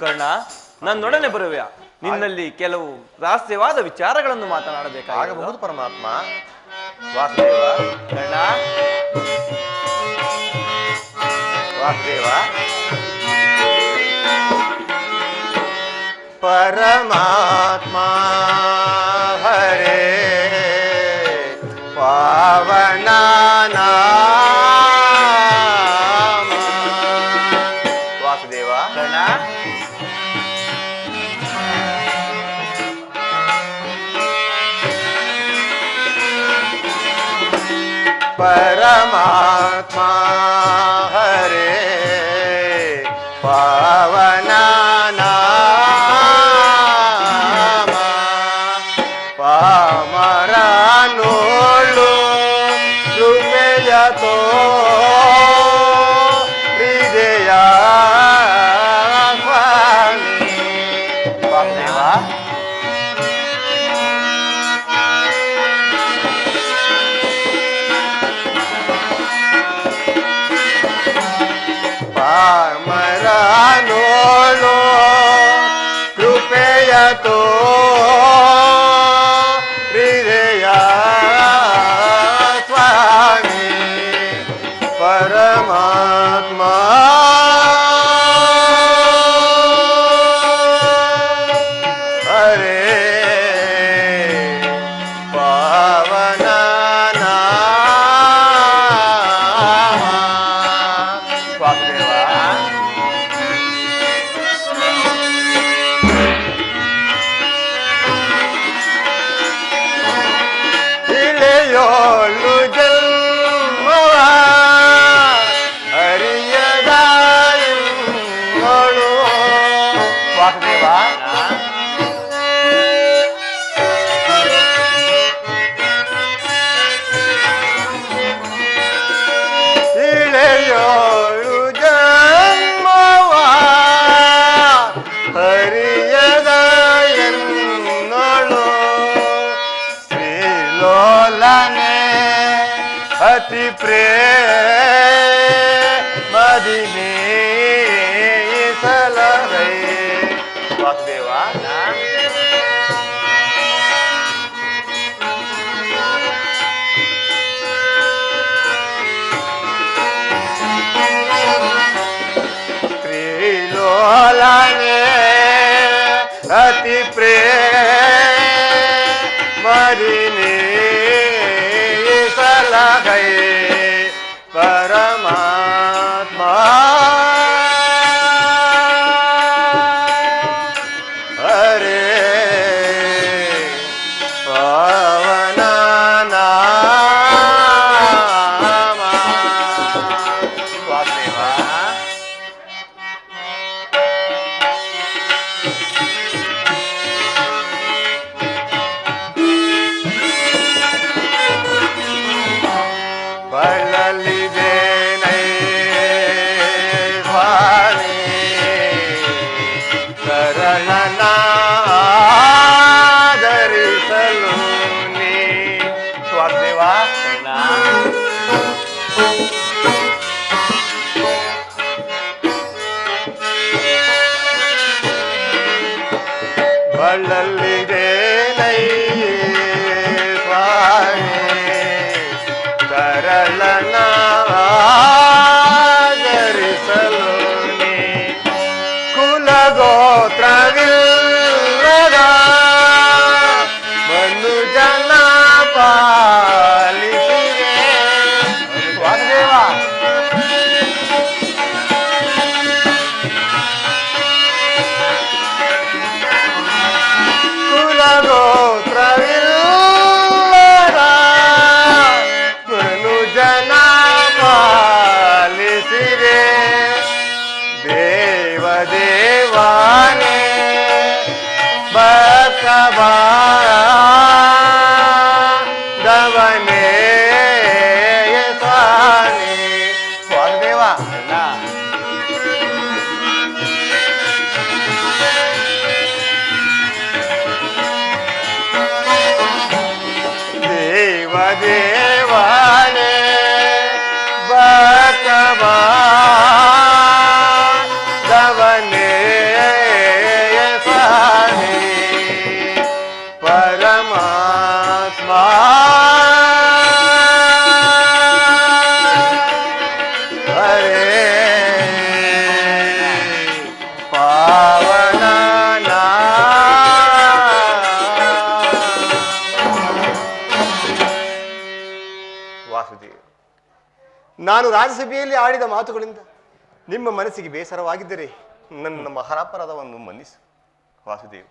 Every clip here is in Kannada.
ಕರ್ಣ, ನನ್ನೊಡನೆ ಬರುವೆಯಾ? ನಿನ್ನಲ್ಲಿ ಕೆಲವು ರಹಸ್ಯವಾದ ವಿಚಾರಗಳನ್ನು ಮಾತನಾಡಬೇಕಾಗಬಹುದು. ಪರಮಾತ್ಮ. ವಾಸುದೇವ. ಕರ್ಣ. ವಾಸುದೇವ. ಪರಮಾತ್ಮ ಹರೇ ಪಾವನ ನಾಮ. ವಾಸುದೇವ. ಕರ್ಣ. ಪರಮಾತ್ಮ ಹರೇ ಪಾವನ ನಾಮ. ಪಾಮರನೋಳು ಕೃಪೆಯತೋ ಹೃದಯ ಸ್ವಾಮಿ. ವಾಸುದೇವ. ಪಾಮರನೋಳು ಕೃಪೆಯತೋ ಹೃದಯ ಸ್ವಾಮಿ. ಪರಮಾತ್ಮ ಹರೇ ಪಾವನ ನಾಮ. ವಾಸುದೇವ. ಇಳೆಯೋಳು ಜನ್ಮವ ಹರಿಯದಾಯಗಳು. ವಾಸುದೇವ. ಇಳೆಯೋಳು ಜನ್ಮವ ಹರಿಯದಾಯಗಳು. ಶ್ರೀಲೋಲನೆ ಅತಿ ಪ್ರೇಮದಿನಿ ಸಲಹೈ. ವಾಸುದೇವ. ಶ್ರೀಲೋಲನೆ ಅತಿ ಪ್ರೇಮದಿನಿ ಸಲಹೈ. ಪರಮಾತ್ಮ ಹರೇ ಪಾವನ ನಾಮ. ವಾಸುದೇವ. ಬಳಲಿದೇನೈ ಸ್ವಾಮಿ ಶರಣನಾದರಿಸಲು ನೀ. ವಾಸುದೇವ. ಬಳಲಿದೇನೈ ಸ್ವಾಮಿ ಶರಣನಾದರಿಸಲು ನೀ. ಕುಲಗೋತ್ರವಿಲ್ಲದ ಮನುಜನ ಪಾಲಿಸಿದೆ. ವಾಸುದೇವ. ಕುಲಗೋತ್ರವಿಲ್ಲದ ಮನುಜನ ಪಾಲಿಸಿದೆ. ದೇವದೇವಾನೇ ಬಸವನೇ ಸ್ವಾಮಿ. ವಾಸುದೇವ. ದೇವದೇವಾನೇ ಬಸವನೇ ನಾನು ರಾಜ್ಯಸಭೆಯಲ್ಲಿ ಆಡಿದ ಮಾತುಗಳಿಂದ ನಿಮ್ಮ ಮನಸ್ಸಿಗೆ ಬೇಸರವಾಗಿದ್ದರೆ ನನ್ನ ಮಹಾಪರಾಧವನ್ನು ಮನ್ನಿಸು ವಾಸುದೇವ.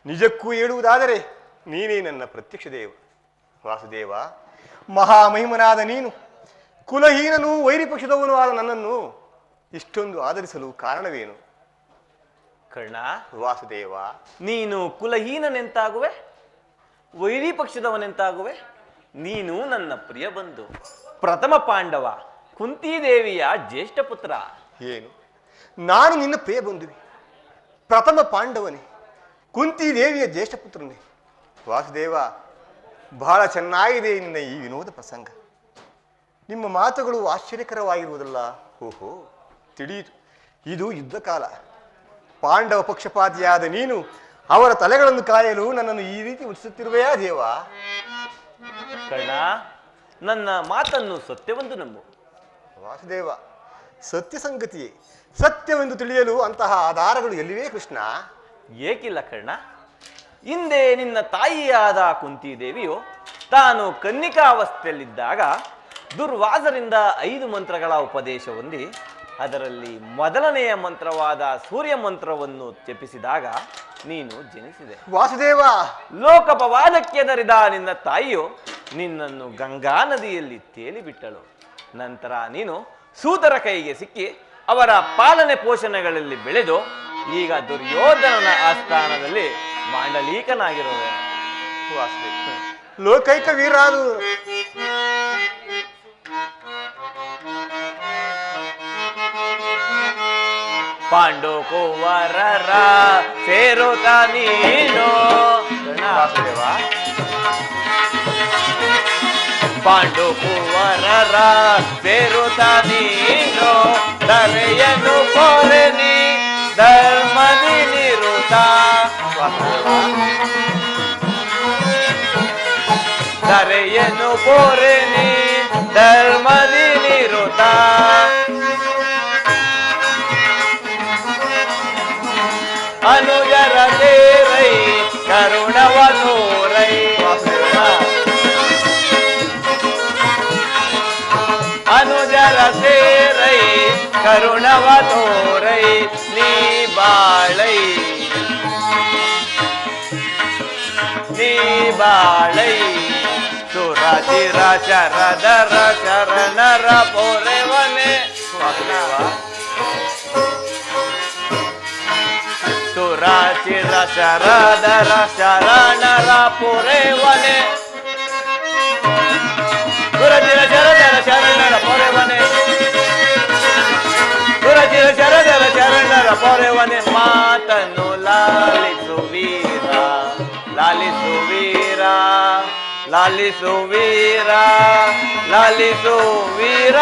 ನಿಜಕ್ಕೂ ಹೇಳುವುದಾದರೆ ನೀನೇ ನನ್ನ ಪ್ರತ್ಯಕ್ಷ ದೇವ. ವಾಸುದೇವ, ಮಹಾಮಹಿಮನಾದ ನೀನು ಕುಲಹೀನನು ವೈರಿ ಪಕ್ಷದವನು ಆದ ನನ್ನನ್ನು ಇಷ್ಟೊಂದು ಆದರಿಸಲು ಕಾರಣವೇನು? ಕರ್ಣ, ವಾಸುದೇವ, ನೀನು ಕುಲಹೀನನೆಂತಾಗುವೆ, ವೈರಿ ಪಕ್ಷದವನೆಂತಾಗುವೆ. ನೀನು ನನ್ನ ಪ್ರಿಯ ಬಂಧು, ಪ್ರಥಮ ಪಾಂಡವ, ಕುಂತಿದೇವಿಯ ಜ್ಯೇಷ್ಠ ಪುತ್ರ. ಏನು, ನಾನು ನಿನ್ನ ಪ್ರಿಯ ಬಂಧುವೆ, ಪ್ರಥಮ ಪಾಂಡವನೇ, ಕುಂತಿದೇವಿಯ ಜ್ಯೇಷ್ಠ ಪುತ್ರನೇ? ವಾಸುದೇವ, ಬಹಳ ಚೆನ್ನಾಗಿದೆ ನಿನ್ನ ಈ ವಿನೋದ ಪ್ರಸಂಗ. ನಿಮ್ಮ ಮಾತುಗಳು ಆಶ್ಚರ್ಯಕರವಾಗಿರುವುದಲ್ಲ. ಓಹೋ, ತಿಳಿಯಿತು, ಇದು ಯುದ್ಧ ಕಾಲ. ಪಾಂಡವ ಪಕ್ಷಪಾತಿಯಾದ ನೀನು ಅವರ ತಲೆಗಳನ್ನು ಕಾಯಲು ನನ್ನನ್ನು ಈ ರೀತಿ ಉಚಿಸುತ್ತಿರುವೆಯಾ ದೇವ? ಕರ್ಣ, ನನ್ನ ಮಾತನ್ನು ಸತ್ಯವೆಂದು ನಂಬು. ವಾಸುದೇವ, ಸತ್ಯ ಸಂಗತಿಯೇ ಸತ್ಯವೆಂದು ತಿಳಿಯಲು ಅಂತಹ ಆಧಾರಗಳು ಎಲ್ಲಿವೆ ಕೃಷ್ಣ? ಏಕಿಲ್ಲ ಕರ್ಣ. ಹಿಂದೆ ನಿನ್ನ ತಾಯಿಯಾದ ಕುಂತಿದೇವಿಯು ತಾನು ಕನ್ನಿಕಾವಸ್ಥೆಯಲ್ಲಿದ್ದಾಗ ದುರ್ವಾಸರಿಂದ 5 ಮಂತ್ರಗಳ ಉಪದೇಶ ಹೊಂದಿ ಅದರಲ್ಲಿ ಮೊದಲನೆಯ ಮಂತ್ರವಾದ ಸೂರ್ಯ ಮಂತ್ರವನ್ನು ಜಪಿಸಿದಾಗ ನೀನು ಜನಿಸಿದೆ. ವಾಸುದೇವ, ಲೋಕಪವಾದಕ್ಕೆ ದರಿದ ನಿನ್ನ ತಾಯಿಯು ನಿನ್ನನ್ನು ಗಂಗಾ ನದಿಯಲ್ಲಿ ತೇಲಿಬಿಟ್ಟಳು. ನಂತರ ನೀನು ಸೂತರ ಕೈಗೆ ಸಿಕ್ಕಿ ಅವರ ಪಾಲನೆ ಪೋಷಣೆಗಳಲ್ಲಿ ಬೆಳೆದು ಈಗ ದುರ್ಯೋಧನನ ಆಸ್ಥಾನದಲ್ಲಿ ಮಾಂಡಲೀಕನಾಗಿರುವೆ. ವಾಸುದೇವ, ಲೋಕೈಕ ವೀರಾದು ಪಾಂಡು ಕುವರರ ಸೇರುತ್ತ ನೀನು. ವಾಸುದೇವ, ಪಾಂಡು ಕುವರರ ಸೇರುತ್ತ ನೀನು ಧರೆಯನ್ನು ಕೋರೆ ನೀ ಧರ್ಮದಿ ನಿರುತ. ಧರೆಯನ್ನು ಕೋರೆ ನೀ ಧರ್ಮದಿ ನಿರುತ. ಅನುಜರ ತೇರೈ ಕರುಣವ ತೋರೈ. ಅನುಜರ ತೇರೈ ಕರುಣವ ತೋರೈ ನೀ ಬಾಳೈ. ನೀ ಬಾಳೈ ಸುರಚಿರ ಶರದರ ಶರಣರ ಪೊರೆವನೆ. ಸುರಾಚಿರ ಶರದರ ಶರಣರ ಪೊರೆವನೆ. ಸುರಚಿರ ಶರದರ ಶರಣರ ಪೊರೆವನೆ. ಸುರಚಿರ ಶರದರ ಶರಣರ ಪೊರೆವನೆ. ಮಾತನ್ನು ಲಾಲಿಸು ವೀರ, ಲಾಲಿಸು ವೀರ, ಲಾಲಿಸು ವೀರ, ಲಾಲಿಸು ವೀರ.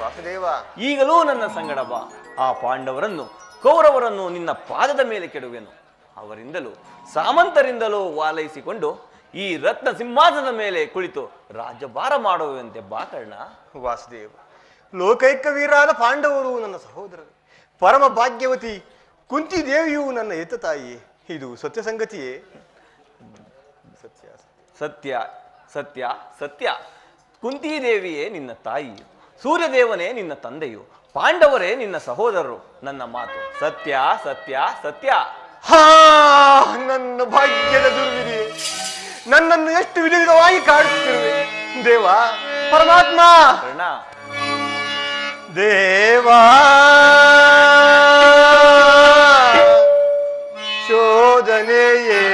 ವಾಸುದೇವ, ಈಗಲೂ ನನ್ನ ಸಂಗಡ ಬಾ. ಆ ಪಾಂಡವರನ್ನು ಕೌರವರನ್ನು ನಿನ್ನ ಪಾದದ ಮೇಲೆ ಕೆಡುವೆನು. ಅವರಿಂದಲೂ ಸಾಮಂತರಿಂದಲೂ ವಾಲೈಸಿಕೊಂಡು ಈ ರತ್ನ ಸಿಂಹಾಸನದ ಮೇಲೆ ಕುಳಿತು ರಾಜ್ಯಭಾರ ಮಾಡುವಂತೆ ಬಾ ಕರ್ಣ. ವಾಸುದೇವ, ಲೋಕೈಕ ವೀರಾದ ಪಾಂಡವರು ನನ್ನ ಸಹೋದರರು. ಪರಮ ಭಾಗ್ಯವತಿ ಕುಂತಿ ದೇವಿಯು ನನ್ನ ಎತ್ತ ತಾಯಿಯೇ. ಇದು ಸತ್ಯ ಸಂಗತಿಯೇ? ಸತ್ಯ ಸತ್ಯ ಸತ್ಯ ಸತ್ಯ. ಕುಂತಿದೇವಿಯೇ ನಿನ್ನ ತಾಯಿಯು, ಸೂರ್ಯದೇವನೇ ನಿನ್ನ ತಂದೆಯು, ಪಾಂಡವರೇ ನಿನ್ನ ಸಹೋದರರು. ನನ್ನ ಮಾತು ಸತ್ಯ ಸತ್ಯ ಸತ್ಯ. ಹಾ, ನನ್ನ ಭಾಗ್ಯದ ದುರ್ವಿಧಿ ನನ್ನನ್ನು ಎಷ್ಟು ವಿಧವಾಗಿ ಕಾಡುತ್ತಿರುವೆ ದೇವ, ಪರಮಾತ್ಮ. ಕರ್ಣ, ದೇವಾ ಶೋಧನೆಯೇ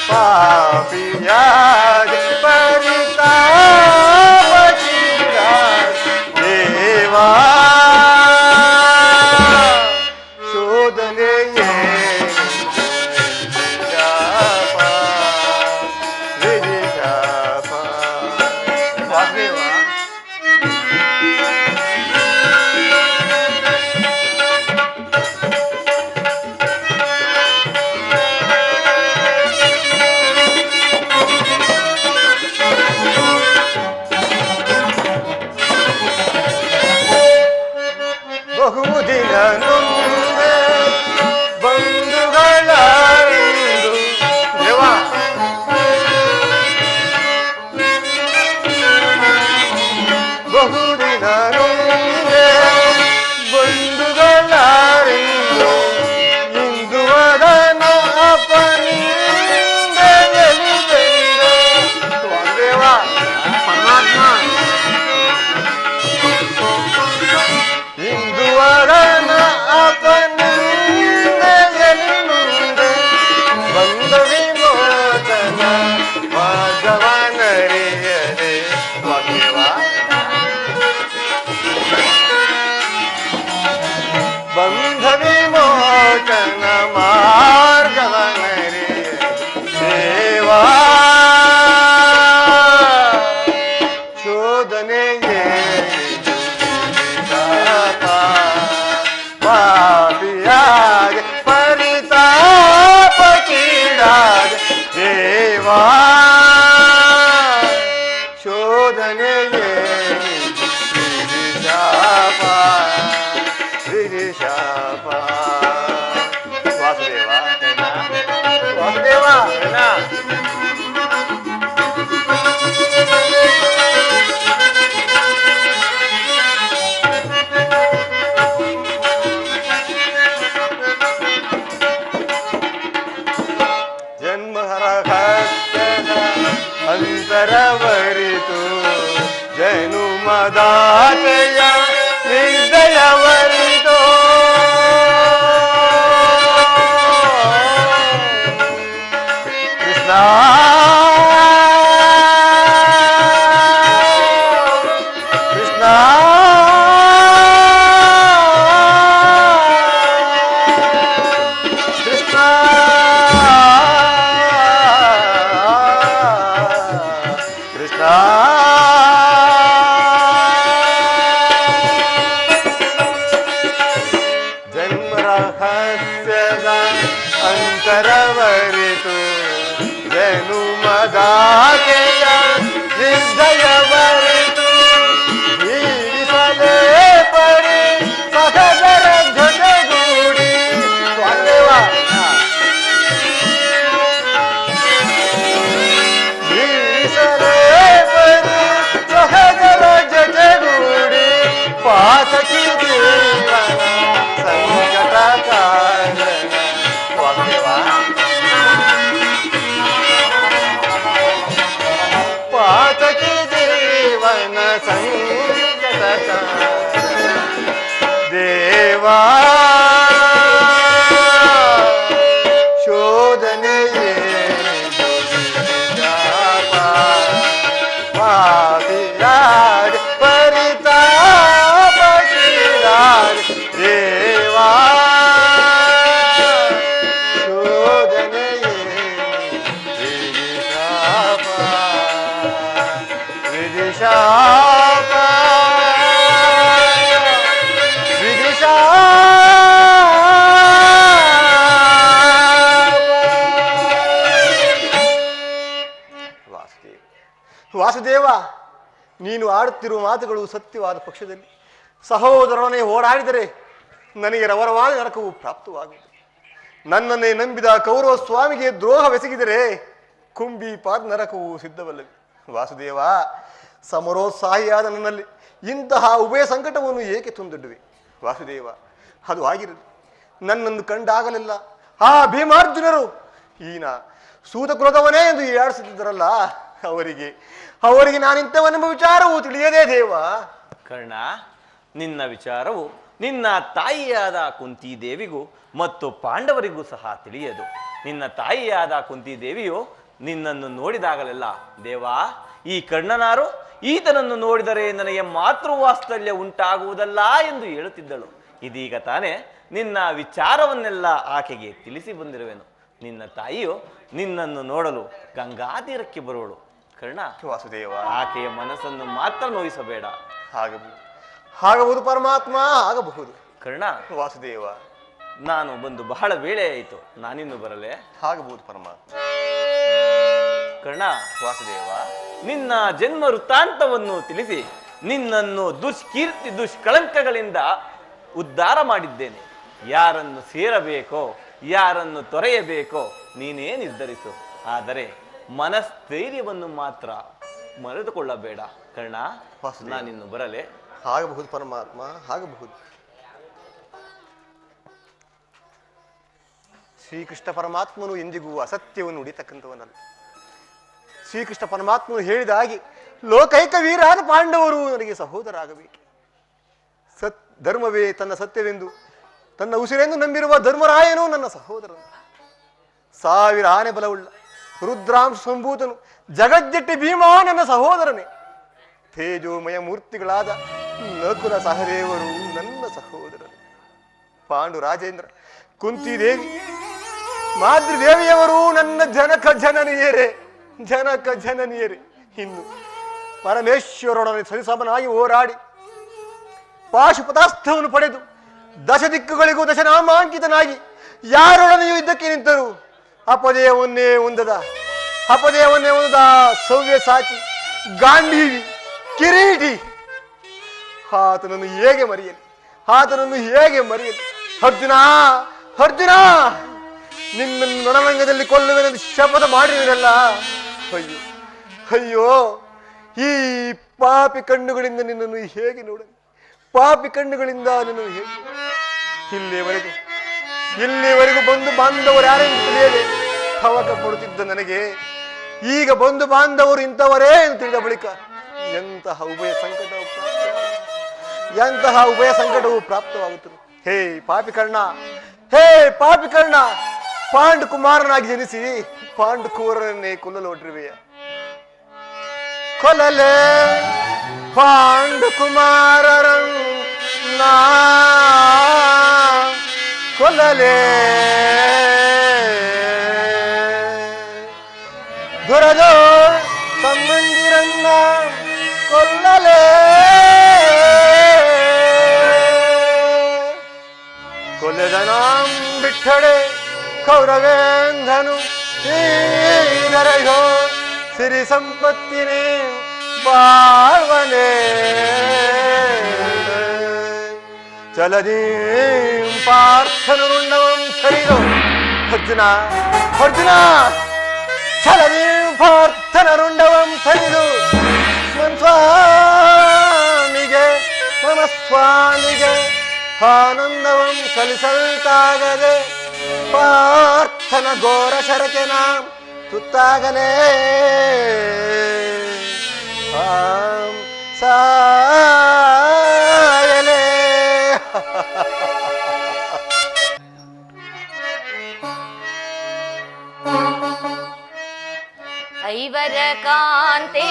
ಪಾಪಿಯಾದ ಪರಿತಾಪಚಿರ ದೇವಾ ಶೋಧನೆಯೇ ಅಂತರವರಿತು ಜನುಮದಾತೆಯ ನಿರ್ದಯವರಿತು ಕೃಷ್ಣ ಕೃಷ್ಣ ಕೃಷ್ಣ ಕೃಷ್ಣ ಜನ್ಮರಹಸ್ಯದ ಅಂತರವರಿತು ಜನುಮದಾತೆಯ ನಿರ್ದಯವರಿತು ಜೀವಿಸಲೇ ಪರಿ ಸಹಜರ ಜೊತೆಗೂಡಿ ಸ್ವಾಮಿದೇವ ಜೀವಿಸಲೇ ಪರಿ ಸಹಜರ ಜೊತೆಗೂಡಿ ಪಾತಕಿ ಜೀವನ ಸಂಕಟ ಕಾರಣ ಸ್ವಾಮಿದೇವ ಪಾತಕಿ ಜೀವನ ಸಂಕಟ ದೇವಾ ಶೋಧನೆಯೇ ಪಾಪಿರಾಜ ಪರಿತಾಪಶೀಲಾಜ ದೇವಾ ಶೋಧನೆಯೇ ವಿದಿಶಾಪ ವಾಸುದೇವ, ನೀನು ಆಡುತ್ತಿರುವ ಮಾತುಗಳು ಸತ್ಯವಾದ ಪಕ್ಷದಲ್ಲಿ ಸಹೋದರನೇ ಹೋರಾಡಿದರೆ ನನಗೆ ರವರವಾದ ನರಕವು ಪ್ರಾಪ್ತವಾಗುವುದು. ನನ್ನನ್ನೇ ನಂಬಿದ ಕೌರವ ಸ್ವಾಮಿಗೆ ದ್ರೋಹವೆಸಗಿದರೆ ಕುಂಭೀಪಾದ ನರಕವು ಸಿದ್ಧವಲ್ಲವೇ? ವಾಸುದೇವ, ಸಮರೋತ್ಸಾಹಿಯಾದ ನನ್ನಲ್ಲಿ ಇಂತಹ ಉಭಯ ಸಂಕಟವನ್ನು ಏಕೆ ತಂದೊಡ್ಡುವೆ? ವಾಸುದೇವ, ಅದು ಆಗಿರಲಿ. ನನ್ನನ್ನು ಕಂಡಾಗಲೆಲ್ಲ ಆ ಭೀಮಾರ್ಜುನರು ಈನ ಸೂತಕೃತವನೇ ಎಂದು ಏಡಿಸುತ್ತಿದ್ದರಲ್ಲ, ಅವರಿಗೆ ನಾನಿಂತವನೆಂಬ ವಿಚಾರವು ತಿಳಿಯದೇ ದೇವ. ಕರ್ಣ, ನಿನ್ನ ವಿಚಾರವು ನಿನ್ನ ತಾಯಿಯಾದ ಕುಂತಿದೇವಿಗೂ ಮತ್ತು ಪಾಂಡವರಿಗೂ ಸಹ ತಿಳಿಯದು. ನಿನ್ನ ತಾಯಿಯಾದ ಕುಂತಿದೇವಿಯು ನಿನ್ನನ್ನು ನೋಡಿದಾಗಲೆಲ್ಲ, ದೇವಾ, ಈ ಕರ್ಣನಾರು, ಈತನನ್ನು ನೋಡಿದರೆ ನನಗೆ ಮಾತೃವಾತ್ಸಲ್ಯ ಉಂಟಾಗುವುದಲ್ಲ ಎಂದು ಹೇಳುತ್ತಿದ್ದಳು. ಇದೀಗ ತಾನೇ ನಿನ್ನ ವಿಚಾರವನ್ನೆಲ್ಲ ಆಕೆಗೆ ತಿಳಿಸಿ ಬಂದಿರುವೆನು. ನಿನ್ನ ತಾಯಿಯು ನಿನ್ನನ್ನು ನೋಡಲು ಗಂಗಾತೀರಕ್ಕೆ ಬರುವಳು. ಕರ್ಣ, ವಾಸುದೇವ, ಆಕೆಯ ಮನಸ್ಸನ್ನು ಮಾತ್ರ ನೋಯಿಸಬೇಡ. ಆಗಬಹುದು ಪರಮಾತ್ಮ, ಆಗಬಹುದು. ಕರ್ಣ, ವಾಸುದೇವ, ನಾನು ಬಂದು ಬಹಳ ವೇಳೆ ಆಯಿತು, ನಾನಿನ್ನು ಬರಲೇ? ಆಗಬಹುದು ಪರಮಾತ್ಮ. ಕರ್ಣ, ವಾಸುದೇವ, ನಿನ್ನ ಜನ್ಮ ವೃತ್ತಾಂತವನ್ನು ತಿಳಿಸಿ ನಿನ್ನನ್ನು ದುಷ್ಕೀರ್ತಿ ದುಷ್ಕಳಂಕಗಳಿಂದ ಉದ್ಧಾರ ಮಾಡಿದ್ದೇನೆ. ಯಾರನ್ನು ಸೇರಬೇಕೋ ಯಾರನ್ನು ತೊರೆಯಬೇಕೋ ನೀನೇ ನಿರ್ಧರಿಸು. ಆದರೆ ಮನಸ್ಥೈರ್ಯವನ್ನು ಮಾತ್ರ ಮರೆತುಕೊಳ್ಳಬೇಡ. ಕರ್ಣ, ನಾನಿನ್ನು ಬರಲೇ? ಆಗಬಹುದು ಪರಮಾತ್ಮ, ಆಗಬಹುದು. ಶ್ರೀಕೃಷ್ಣ ಪರಮಾತ್ಮನು ಎಂದಿಗೂ ಅಸತ್ಯವನ್ನು ನುಡಿತಕ್ಕಂಥವನಲ್ಲ. ಶ್ರೀಕೃಷ್ಣ ಪರಮಾತ್ಮನು ಹೇಳಿದ ಹಾಗೆ ಲೋಕೈಕ ವೀರಾದ ಪಾಂಡವರು ನನಗೆ ಸಹೋದರ ಆಗಬೇಕು. ಧರ್ಮವೇ ತನ್ನ ಸತ್ಯವೆಂದು ತನ್ನ ಉಸಿರೆಂದು ನಂಬಿರುವ ಧರ್ಮರಾಯನು ನನ್ನ ಸಹೋದರನು. 1000 ಆನೆ ಬಲವುಳ್ಳ ರುದ್ರಾಂಶ ಸಂಭೂತನು ಜಗಜ್ಜಟ್ಟಿ ಭೀಮಾ ನನ್ನ ಸಹೋದರನೇ. ತೇಜೋಮಯ ಮೂರ್ತಿಗಳಾದ ನಕುಲ ಸಹದೇವರು ನನ್ನ ಸಹೋದರರು. ಪಾಂಡು ರಾಜೇಂದ್ರ, ಕುಂತಿದೇವಿ, ಮಾತೃದೇವಿಯವರು ನನ್ನ ಜನಕ ಜನನಿಯರೇ. ಇನ್ನು ಪರಮೇಶ್ವರೊಡನೆ ಸರಿಸಮನಾಗಿ ಹೋರಾಡಿ ಪಾಶುಪತಾಸ್ತ್ರವನ್ನು ಪಡೆದು ದಶ ದಿಕ್ಕುಗಳಿಗೂ ದಶನಾಮಾಂಕಿತನಾಗಿ ಯಾರೊಡನೆಯೂ ಯುದ್ಧಕ್ಕೆ ನಿಂತರು ಅಪಜಯವನ್ನೇ ಹೊಂದದ ಸವ್ಯಸಾಚಿ, ಗಾಂಧೀವಿ, ಕಿರೀಟಿ ಆತನನ್ನು ಹೇಗೆ ಮರೆಯಲಿ? ಅರ್ಜುನ, ನಿನ್ನನ್ನು ರಣರಂಗದಲ್ಲಿ ಕೊಲ್ಲುವೆನೆಂದು ಶಪಥ ಮಾಡಿರಲ್ಲ. ಅಯ್ಯೋ, ಈ ಪಾಪಿ ಕಣ್ಣುಗಳಿಂದ ನಿನ್ನನ್ನು ಹೇಗೆ ನೋಡಲಿ? ಇಲ್ಲಿವರೆಗೂ ಬಂದು ಬಾಂಧವರು ಯಾರೆಂದು ತಿಳಿಯದೆ ತವಕ ಪಡುತ್ತಿದ್ದ ನನಗೆ ಈಗ ಬಂಧು ಬಾಂಧವರು ಇಂಥವರೇ ಎಂದು ತಿಳಿದ ಬಳಿಕ ಎಂತಹ ಉಭಯ ಸಂಕಟವು ಪ್ರಾಪ್ತವಾಗುತ್ತದೆ. ಹೇ ಪಾಪಿಕರ್ಣ, ಹೇ ಪಾಪಿಕರ್ಣ, ಪಾಂಡು ಕುಮಾರನಾಗಿ ಜನಿಸಿ ಪಾಂಡು ಕುಮಾರನ್ನೇ ಕೊಲ್ಲಲು ಹೊರಟಿರುವೆಯ. ಕೊಲ್ಲಲೇ ಪಾಂಡು ಕುಮಾರರನ್ನ, ಕೊಲ್ಲಲೇ ದುರದೋ ತಮ್ಮಂದಿರನ್ನ, ಕೊಲ್ಲಲೇ ಕೊಲೆದನಾಂ ಬಿಟ್ಟಡೆ ಕೌರವೇಂಧನು ಶ್ರೀಧರೆಯೋ ಸಿರಿ ಸಂಪತ್ತಿನೇ ಬಾಳ್ವನೇ. ಚಲದೀಂ ಪಾರ್ಥನುರುಂಡವಂ ಸರಿದೋ ಅರ್ಜುನ, ಅರ್ಜುನ ಛಲದೀಂ ಪಾರ್ಥನರುಂಡವಂ ಸರಿದು ಮನ್ಸ್ವಾಮಿಗೆ ಮಮ ಸ್ವಾಮಿಗೆ ಆನಂದವಂ ಸಲಿಸಲ್ತಾಗದೆ ಪಾರ್ಥನ ಘೋರ ಶರಕೆ ನಾಂ ತುತ್ತಾಗಲೇ ಸಾಯಲೇ. ಐವರ ಕಾಂತೆ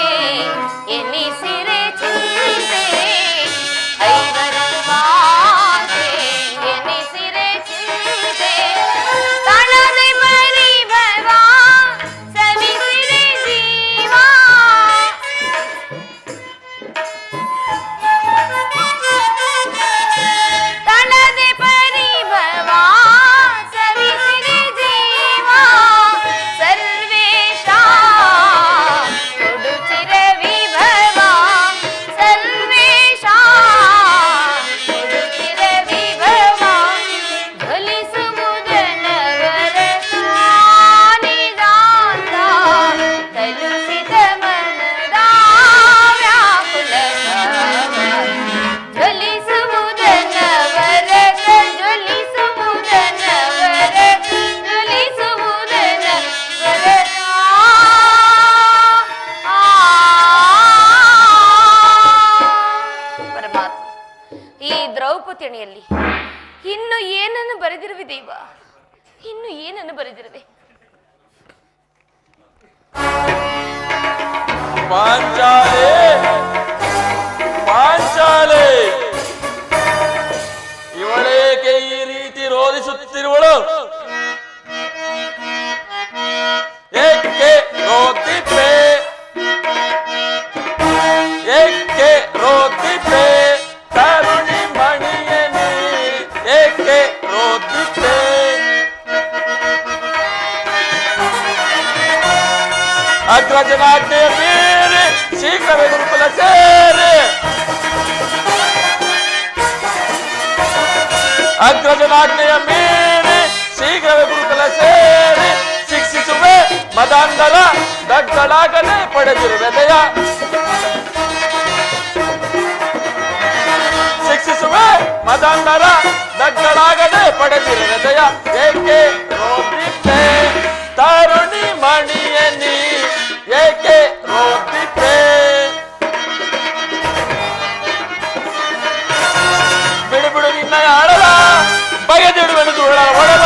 ಎನಿಸಿರೆ ಚಿಂತೆ, ಐವರ ಕಾಂತೆ ಎನಿಸಿರೆ ಚಿಂತೆ, ತಳದೆ ಪರಿಭವ ಸವಿಸಿರೆ ಜೀವ, ತಳದೆ ಪರಿಭವ ಸವಿಸಿರೆ ಜೀವ, ಸರ್ವೇಶ ಕೊಡುಚಿರ ವಿಭವ, ಸರ್ವೇಶ ಕೊಡುಚಿರ ವಿಭವ, ಜ್ವಲಿಸುವುದನವರ ಸಾನಿದಾಂತ, ತಲುಪಿದ ಮನದ ವ್ಯಾಕುಲ ಭಾವ, ಜ್ವಲಿಸುವುದನವರ ಜ್ವಲಿಸುವುದನವರ ಜ್ವಲಿಸುವುದನವರ ಪರಮಾತ್ಮ, ಈ ದ್ರೌಪದಿಣಿಯಲ್ಲಿ ಇನ್ನು ಏನನ್ನು ಬರೆದಿರುವೆ ದೇವ, ಇನ್ನು ಏನನ್ನು ಬರೆದಿರುವೆ? ಪಾಂಚಾಲೆ, ಪಾಂಚಾಲೆ, ಇವಳೇಕೆ ಈ ರೀತಿ ರೋಧಿಸುತ್ತಿರುವಳು? ಏಕೆ ರೋದಿಪೆ, ಏಕೆ ರೋದಿಪೆ, ತರುಣಿ ಮಣಿಯನಿ ಏಕೆ ರೋದಿಪೆ? ಅಗ್ರಜನಾಜ್ಞೆಯ ಮೀರಿ ಶೀಘ್ರವೇ ಗುರುಕುಲ ಸೇರಿ, ಅಗ್ರಜನಾಜ್ಞೆಯ ಮೀರಿ ಶೀಘ್ರವೇ ಗುರುಕುಲ ಸೇರಿ, ಶಿಕ್ಷಿಸುವೆ ಮದಾಂಧರ ದಗ್ಧಳಾಗದೆ ಪಡೆದಿರುವೆದೆಯ, ಶಿಕ್ಷಿಸುವೆ ಮದಾಂಧರ ದಗ್ಧಳಾಗದೆ ಪಡೆದಿರುವೆದೆಯ, ಏಕೆ ರೋದಿಪೆ ತರುಣಿ ಮಣಿಯನಿ ಏಕೆ ರೋದಿಪೆ? ಬಿಡು ಬಿಡು ನಿನ್ನ ಆಡಲ, ಬಗೆದಿಡುವೆನು ಧೂಳ ಒಡಲ,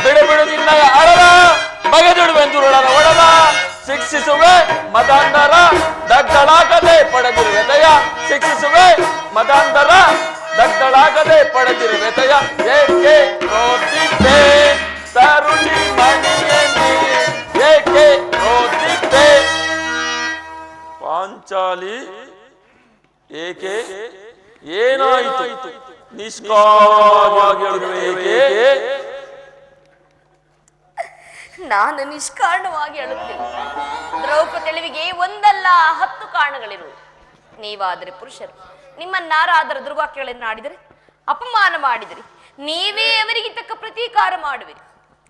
ಬಿಡು ಬಿಡು ನಿನ್ನ ಆಡಲ, ಬಗೆದಿಡುವೆನು ಧೂಳ ಒಡಲ, ಶಿಕ್ಷಿಸುವೆ ಮದಾಂಧರ ದಗ್ಧಳಾಗದೆ ಪಡೆದಿರುವೆದೆಯ, ಶಿಕ್ಷಿಸುವೆ ಮದಾಂಧರ ದಗ್ಧಳಾಗದೆ ಪಡೆದಿರುವೆದೆಯ, ಏಕೆ ರೋದಿಪೆ ತರುಣಿ ಮಣಿಯನಿ ಏಕೆ ರೋದಿಪೆ? ಪಾಂಚಾಲಿ ಏಕೆ, ಏನಾಯಿತು? ನಿಷ್ಕಾಮವಾಗಿ ಏಕೆ? ನಾನು ನಿಷ್ಕಾರಣವಾಗಿ ಹೇಳುತ್ತೇನೆ. ದ್ರೌಪದಿಗೆ ಒಂದಲ್ಲ 10 ಕಾರಣಗಳಿರುವುದು. ನೀವಾದರೆ ಪುರುಷರು, ನಿಮ್ಮನ್ನಾರಾದರ ದುರ್ವಾಕ್ಯಗಳನ್ನು ಆಡಿದರೆ, ಅಪಮಾನ ಮಾಡಿದರೆ ನೀವೇ ಅವರಿಗೆ ತಕ್ಕ ಪ್ರತೀಕಾರ ಮಾಡುವಿರಿ.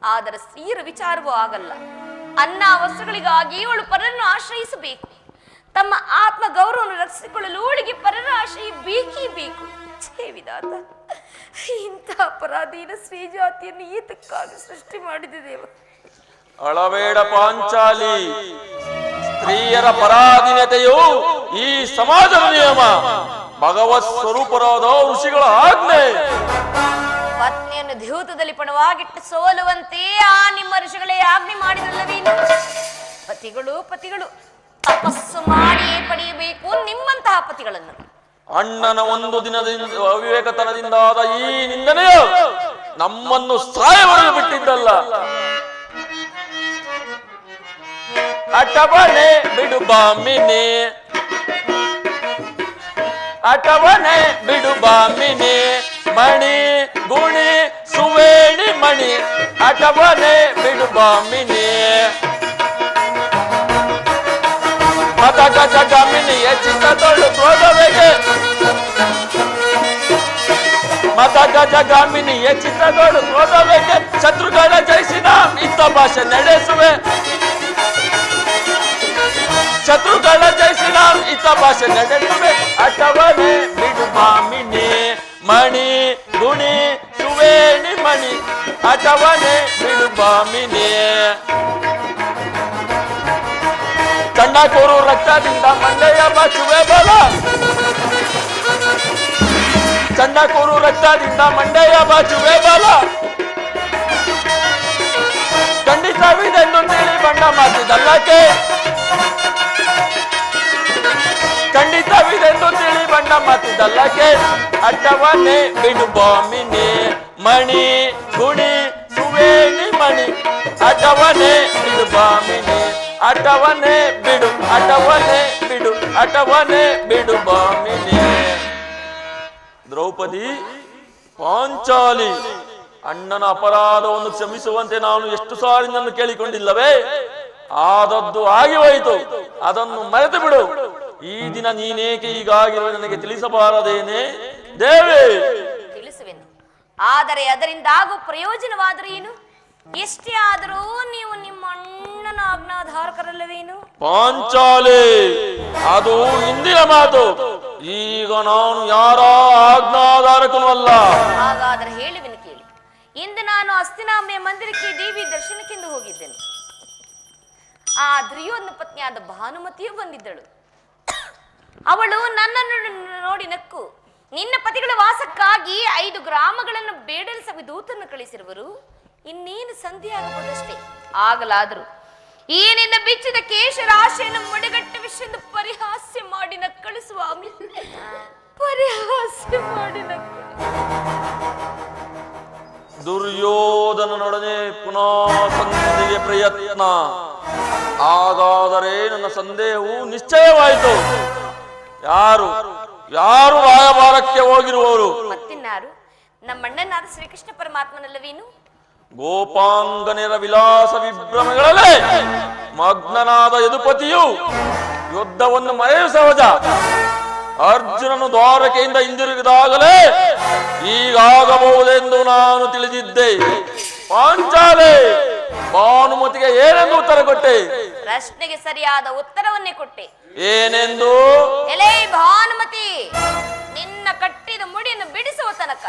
ಆದರೆ ಸ್ತ್ರೀಯರ ವಿಚಾರವೂ ಆಗಲ್ಲ. ಅನ್ನ ವಸ್ತುಗಳಿಗಾಗಿ ಅವಳು ಪರರನ್ನು ಆಶ್ರಯಿಸಬೇಕು. ತಮ್ಮ ಆತ್ಮ ಗೌರವವನ್ನು ರಕ್ಷಿಸಿಕೊಳ್ಳಲು ಅವಳಿಗೆ ಪರರ ಆಶ್ರಯ ಬೇಕೇ ಬೇಕು. ಛೇ ವಿಧಾತ, ಇಂಥ ಅಪರಾಧೀನ ಸ್ತ್ರೀ ಜಾತಿಯನ್ನು ಈತಕ್ಕಾಗಿ ಸೃಷ್ಟಿ ಮಾಡಿದೆ ದೇವ. ಅಳಬೇಡ ಪಾಂಚಾಲಿ, ಸ್ತ್ರೀಯರ ಪರಾಧೀನತೆಯು ಈ ಸಮಾಜದ ನಿಯಮ, ಭಗವತ್ ಸ್ವರೂಪರಾದ ಋಷಿಗಳ ಆಜ್ಞೆ. ಪತ್ನಿಯನ್ನು ದ್ಯೂತದಲ್ಲಿ ಪಣವಾಗಿಟ್ಟು ಸೋಲುವಂತೆ ಆ ನಿಮ್ಮ ಋಷಿಗಳೇ ಆಜ್ಞೆ ಮಾಡಿದಲ್ಲವೇನು? ಪತಿಗಳು ತಪಸ್ಸು ಮಾಡಿಯೇ ಪಡೆಯಬೇಕು ನಿಮ್ಮಂತಹ ಪತಿಗಳನ್ನು. ಅಣ್ಣನ ಒಂದು ದಿನದಿಂದ ಅವಿವೇಕತನದಿಂದಾದ ಈ ನಿಂದನೆಯು ನಮ್ಮನ್ನು ಸಾಯವರೆಗೆ ಬಿಟ್ಟಿದ್ದಲ್ಲ. ಅಟವಣೆ ಬಿಡು ಬಾಮಿನಿ, ಅಟವಣೆ ಬಿಡು ಬಾಮಿನಿ, ಮಣಿ ಗುಣಿ ಸುವೇಣಿ ಮಣಿ, ಅಟವಣೆ ಬಿಡು ಬಾಮಿನಿ. ಮತ ಗಜ ಗಮಿನಿಯ ಚಿತ್ತದೊಳು ತ್ವದವೆಗೆ, ಮತ ಗಜ ಗಾಮಿನಿಯ ಚಿತ್ತದೊಳು ತ್ವದವೆಗೆ, ಶತ್ರುಗಳ ಜಯಿಸಿನ ಇತ್ತ ಭಾಷೆ ನಡೆಸುವೆ, ಶತ್ರುಗಳ ಜಯಿಸಿನ ಇತ್ತ ಭಾಷೆ ನಡೆಸುವೆ. ಅಟವನೆ ಬಿಡು ಬಾಮಿನಿ, ಮಣಿ ಗುಣಿ ಸುವೇಣಿ ಮಣಿ, ಅಟವನೆ ಬಿಡು ಬಾಮಿನಿ. ಸಣ್ಣ ಕೋರು ರಕ್ತದಿಂದ ಮಂಡೆಯ ಬಾಚುವೆ ಬಲ, ಸಣ್ಣ ಕೋರು ರಕ್ತದಿಂದ ಮಂಡೆಯ ಬಾಚುವೆ ಬಲ, ಖಂಡಿತವಿದೆಂದು ತಿಳಿ ಬಣ್ಣ ಮಾತಿದಲ್ಲಕ್ಕೆ, ಖಂಡಿತವಿದೆಂದು ತಿಳಿ ಬಣ್ಣ ಮಾತಿದಲ್ಲಕ್ಕೆ. ಅಟವನೆ ಬಿಡು ಬಾಮಿನಿ, ಮಣಿ ಗುಣಿ ಸುವೇಣಿ ಮಣಿ, ಅಟವನೆ ಬಿಡು ಬಾಮಿನಿ, ಅಟವನೆ ಬಿಡು, ಅಟವನೆ ಬಿಡು, ಅಟವನೆ ಬಿಡು ಬಾಮಿನಿ. ದ್ರೌಪದಿ, ಪಾಂಚಾಲಿ, ಅಣ್ಣನ ಅಪರಾಧವನ್ನು ಕ್ಷಮಿಸುವಂತೆ ನಾನು ಎಷ್ಟು ಸಾರಿ ನನ್ನ ಕೇಳಿಕೊಂಡಿಲ್ಲವೇ? ಆದದ್ದು ಆಗಿ ಹೋಯಿತು, ಅದನ್ನು ಮರೆತು ಬಿಡು. ಈ ದಿನ ನೀನೇಕೆ ಹೀಗಾಗಿರುವ ನನಗೆ ತಿಳಿಸಬಾರದೇನೆ ದೇವಿ? ತಿಳಿಸುವೆನು, ಆದರೆ ಅದರಿಂದ ಆಗುವ ಪ್ರಯೋಜನವಾದರೂ ಏನು? ಎಷ್ಟೇ ಆದರೂ ನೀವು ನಿಮ್ಮ ಅಣ್ಣನ ಆಜ್ಞಾಧಾರಕರಲ್ಲವೇನು? ಪಾಂಚಾಲಿ, ಅದು ಹಿಂದಿನ ಮಾತು. ಈಗ ನಾನು ಯಾರ ಆಜ್ಞಾಧಾರಕನೂ ಅಲ್ಲ. ಹಾಗಾದರೆ ಹೇಳುವೆನು ಕೇಳಿ. ಇಂದು ನಾನು ಹಸ್ತಿನಾಂಬೆಯ ಮಂದಿರಕ್ಕೆ ದೇವಿ ದರ್ಶನಕ್ಕೆಂದು ಹೋಗಿದ್ದೆನು. ಆ ದುರ್ಯೋಧನ ಪತ್ನಿಯಾದ ಭಾನುಮತಿಯು ಬಂದಿದ್ದಳು. ಅವಳು ನನ್ನನ್ನು ನೋಡಿ ನಕ್ಕು, ನಿನ್ನ ಪತಿಗಳ ವಾಸಕ್ಕಾಗಿ 5 ಗ್ರಾಮಗಳನ್ನು ಬೇಡಲು ಸಭೆ ದೂತನ್ನು ಕಳಿಸಿರುವರು, ಇನ್ನೇನು ಸಂಧಿಯಾಗಬಹುದಷ್ಟೇ. ಆಗಲಾದರೂ ಈ ನಿನ್ನ ಬಿಚ್ಚಿದ ಕೇಶರಾಶಿಯನ್ನು ಮುಡಿಗಟ್ಟುವಿಷೆಂದು ಪರಿಹಾಸ್ಯ ಮಾಡಿ ನಕ್ಕಳು ಸ್ವಾಮಿ, ಪರಿಹಾಸ್ಯ ಮಾಡಿ ನಕ್ಕಳು. ದುರ್ಯೋಧನನೊಡನೆ ಪುನಃ ಸಂಧಿಗೆ ಪ್ರಯತ್ನ. ಹಾಗಾದರೆ ನನ್ನ ಸಂದೇಹವು ನಿಶ್ಚಯವಾಯಿತು. ಯಾರು ಯಾರು ರಾಯಭಾರಕ್ಕೆ ಹೋಗಿರುವವರು? ಮತ್ತಿನ್ನಾರು, ನಮ್ಮಣ್ಣನಾದ ಶ್ರೀಕೃಷ್ಣ ಪರಮಾತ್ಮನಲ್ಲವೇನು? ಗೋಪಾಂಗನೆರ ವಿಲಾಸ ವಿಭ್ರಮೆಗಳಲ್ಲೇ ಮಗ್ನನಾದ ಯದುಪತಿಯು ಯುದ್ಧವನ್ನು ಮರೆಯು ಸಹಜ. ಅರ್ಜುನನು ದ್ವಾರಕೆಯಿಂದ ಹಿಂದಿರುಗಿದಾಗಲೇ ಹೀಗಾಗಬಹುದೆಂದು ನಾನು ತಿಳಿದಿದ್ದೆ. ಪಾಂಚಾಲೆ, ಭಾನುಮತಿಗೆ ಏನೆಂದು ಉತ್ತರ ಕೊಟ್ಟೆ? ಪ್ರಶ್ನೆಗೆ ಸರಿಯಾದ ಉತ್ತರವನ್ನೇ ಕೊಟ್ಟೆ. ಏನೆಂದು? ಎಲೇ ಭಾನುಮತಿ, ನಿನ್ನ ಕಟ್ಟಿದ ಮುಡಿಯನ್ನು ಬಿಡಿಸುವ ತನಕ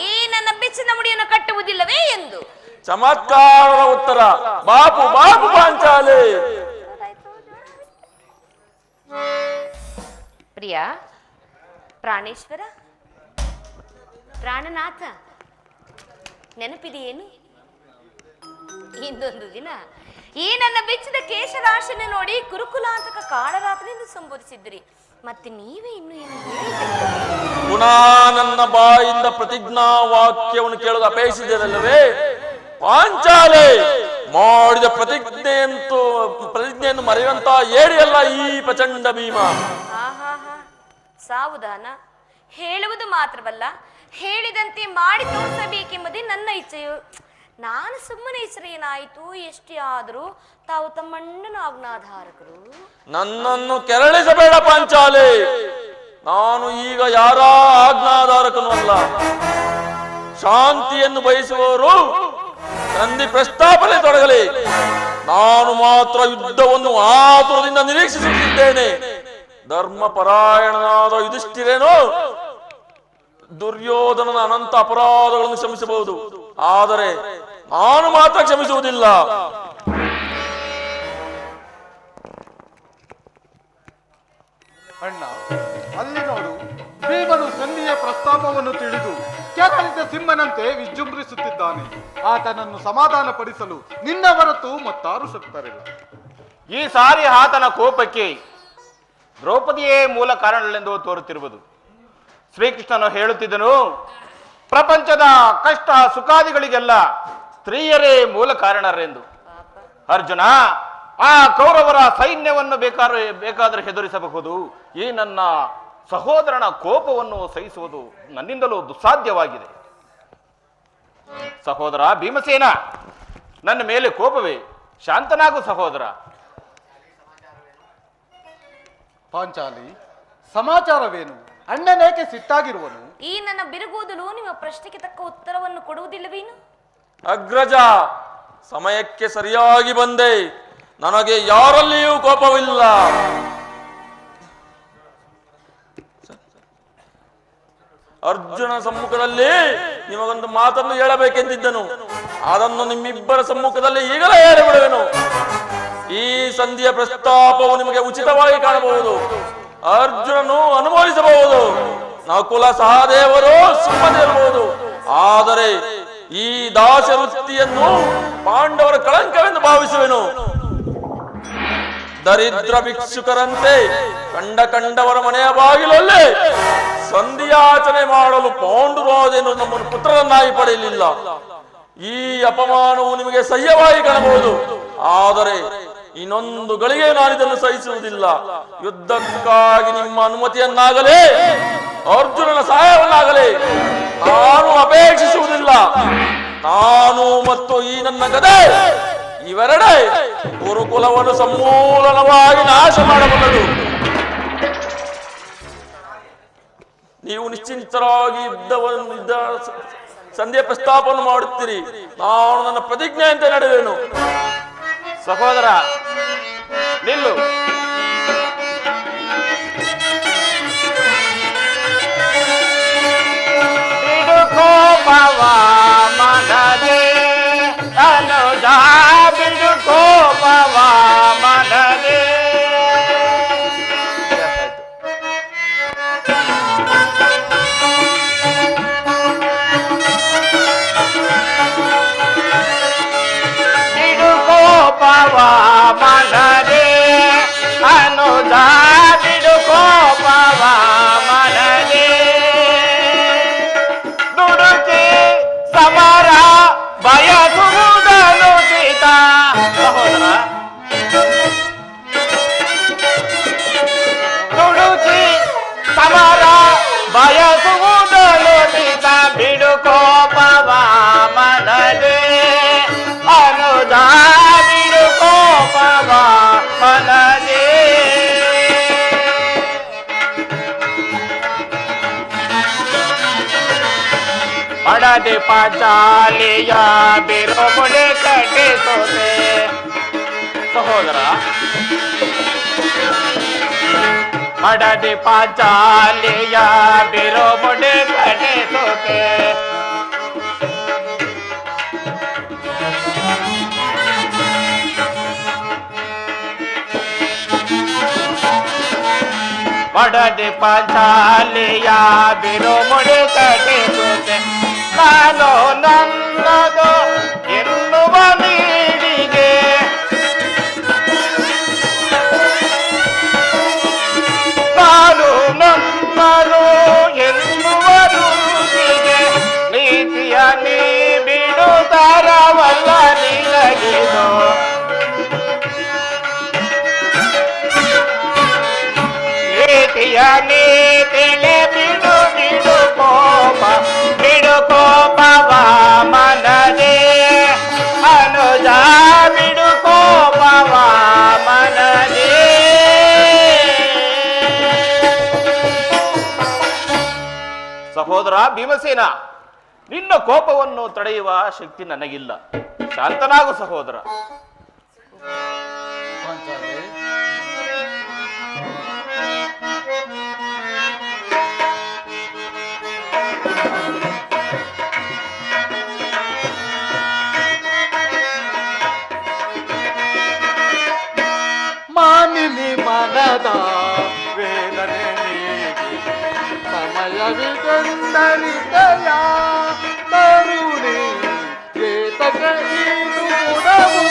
ಈ ನನ್ನ ಬಿಚ್ಚಿದ ಮುಡಿಯನ್ನು ಕಟ್ಟುವುದಿಲ್ಲವೇ ಎಂದು. ಚಮತ್ಕಾರದ ಉತ್ತರ. ಬಾಪು ಬಾಪು ಪಾಂಚಾಲೆ. ಪ್ರಿಯ ಪ್ರಾಣೇಶ್ವರ, ಪ್ರಾಣನಾಥ, ನೆನಪಿದೆಯೇನು? ಇಂದೊಂದು ದಿನ ಈ ನನ್ನ ಬೆಚ್ಚಿದ ಕೇಶರಾಶಿಯನ್ನು ನೋಡಿ ಕುರುಕುಲಾಂತಕ ಕಾಳರಾತ್ರಿಯಿಂದ ಸಂಬೋಧಿಸಿದ್ರಿ. ಮತ್ತೆ ನೀವೇ ಇನ್ನು ಏನು ಪುನಃ ನನ್ನ ಬಾಯಿಂದ ಪ್ರತಿಜ್ಞಾ ವಾಕ್ಯವನ್ನು ಕೇಳಲು ಅಪೇಕ್ಷಿಸಿದರಲ್ಲವೇ? ಪಾಂಚಾಲೆ, ಮಾಡಿದ ಪ್ರತಿಜ್ಞೆಯನ್ನು ಮರೆಯುವಂತ ಏಡಿಯಲ್ಲ ಈ ಪ್ರಚಂಡ ಭೀಮ. ಸಾವುದಾನ ಹೇಳುವುದು ಮಾತ್ರವಲ್ಲ, ಹೇಳಿದಂತೆ ಮಾಡಿ ತೋರಿಸಬೇಕೆಂಬುದೇ ನನ್ನ ಇಚ್ಛೆಯು. ನಾನು ಸುಮ್ಮನೆ ಹೆಸರೇನಾಯಿತು? ಎಷ್ಟೇ ಆದರೂ ತಾವು ತಮ್ಮಣ್ಣನ ಆಜ್ಞಾಧಾರಕರು. ನನ್ನನ್ನು ಕೆರಳಿಸಬೇಡ ಪಾಂಚಾಲೆ. ನಾನು ಈಗ ಯಾರ ಆಜ್ಞಾಧಾರಕನೂ ಅಲ್ಲ. ಶಾಂತಿಯನ್ನು ಬಯಸುವವರು ಸಂಧಿ ಪ್ರಸ್ತಾಪನೆ ತೊಡಗಲಿ, ನಾನು ಮಾತ್ರ ಯುದ್ಧವನ್ನು ಆತುರದಿಂದ ನಿರೀಕ್ಷಿಸುತ್ತಿದ್ದೇನೆ. ಧರ್ಮ ಪರಾಯಣನಾದ ಯುಧಿಷ್ಠಿರೇನು ದುರ್ಯೋಧನನ ಅನಂತ ಅಪರಾಧಗಳನ್ನು ಕ್ಷಮಿಸಬಹುದು, ಆದರೆ ನಾನು ಮಾತ್ರ ಕ್ಷಮಿಸುವುದಿಲ್ಲ. ಅಣ್ಣ, ಅಲ್ಲಿ ನೋಡು, ಭೀಮನು ಸಂಧಿಯ ಪ್ರಸ್ತಾಪವನ್ನು ತಿಳಿದು ಕೆರಳಿದ ಸಿಂಹನಂತೆ ವಿಜೃಂಭಿಸುತ್ತಿದ್ದಾನೆ. ಆತನನ್ನು ಸಮಾಧಾನಪಡಿಸಲು ನಿನ್ನ ಹೊರತು ಮತ್ತಾರು ಶಕ್ತರಿಲ್ಲ. ಈ ಸಾರಿ ಆತನ ಕೋಪಕ್ಕೆ ದ್ರೌಪದಿಯೇ ಮೂಲ ಕಾರಣಗಳೆಂದು ತೋರುತ್ತಿರುವುದು. ಶ್ರೀಕೃಷ್ಣನು ಹೇಳುತ್ತಿದ್ದನು, ಪ್ರಪಂಚದ ಕಷ್ಟ ಸುಖಾದಿಗಳಿಗೆಲ್ಲ ಸ್ತ್ರೀಯರೇ ಮೂಲ ಕಾರಣರೆಂದು. ಅರ್ಜುನ, ಆ ಕೌರವರ ಸೈನ್ಯವನ್ನು ಬೇಕಾದರೆ ಹೆದರಿಸಬಹುದು, ಈ ನನ್ನ ಸಹೋದರನ ಕೋಪವನ್ನು ಸಹಿಸುವುದು ನನ್ನಿಂದಲೂ ದುಸ್ಸಾಧ್ಯವಾಗಿದೆ. ಸಹೋದರ ಭೀಮಸೇನ, ನನ್ನ ಮೇಲೆ ಕೋಪವೇ? ಶಾಂತನಾಗು ಸಹೋದರ. ಪಾಂಚಾಲಿ, ಸಮಾಚಾರವೇನು? ಅಣ್ಣನೇಕೆ ಸಿಟ್ಟಾಗಿರುವನು? ಈ ನನ್ನ ಬಿರುಗೋದಲು ನಿಮ್ಮ ಪ್ರಶ್ನೆಗೆ ತಕ್ಕ ಉತ್ತರವನ್ನು ಕೊಡುವುದಿಲ್ಲವೇನು? ಅಗ್ರಜ, ಸಮಯಕ್ಕೆ ಸರಿಯಾಗಿ ಬಂದೆ. ನನಗೆ ಯಾರಲ್ಲಿಯೂ ಕೋಪವಿಲ್ಲ. ಅರ್ಜುನ ಸಮ್ಮುಖದಲ್ಲಿ ನಿಮಗೊಂದು ಮಾತನ್ನು ಹೇಳಬೇಕೆಂದಿದ್ದನು. ಅದನ್ನು ನಿಮ್ಮಿಬ್ಬರ ಸಮ್ಮುಖದಲ್ಲಿ ಈಗಲೇ ಹೇಳಿಬಿಡುವೆನು. ಈ ಸಂಧಿಯ ಪ್ರಸ್ತಾಪವು ನಿಮಗೆ ಉಚಿತವಾಗಿ ಕಾಣಬಹುದು, ಅರ್ಜುನನು ಅನುಮೋದಿಸಬಹುದು, ನಕುಲ ಸಹದೇವರು ಸುಮ್ಮನಿರಬಹುದು. ಆದರೆ ಈ ದಾಸ ವೃತ್ತಿಯನ್ನು ಪಾಂಡವರ ಕಳಂಕವೆಂದು ಭಾವಿಸುವೆನು. ದರಿದ್ರ ಭಿಕ್ಷುಕರಂತೆ ಕಂಡವರ ಮನೆಯ ಬಾಗಿಲಲ್ಲಿ ಸಂಧಿಯಾಚನೆ ಮಾಡಲು ಪಾಂಡುರಾಜನು ನಮ್ಮನ್ನು ಪುತ್ರರನ್ನಾಗಿ ಪಡೆಯಲಿಲ್ಲ. ಈ ಅಪಮಾನವು ನಿಮಗೆ ಸಹ್ಯವಾಗಿ ಕಾಣಬಹುದು, ಆದರೆ ಇನ್ನೊಂದು ಗಳಿಗೆ ನಾನಿದನ್ನು ಸಹಿಸುವುದಿಲ್ಲ. ಯುದ್ಧಕ್ಕಾಗಿ ನಿಮ್ಮ ಅನುಮತಿಯನ್ನಾಗಲೇ ಅರ್ಜುನನ ಸಹಾಯವನ್ನಾಗಲೇ ನಾನು ಅಪೇಕ್ಷಿಸುವುದಿಲ್ಲ. ನಾನು ಮತ್ತು ಈ ನನ್ನ ಗದೆ ಇವೆರಡೇ ಗುರುಕುಲವನ್ನು ಸಮೂಲವಾಗಿ ನಾಶ ಮಾಡಬಲ್ಲದು. ನೀವು ನಿಶ್ಚಿಂತರಾಗಿ ಯುದ್ಧ ಸಂಧಿಯ ಪ್ರಸ್ತಾಪವನ್ನು ಮಾಡುತ್ತೀರಿ, ನಾನು ನನ್ನ ಪ್ರತಿಜ್ಞೆಯಂತೆ ನಡೆಯುವೆನು. ಸಹೋದರ ನಿಲ್ಲು. ಬಿಡುಕೋಪವ ಮನದೆ ಅನುಜ, ಬಿಡುಕೋಪವ ಮನದೆ. ಬಿಡುಕೋಪವ ಮನದೆ ಅನುಜ, ಬಿಡುಕೋಪವ ಮನದೆ. ದುಡುಕಿ ಸಮರ ಬಯಸುವುದನು ಸೀತ. ಸಹೋದರ, ದುಡುಕಿ ಸಮರ ಬಯಸುವುದನು ಸೀತ. ಬಿಡುಕೋಪವ ಮನದೆ ಅನುಜ, ಬಿಡುಕೋಪವ ಮನದೆ. ಪಡದೆ ಪಾಂಚಾಲಿಯ ಬಿರುಮುಳೆ ಕಟ್ಟಿಸೋದೆ. ಸಹೋದರ, ಪಡದೆ ಪಾಂಚಾಲಿಯ ಬಿರುಮುಳೆ ಕಟ್ಟಿಸೋದೆ. ಪಡದೆ ಪಾಂಚಾಲಿಯ ಬಿರುಮುಳೆ ಕಟ್ಟಿಸೋದೆ. ನಾನು ನನ್ನದು ಎನ್ನುವ ನೀಡಿಗೆ, ನಾನು ನನ್ನದು ಎನ್ನುವ ನೀಡಿಗೆ. ನೀತಿಯ ನೀ ಬಿಡುತ್ತಾರವಲ್ಲ ನಿನಗಿದು. ನೀತಿಯ ನೀ ತಿಳಿ ಬಿಡು, ಬಿಡು ಕೋಪ, ಬಿಡು ಕೋಪವ ಮನದೆ ಅನುಜ, ಬಿಡು ಕೋಪವ ಮನದೆ. ಸಹೋದರ ಭೀಮಸೇನ, ನಿನ್ನ ಕೋಪವನ್ನು ತಡೆಯುವ ಶಕ್ತಿ ನನಗಿಲ್ಲ. ಶಾಂತನಾಗು ಸಹೋದರ. ಪಾಂಚಾಲಿ, ಬೆಂದರಿದೆಯ ಕರುಣೆ ಏತಕ್ಕೆ ಇದು ಗುಣವು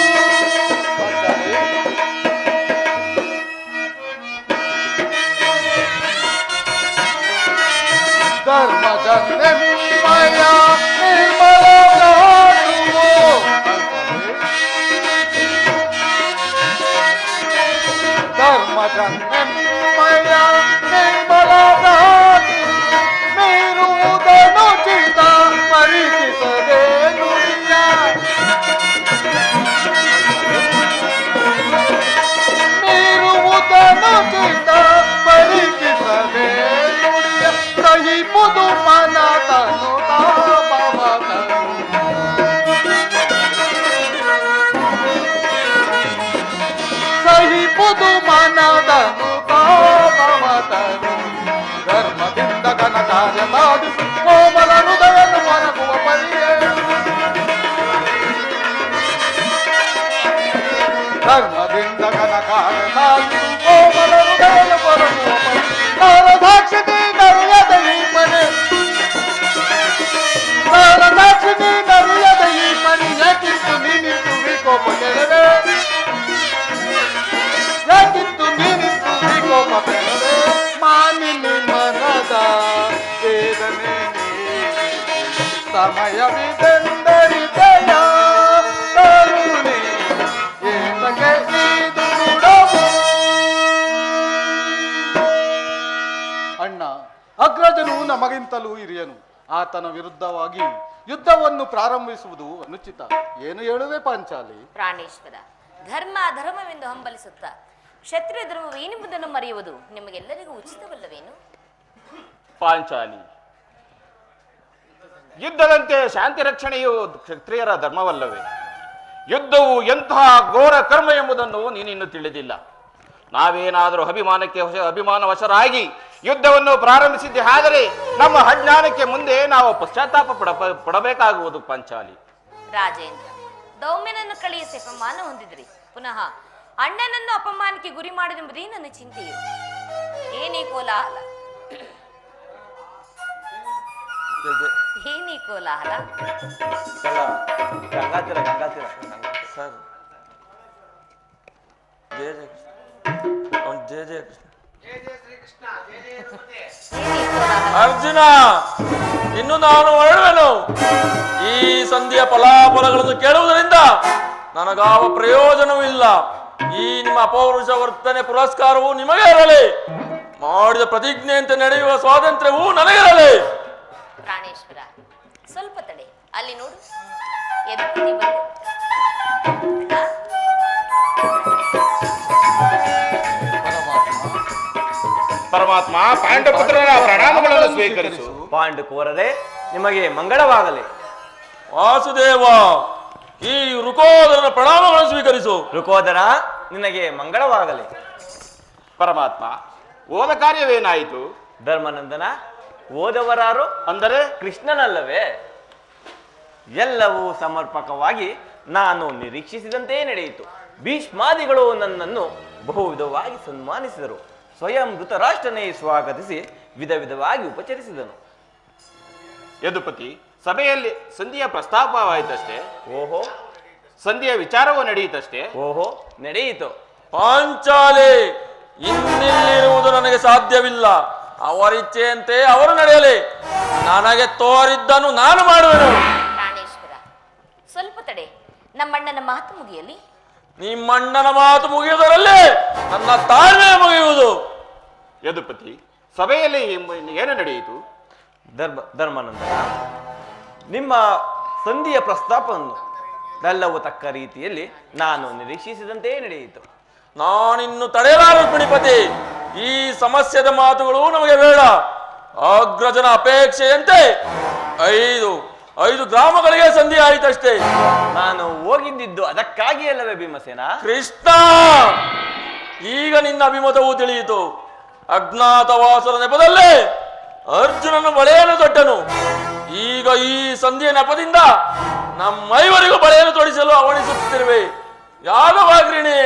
ಧರ್ಮಜನ್ಮಯ ನಿರ್ಮಲ ಧರ್ಮಜನ್ಮಯ ನಿರ್ಮಲ ಮೀರುವುದನ್ನು ಚಿತ್ತ ಪರೀಕ್ಷಿಸದೆ ನುಡಿಯ ಮೀರುವುದನ್ನು ಚಿತ್ತ ಪರೀಕ್ಷಿಸದೆ ನುಡಿಯ ಸಹಿಪುದು ಮನತನು ತಾಪವತನು ಸಹಿಪುದು ಮನದನು ತಾಪವತನು ಧರ್ಮದಿಂದ ಘನ ಕಾರ್ಯ ಸಾಧಿಸು ಕೋಮಲ ಹೃದಯನು ಮನಗುವ ಪರಿಯೇ ಧರ್ಮದಿಂದ ಘನ ಕಾರ್ಯ ಸಾಧಿಸು ಕೋಮಲ ಹೃದಯನು ಮನಗುವ ಪರಿಯೇ ಸಾಕ್ಷಿ ನರಿಯದ ಈ ಮನೆ ಸಾಕ್ಷಿ ನರಿಯದ ಈ ಮನೆ ಯಾಕಿತ್ತು ನೀನಿತ್ತು ವಿಕೋಪ ಕೆಳವೆ ಯಾಕಿತ್ತು ನೀನಿತ್ತು ವಿಕೋಪ ಕೆಳವೆ ಮಾನಿನಿ ಮನದ ವೇದನೆ ಸಮಯವಿದೆಂದರಿದೆಯ ಕರುಣೆ ಏತಕ್ಕೆ ಇದು ಗುಣವು ಅಣ್ಣ ಅಗ್ರಜನು ನಮಗಿಂತಲೂ ಹಿರಿಯನು ಆತನ ವಿರುದ್ಧವಾಗಿ ಯುದ್ಧವನ್ನು ಪ್ರಾರಂಭಿಸುವುದು ಅನುಚಿತ ಏನು ಹೇಳುವೆ ಪಾಂಚಾಲಿ ಪ್ರಾಣೇಶ್ವರ ಧರ್ಮ ಅಧರ್ಮವೆಂದು ಹಂಬಲಿಸುತ್ತಾ ಕ್ಷತ್ರಿಯ ಧರ್ಮವೇನೆಂಬುದನ್ನು ಮರೆಯುವುದು ನಿಮಗೆಲ್ಲರಿಗೂ ಉಚಿತವಲ್ಲವೇನು? ಪಾಂಚಾಲಿ, ಯುದ್ಧದಂತೆ ಶಾಂತಿ ರಕ್ಷಣೆಯು ಕ್ಷತ್ರಿಯರ ಧರ್ಮವಲ್ಲವೇ? ಯುದ್ಧವು ಎಂತಹ ಘೋರ ಕರ್ಮ ಎಂಬುದನ್ನು ನೀನಿನ್ನು ತಿಳಿದಿಲ್ಲ. ನಾವೇನಾದರೂ ಅಭಿಮಾನ ವಶರಾಗಿ ಯುದ್ಧವನ್ನು ಪ್ರಾರಂಭಿಸಿದ್ದೆ ಆದರೆ ನಮ್ಮ ಅಜ್ಞಾನಕ್ಕೆ ಮುಂದೆ ನಾವು ಪಶ್ಚಾತ್ತಾಪ ಪಡಬೇಕಾಗುವುದು. ಪಾಂಚಾಲಿ ರಾಜೇಂದ್ರ, ದೌಮ್ಯನನ್ನು ಕಳಿಯಿಸಿ ಅಪಮಾನ ಹೊಂದಿದ್ರಿ, ಪುನಃ ಅಣ್ಣನನ್ನು ಅಪಮಾನಕ್ಕೆ ಗುರಿ ಮಾಡಿದೆಂಬುದೇ ನನ್ನ ಚಿಂತೆಯು. ಏನೇ ಕೋಲಾಹಲ, ಏನೇ ಕೋಲಾಹಲ? ಗಂಗಾತಿರ ಸರ್, ಜಯ ಜಯ ಜಯ ಜಯ ಕೃಷ್ಣ. ಅರ್ಜುನ, ಇನ್ನು ನಾನು ಹೊರಡುವೆನು. ಈ ಸಂಧಿಯ ಫಲಾಫಲಗಳನ್ನು ಕೇಳುವುದರಿಂದ ನನಗಾವ ಪ್ರಯೋಜನವೂ ಇಲ್ಲ. ಈ ನಿಮ್ಮ ಅಪೌರುಷ ವರ್ತನೆ ಪುರಸ್ಕಾರವು ನಿಮಗೆ ಇರಲಿ, ಮಾಡಿದ ಪ್ರತಿಜ್ಞೆಯಂತೆ ನಡೆಯುವ ಸ್ವಾತಂತ್ರ್ಯವೂ ನನಗಿರಲಿ. ಪ್ರಾಣೇಶ್ವರ, ಸ್ವಲ್ಪ ತಡೆ, ಅಲ್ಲಿ ನೋಡು, ಯದುಪತಿ ಬಂದೆ. ಪರಮಾತ್ಮ, ಪಾಂಡಪುತ್ರರ ಪ್ರಣಾಮಗಳನ್ನು ಸ್ವೀಕರಿಸು. ಪಾಂಡುಕೋರರೇ, ನಿಮಗೆ ಮಂಗಳವಾಗಲಿ. ವಾಸುದೇವ, ಈ ಋಕೋದರನ ಪ್ರಣಾಮಗಳನ್ನು ಸ್ವೀಕರಿಸು. ಋಕೋದರ, ನಿನಗೆ ಮಂಗಳವಾಗಲಿ. ಪರಮಾತ್ಮ, ಓದ ಕಾರ್ಯವೇನಾಯಿತು? ಧರ್ಮನಂದನ, ಓದವರಾರು ಅಂದರೆ ಕೃಷ್ಣನಲ್ಲವೇ? ಎಲ್ಲವೂ ಸಮರ್ಪಕವಾಗಿ ನಾನು ನಿರೀಕ್ಷಿಸಿದಂತೆ ನಡೆಯಿತು. ಭೀಷ್ಮಾದಿಗಳು ನನ್ನನ್ನು ಬಹುವಿಧವಾಗಿ ಸನ್ಮಾನಿಸಿದರು. ಸ್ವಯಂ ಧೃತರಾಷ್ಟ್ರನೇ ಸ್ವಾಗತಿಸಿ ವಿಧ ವಿಧವಾಗಿ ಉಪಚರಿಸಿದನು. ಯದುಪತಿ, ಸಭೆಯಲ್ಲಿ ಸಂಧಿಯ ಪ್ರಸ್ತಾಪವಾಯಿತಷ್ಟೇ. ಓಹೋ, ಸಂಧಿಯ ವಿಚಾರವೂ ನಡೆಯಿತಷ್ಟೇ. ಓಹೋ, ನಡೆಯಿತು. ಪಾಂಚಾಲಿ, ಇನ್ನಿಲ್ಲಿರುವುದು ನನಗೆ ಸಾಧ್ಯವಿಲ್ಲ. ಅವರಿಚ್ಛೆಯಂತೆ ಅವರು ನಡೆಯಲಿ. ನನಗೆ ತೋರಿದ್ದನ್ನು ನಾನು ಮಾಡುವೆನು. ಪ್ರಾಣೇಶ್ವರ, ಸ್ವಲ್ಪ ತಡೆ, ನಮ್ಮಣ್ಣನ ಮಾತು ಮುಗಿಯಲಿ. ನಿಮ್ಮಣ್ಣನ ಮಾತು ಮುಗಿಯುವುದರಲ್ಲಿ ನನ್ನ ತಾಳ್ಮೆ ಮುಗಿಯುವುದು. ಯದುಪತಿ, ಸಭೆಯಲ್ಲಿ ಏನು ನಡೆಯಿತು? ಧರ್ಮಾನಂದನ, ನಿಮ್ಮ ಸಂಧಿಯ ಪ್ರಸ್ತಾಪವನ್ನು ಎಲ್ಲವೂ ತಕ್ಕ ರೀತಿಯಲ್ಲಿ ನಾನು ನಿರೀಕ್ಷಿಸಿದಂತೆ ನಡೆಯಿತು. ನಾನಿನ್ನು ತಡೆಯಲಾರ ಪಿಣಿಪತಿ. ಈ ಸಮಸ್ಯೆದ ಮಾತುಗಳು ನಮಗೆ ಬೇಡ. ಅಗ್ರಜನ ಅಪೇಕ್ಷೆಯಂತೆ ಐದು ಗ್ರಾಮಗಳಿಗೆ ಸಂಧಿ ಆಯಿತಷ್ಟೇ. ನಾನು ಹೋಗಿದ್ದಿದ್ದು ಅದಕ್ಕಾಗಿ ಅಲ್ಲವೇ ಭೀಮಸೇನ? ಕೃಷ್ಣ, ಈಗ ನಿನ್ನ ಅಭಿಮತವು ತಿಳಿಯಿತು. ಅಜ್ಞಾತವಾಸರ ನೆಪದಲ್ಲೇ ಅರ್ಜುನನ ಬಳೆಯನ್ನು ತೊಟ್ಟನು. ಈಗ ಈ ಸಂಧಿಯ ನೆಪದಿಂದ ನಮ್ಮೈವರಿಗೂ ಬಳೆಯನ್ನು ತೊಡಿಸಲು ಅವಣಿಸುತ್ತಿರುವೆ. ಯಾದವಾಗ್ರಿಣಿ,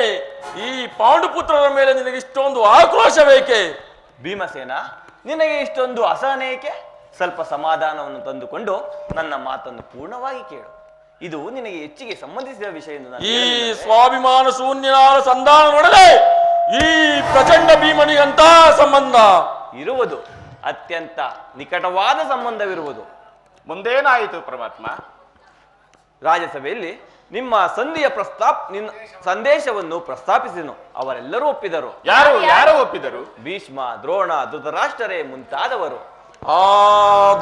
ಈ ಪಾಂಡುಪುತ್ರರ ಮೇಲೆ ನಿನಗೆ ಇಷ್ಟೊಂದು ಆಕ್ರೋಶ ಬೇಕೆ? ಭೀಮಸೇನ, ನಿನಗೆ ಇಷ್ಟೊಂದು ಅಸಹನೆ ಏಕೆ? ಸ್ವಲ್ಪ ಸಮಾಧಾನವನ್ನು ತಂದುಕೊಂಡು ನನ್ನ ಮಾತನ್ನು ಪೂರ್ಣವಾಗಿ ಕೇಳು. ಇದು ನಿನಗೆ ಹೆಚ್ಚಿಗೆ ಸಂಬಂಧಿಸಿದ ವಿಷಯ ಎಂದು ನಾನು ಈ ಹೇಳಲಿಲ್ಲವೇ? ಸ್ವಾಭಿಮಾನ ಶೂನ್ಯನಾದ ಸಂಧಾನ ನೋಡದೆ ಈ ಪ್ರಚಂಡ ಭೀಮನಿಗಂತ ಸಂಬಂಧ ಇರುವುದು, ಅತ್ಯಂತ ನಿಕಟವಾದ ಸಂಬಂಧವಿರುವುದು. ಮುಂದೇನಾಯಿತು ಪರಮಾತ್ಮ? ರಾಜ್ಯಸಭೆಯಲ್ಲಿ ನಿಮ್ಮ ಸಂಧಿಯ ನಿನ್ನ ಸಂದೇಶವನ್ನು ಪ್ರಸ್ತಾಪಿಸಿದನು. ಅವರೆಲ್ಲರೂ ಒಪ್ಪಿದರು. ಯಾರು ಒಪ್ಪಿದರು? ಭೀಷ್ಮ, ದ್ರೋಣ, ಧೃತರಾಷ್ಟ್ರರೇ ಮುಂತಾದವರು. ಆ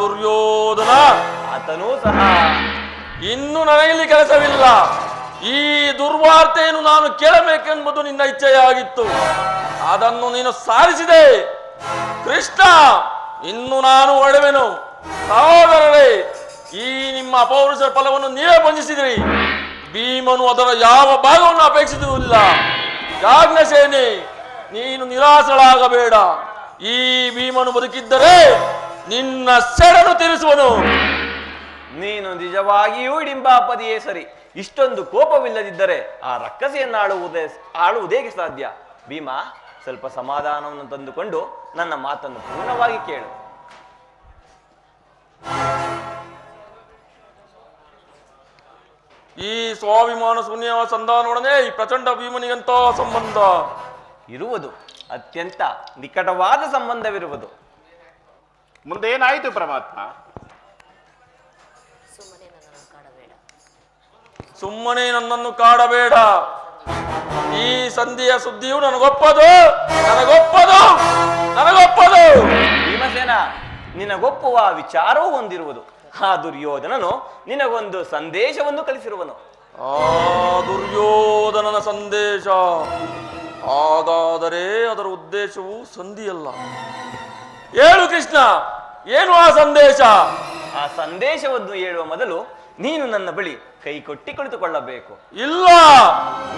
ದುರ್ಯೋಧನ ಆತನೂ ಸಹ ಇನ್ನು ನನಗಿಲ್ಲಿ ಕೆಲಸವಿಲ್ಲ. ಈ ದುರ್ವಾರ್ತೆಯನ್ನು ನಾನು ಕೇಳಬೇಕೆಂಬುದು ನಿನ್ನ ಇಚ್ಛೆಯಾಗಿತ್ತು. ಅದನ್ನು ನೀನು ಸಾರಿಸಿದೆ ಕೃಷ್ಣ. ಇನ್ನು ನಾನು ಹೊರಡುವೆನು. ಸಹೋದರರೇ, ಈ ನಿಮ್ಮ ಅಪೌರುಷ ಫಲವನ್ನು ನೀವೇ ಬಂಧಿಸಿದಿರಿ. ಭೀಮನು ಅದರ ಯಾವ ಭಾಗವನ್ನು ಅಪೇಕ್ಷಿಸುವುದಿಲ್ಲ. ಯಾಜ್ಞಸೇನೆ, ನೀನು ನಿರಾಸಳಾಗಬೇಡ. ಈ ಭೀಮನು ಬದುಕಿದ್ದರೆ ನಿನ್ನ ಸೆಡನ್ನು ತೀರಿಸುವನು. ನೀನು ನಿಜವಾಗಿಯೂ ಡಿಂಬಾಪದಿಯೇ ಸರಿ. ಇಷ್ಟೊಂದು ಕೋಪವಿಲ್ಲದಿದ್ದರೆ ಆ ರಕ್ಕಸೆಯನ್ನು ಆಳುವುದೇಗೆ ಸಾಧ್ಯ? ಭೀಮ, ಸ್ವಲ್ಪ ಸಮಾಧಾನವನ್ನು ತಂದುಕೊಂಡು ನನ್ನ ಮಾತನ್ನು ಪೂರ್ಣವಾಗಿ ಕೇಳು. ಈ ಸ್ವಾಭಿಮಾನ ಶೂನ್ಯ ಸಂಧಾನೊಡನೆ ಈ ಪ್ರಚಂಡ ಭೀಮನಿಗಂತ ಸಂಬಂಧ ಇರುವುದು, ಅತ್ಯಂತ ನಿಕಟವಾದ ಸಂಬಂಧವಿರುವುದು. ಮುಂದೇನಾಯಿತು ಪರಮಾತ್ಮ? ಸುಮ್ಮನೆ ನನ್ನನ್ನು ಕಾಡಬೇಡ. ಈ ಸಂಧಿಯ ಸುದ್ದಿಯು ನನಗೊಪ್ಪದು. ಭೀಮಸೇನ, ನಿನಗೊಪ್ಪುವ ವಿಚಾರವೂ ಹೊಂದಿರುವುದು. ಆ ದುರ್ಯೋಧನನು ನಿನಗೊಂದು ಸಂದೇಶವನ್ನು ಕಳಿಸಿರುವನು. ಆ ದುರ್ಯೋಧನನ ಸಂದೇಶ. ಹಾಗಾದರೆ ಅದರ ಉದ್ದೇಶವು ಸಂಧಿಯಲ್ಲ. ಹೇಳು ಕೃಷ್ಣ, ಏನು ಆ ಸಂದೇಶ? ಆ ಸಂದೇಶವನ್ನು ಹೇಳುವ ಮೊದಲು ನೀನು ನನ್ನ ಬಳಿ ಕೈ ಕೊಟ್ಟಿ ಕುಳಿತುಕೊಳ್ಳಬೇಕು. ಇಲ್ಲ,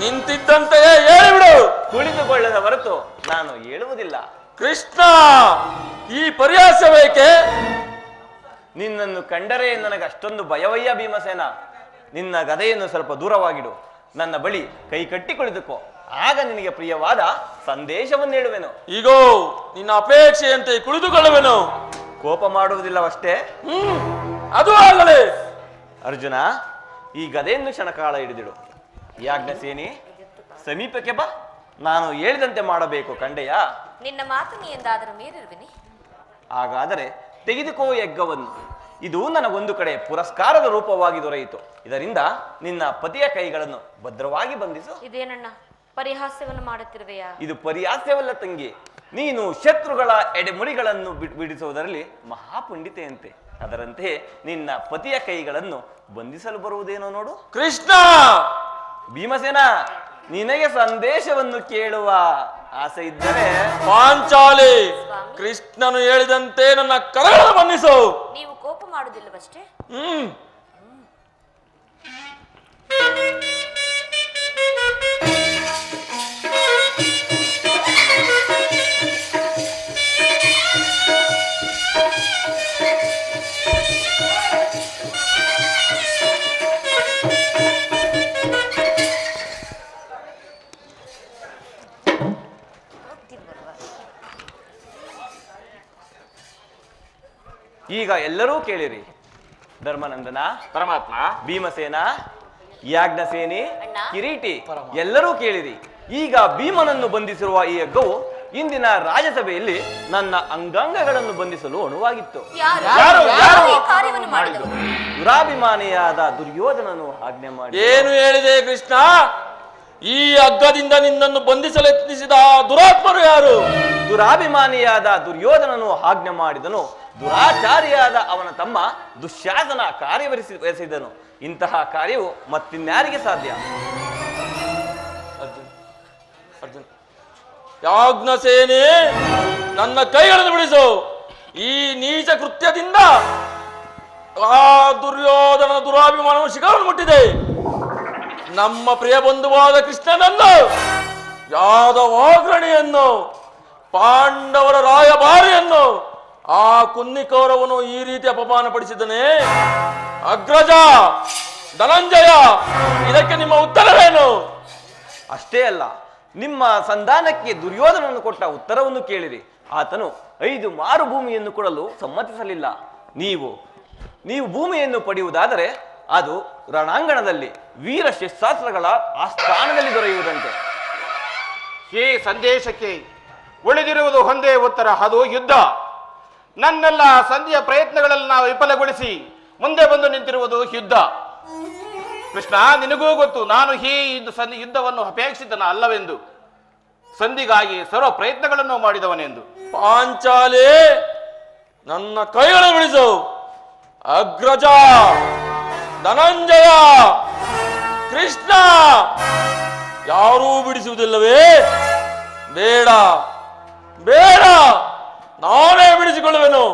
ನಿಂತಿದ್ದಂತೆಯೇ ಹೇಳಿಬಿಡು. ಕುಳಿತುಕೊಳ್ಳದ ಹೊರತು ನಾನು ಹೇಳುವುದಿಲ್ಲ. ಕೃಷ್ಣ, ಈ ಪರ್ಯಾಸ ಬೇಕೆ? ನಿನ್ನನ್ನು ಕಂಡರೆ ನನಗೆ ಅಷ್ಟೊಂದು ಭಯವಯ್ಯ ಭೀಮಸೇನ. ನಿನ್ನ ಗದೆಯನ್ನು ಸ್ವಲ್ಪ ದೂರವಾಗಿಡು. ನನ್ನ ಬಳಿ ಕೈ ಕಟ್ಟಿ ಕುಳಿತುಕೋ. ಆಗ ನಿನಗೆ ಪ್ರಿಯವಾದ ಸಂದೇಶವನ್ನು ಹೇಳುವೆನು. ಈಗೋ ನಿನ್ನ ಅಪೇಕ್ಷೆಯಂತೆ ಕುಳಿತುಕೊಳ್ಳುವೆನು. ಕೋಪ ಮಾಡುವುದಿಲ್ಲವಷ್ಟೇ. ಅದು ಆಗಲೇ. ಅರ್ಜುನ, ಈ ಗದೆಯನ್ನು ಕ್ಷಣಕಾಲ ಹಿಡಿದಿಡು. ಯಾಜ್ಞಸೇನಿ, ಸಮೀಪಕ್ಕೆ ಬಾ. ನಾನು ಹೇಳಿದಂತೆ ಮಾಡಬೇಕು ಕಂಡೆಯಾ? ನಿನ್ನ ಮಾತು ನೀ ಎಂದಾದರೂ ಮೀರಿರುವಿನಿ. ಹಾಗಾದರೆ ತೆಗೆದುಕೋ ಯಜ್ಞವನ್ನು. ಇದು ನನಗೊಂದು ಕಡೆ ಪುರಸ್ಕಾರದ ರೂಪವಾಗಿ ದೊರೆಯಿತು. ಇದರಿಂದ ನಿನ್ನ ಪತಿಯ ಕೈಗಳನ್ನು ಭದ್ರವಾಗಿ ಬಂಧಿಸು. ಇದೇನಣ್ಣ, ಪರಿಹಾಸ್ಯವನ್ನು ಮಾಡುತ್ತಿರುವೆಯಾ? ಇದು ಪರಿಹಾಸ್ಯವಲ್ಲ ತಂಗಿ. ನೀನು ಶತ್ರುಗಳ ಎಡೆಮುಡಿಗಳನ್ನು ಬಿಡಿಸುವುದರಲ್ಲಿ ಮಹಾಪಂಡಿತೆಯಂತೆ. ಅದರಂತೆ ನಿನ್ನ ಪತಿಯ ಕೈಗಳನ್ನು ಬಂಧಿಸಲು ಬರುವುದೇನೋ ನೋಡು. ಕೃಷ್ಣ, ಭೀಮಸೇನ, ನಿನಗೆ ಸಂದೇಶವನ್ನು ಕೇಳುವ ಆಸೆ ಇದ್ದರೆ ಪಾಂಚಾಲಿ, ಕೃಷ್ಣನು ಹೇಳಿದಂತೆ ನನ್ನ ಕರಗಳನ್ನು ಬಂಧಿಸು. ನೀವು ಕೋಪ ಮಾಡುವುದಿಲ್ಲವಷ್ಟೇ? ಈಗ ಎಲ್ಲರೂ ಕೇಳಿರಿ. ಧರ್ಮನಂದನ, ಪರಮಾತ್ಮ, ಭೀಮಸೇನ, ಯಾಜ್ಞಸೇನಿ, ಅಣ್ಣ. ಕಿರೀಟಿ, ಎಲ್ಲರೂ ಕೇಳಿರಿ. ಈಗ ಭೀಮನನ್ನು ಬಂಧಿಸಿರುವ ಈ ಯಜ್ಞವು ಇಂದಿನ ರಾಜ್ಯಸಭೆಯಲ್ಲಿ ನನ್ನ ಅಂಗಾಂಗಗಳನ್ನು ಬಂಧಿಸಲು ಅಣುವಾಗಿತ್ತು. ಯಾರು ಈ ಕಾರ್ಯವನ್ನು ಮಾಡಿದರು? ದುರಾಭಿಮಾನಿಯಾದ ದುರ್ಯೋಧನನು ಆಜ್ಞೆ ಮಾಡಿ. ಏನು ಹೇಳಿದೆ ಕೃಷ್ಣ? ಈ ಹಗ್ಗದಿಂದ ನಿನ್ನನ್ನು ಬಂಧಿಸಲು ಯತ್ನಿಸಿದ ದುರಾತ್ಮರು ಯಾರು? ದುರಾಭಿಮಾನಿಯಾದ ದುರ್ಯೋಧನನು ಆಜ್ಞೆ ಮಾಡಿದನು. ದುರಾಚಾರಿಯಾದ ಅವನ ತಮ್ಮ ದುಶ್ಯಾಸನ ಕಾರ್ಯವೆಸೆದನು. ಇಂತಹ ಕಾರ್ಯವು ಮತ್ತಿನ್ಯಾರಿಗೆ ಸಾಧ್ಯ? ಅರ್ಜುನ್, ಯಾಜ್ಞಸೇನೆ, ನನ್ನ ಕೈಗಳನ್ನು ಬಿಡಿಸು. ಈ ನೀಚ ಕೃತ್ಯದಿಂದ ಆ ದುರ್ಯೋಧನ ದುರಾಭಿಮಾನವು ಶಿಖರವನ್ನು ಮುಟ್ಟಿದೆ. ನಮ್ಮ ಪ್ರಿಯ ಬಂಧುವಾದ ಕೃಷ್ಣನನ್ನು, ಯಾದವಾಗ್ರಣಿಯನ್ನು, ಪಾಂಡವರ ರಾಯಭಾರಿಯನ್ನು, ಆ ಕುನ್ನಿಕೌರವನು ಈ ರೀತಿ ಅಪಮಾನ ಪಡಿಸಿದನೇ. ಅಗ್ರಜ, ಧನಂಜಯ, ಇದಕ್ಕೆ ನಿಮ್ಮ ಉತ್ತರವೇನು? ಅಷ್ಟೇ ಅಲ್ಲ, ನಿಮ್ಮ ಸಂಧಾನಕ್ಕೆ ದುರ್ಯೋಧನನು ಕೊಟ್ಟ ಉತ್ತರವನ್ನು ಕೇಳಿರಿ. ಆತನು 5 ಮಾರುಭೂಮಿಯನ್ನು ಕೊಡಲು ಸಮ್ಮತಿಸಲಿಲ್ಲ. ನೀವು ಭೂಮಿಯನ್ನು ಪಡೆಯುವುದಾದರೆ ಅದು ರಣಾಂಗಣದಲ್ಲಿ ವೀರ ಶಸ್ತ್ರಾಸ್ತ್ರಗಳ ಆಸ್ಥಾನದಲ್ಲಿ ದೊರೆಯುವುದಂತೆ. ಈ ಸಂದೇಶಕ್ಕೆ ಉಳಿದಿರುವುದು ಒಂದೇ ಉತ್ತರ, ಅದು ಯುದ್ಧ. ನನ್ನೆಲ್ಲ ಸಂಧಿಯ ಪ್ರಯತ್ನಗಳನ್ನು ನಾವು ವಿಫಲಗೊಳಿಸಿ ಮುಂದೆ ಬಂದು ನಿಂತಿರುವುದು ಯುದ್ಧ. ಕೃಷ್ಣ, ನಿನಗೂ ಗೊತ್ತು ನಾನು ಈ ಯುದ್ಧವನ್ನು ಅಪೇಕ್ಷಿತನ ಅಲ್ಲವೆಂದು, ಸಂಧಿಗಾಗಿ ಸರ್ವ ಪ್ರಯತ್ನಗಳನ್ನು ಮಾಡಿದವನೆಂದು. ಪಾಂಚಾಲಿ, ನನ್ನ ಕೈಗಳು ಬಿಡಿಸು. ಅಗ್ರಜ, ಧನಂಜಯ, ಕೃಷ್ಣ, ಯಾರೂ ಬಿಡಿಸುವುದಿಲ್ಲವೇ? ಬೇಡ ಬೇಡ, ನಾನೇ ಬಿಡಿಸಿಕೊಳ್ಳುವೆನು.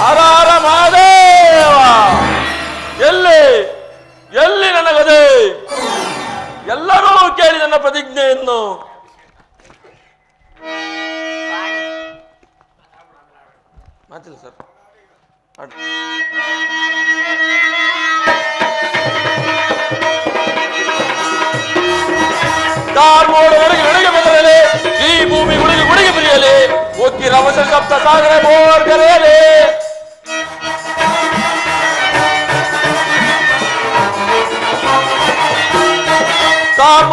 ಹರ ಹರ ಮಹಾದೇವ. ಎಲ್ಲಿ ನನಗದೆ? ಎಲ್ಲರೂ ಕೇಳಿ ನನ್ನ ಪ್ರತಿಜ್ಞೆಯನ್ನು. ಮಾತಿಲ್ಲ ಸರ್. ಒಳಗೆ ಬೆದರಲಿ, ಈ ಭೂಮಿ ಗುಡಿಗೆ ಬಿರಿಯಲಿ, ಒಕ್ಕಿ ರವಸ ಸಪ್ತ ಸಾಗರ ಬೋರ್ ಕರೆಯಲಿ.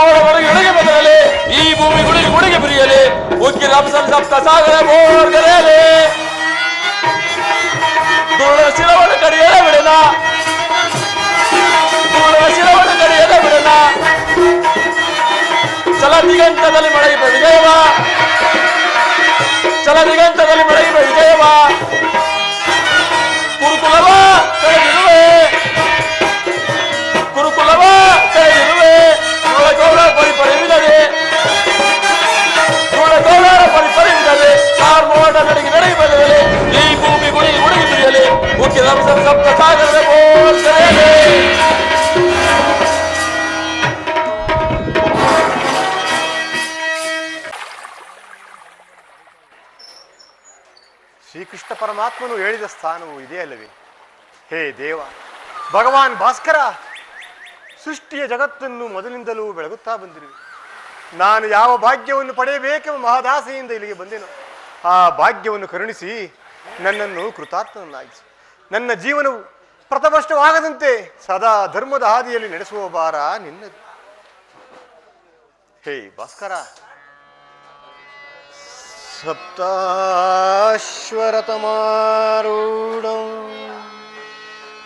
ಒಳಗೆ ಬೆದರಲಿ, ಈ ಭೂಮಿ ಗುಡಿಗೆ ಬಿರಿಯಲಿ, ಒಕ್ಕಿ ರವಸ ಸಪ್ತ ಸಾಗರ ಬೋರ್ ಕರೆಯಲಿ. ದುರುಳ ಶಿರವನ್ನು ಕಡಿಯಲೇ ಬಿಡೋಣ, ದುರುಳ ಶಿರವನ್ನು ಕಡಿಯಲೇ ಬಿಡೋಣ. ಚಲದಿಗಂತದಲ್ಲಿ ಮಳೆಯಿಪ ವಿಜಯವ, ಚಲದಿಗಂತದಲ್ಲಿ ಮಳೆಯಿಪ ವಿಜಯವ. ಕುರುಕುಲವ ಕಳೆದಿರುವೆ, ಕುರುಕುಲವ ಕಳೆದಿರುವೆ. ಧೂಳಗೌಡ ಪರಿಪರಿವಿದರೆ, ಧೂಳಗೌಡರ ಪರಿಪರಿವಿದರೆ. ಕಾರ್ಮೋಡ ನಡಿಗೆ ಬದಲೇ, ಈ ಭೂಮಿ ಗುಡಿಗೆ ಬಿರಿಯಲಿ, ಮುಖ್ಯ ಸಪ್ತ ಸಾಗರದ ಬೋಲ್ ಕರೆಯಲಿ. ಶ್ರೀಕೃಷ್ಣ ಪರಮಾತ್ಮನು ಹೇಳಿದ ಸ್ಥಾನವು ಇದೇ ಅಲ್ಲವೇ? ಹೇ ದೇವ, ಭಗವಾನ್ ಭಾಸ್ಕರ, ಸೃಷ್ಟಿಯ ಜಗತ್ತನ್ನು ಮೊದಲಿಂದಲೂ ಬೆಳಗುತ್ತಾ ಬಂದಿರುವೆ. ನಾನು ಯಾವ ಭಾಗ್ಯವನ್ನು ಪಡೆಯಬೇಕೆಂಬ ಮಹದಾಸೆಯಿಂದ ಇಲ್ಲಿಗೆ ಬಂದೆನೋ ಆ ಭಾಗ್ಯವನ್ನು ಕರುಣಿಸಿ ನನ್ನನ್ನು ಕೃತಾರ್ಥನನ್ನಾಗಿಸಿ ನನ್ನ ಜೀವನವು ಪ್ರಥಮಷ್ಟವಾಗದಂತೆ ಸದಾ ಧರ್ಮದ ಹಾದಿಯಲ್ಲಿ ನಡೆಸುವ ಭಾರ ನಿನ್ನದು. ಹೇ ಭಾಸ್ಕರ, ಸಪ್ತಾಶ್ವರತಮಾರೂಢಂ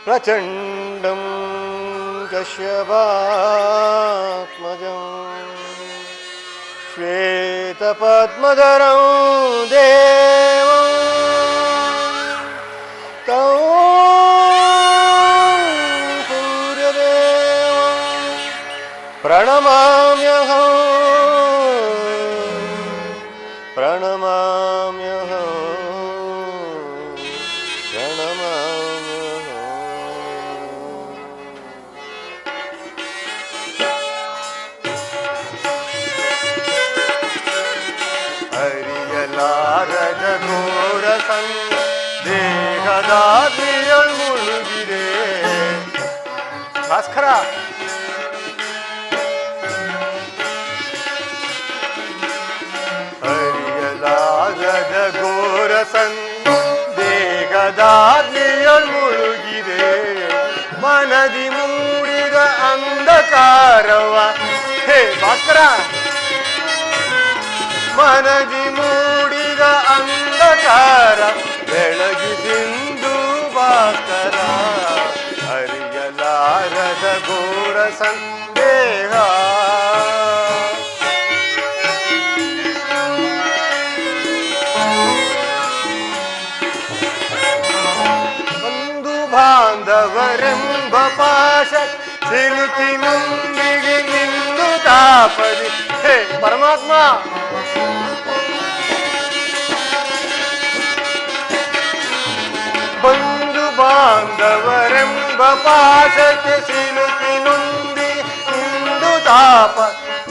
ಪ್ರಚಂಡಂ ಕಶ್ಯಪಾತ್ಮಜಂ ಶ್ವೇತಪದ್ಮಧರಂ ದೇವಂ ತಂ ಸೂರ್ಯದೇವಂ ಪ್ರಣಮಾಮ್ಯಹಂ ಪ್ರಣಮಾಮ್ಯಹಂ ಪ್ರಣಮಾಮ್ಯಹಂ. ಅರಿಯಲಾರದ ಘೋರ ಸಂದೇಹದಾದಿಯೊಳ್ ಮುಳುಗಿದೆ. ಭಾಸ್ಕರ, ಅರಿಯಲಾರದ ಘೋರ ಸಂದೇಹದಾದಿಯೊಳ್ ಮುಳುಗಿದೆ. ಮನದಿ ಮೂಡಿದ ಅಂಧಕಾರವ, ಹೇ ಭಾಸ್ಕರ, ಮನದಿ ಮೂಡಿದ ಅಂಧಕಾರ ಬೆಳಗಿದಿಂದು ಭಾಸ್ಕರ. ಅರಿಯಲಾರದ ಘೋರ ಸಂದೇಹ ಒಂದು ಬಾಂಧವರೆಂಬ ಪಾಶ ಸಿಲುಕಿ ನುಂಬಿಗೆ ನಿಂದು ತಾಪದಿ. ಹೇ ಪರಮಾತ್ಮ, ಬಂಧು ಬಾಂಧವರೆಂಬ ಪಾಶಕ್ಕೆ ಸಿಲುಕಿ ನೊಂದಿ ಇಂದು ತಾಪ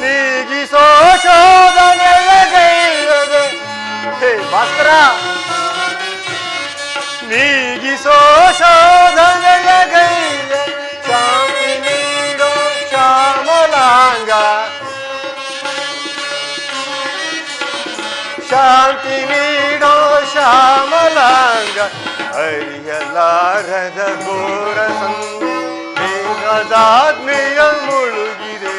ನೀಗಿಸೋ ಶೋಧನೆಯಗೈರದೆ. ಹೇ ಭಾಸ್ಕರ, ನೀಗಿಸೋ ಶೋಧನೆಯಗೈರ ಶಾಂತಿ ನೀಡೋ ಶ್ಯಾಮಲಾಂಗ. ಅರಿಯಲಾರದ ಘೋರ ಸಂದೇಹದಾಗ್ನೆಯ ಮುಳುಗಿದೆ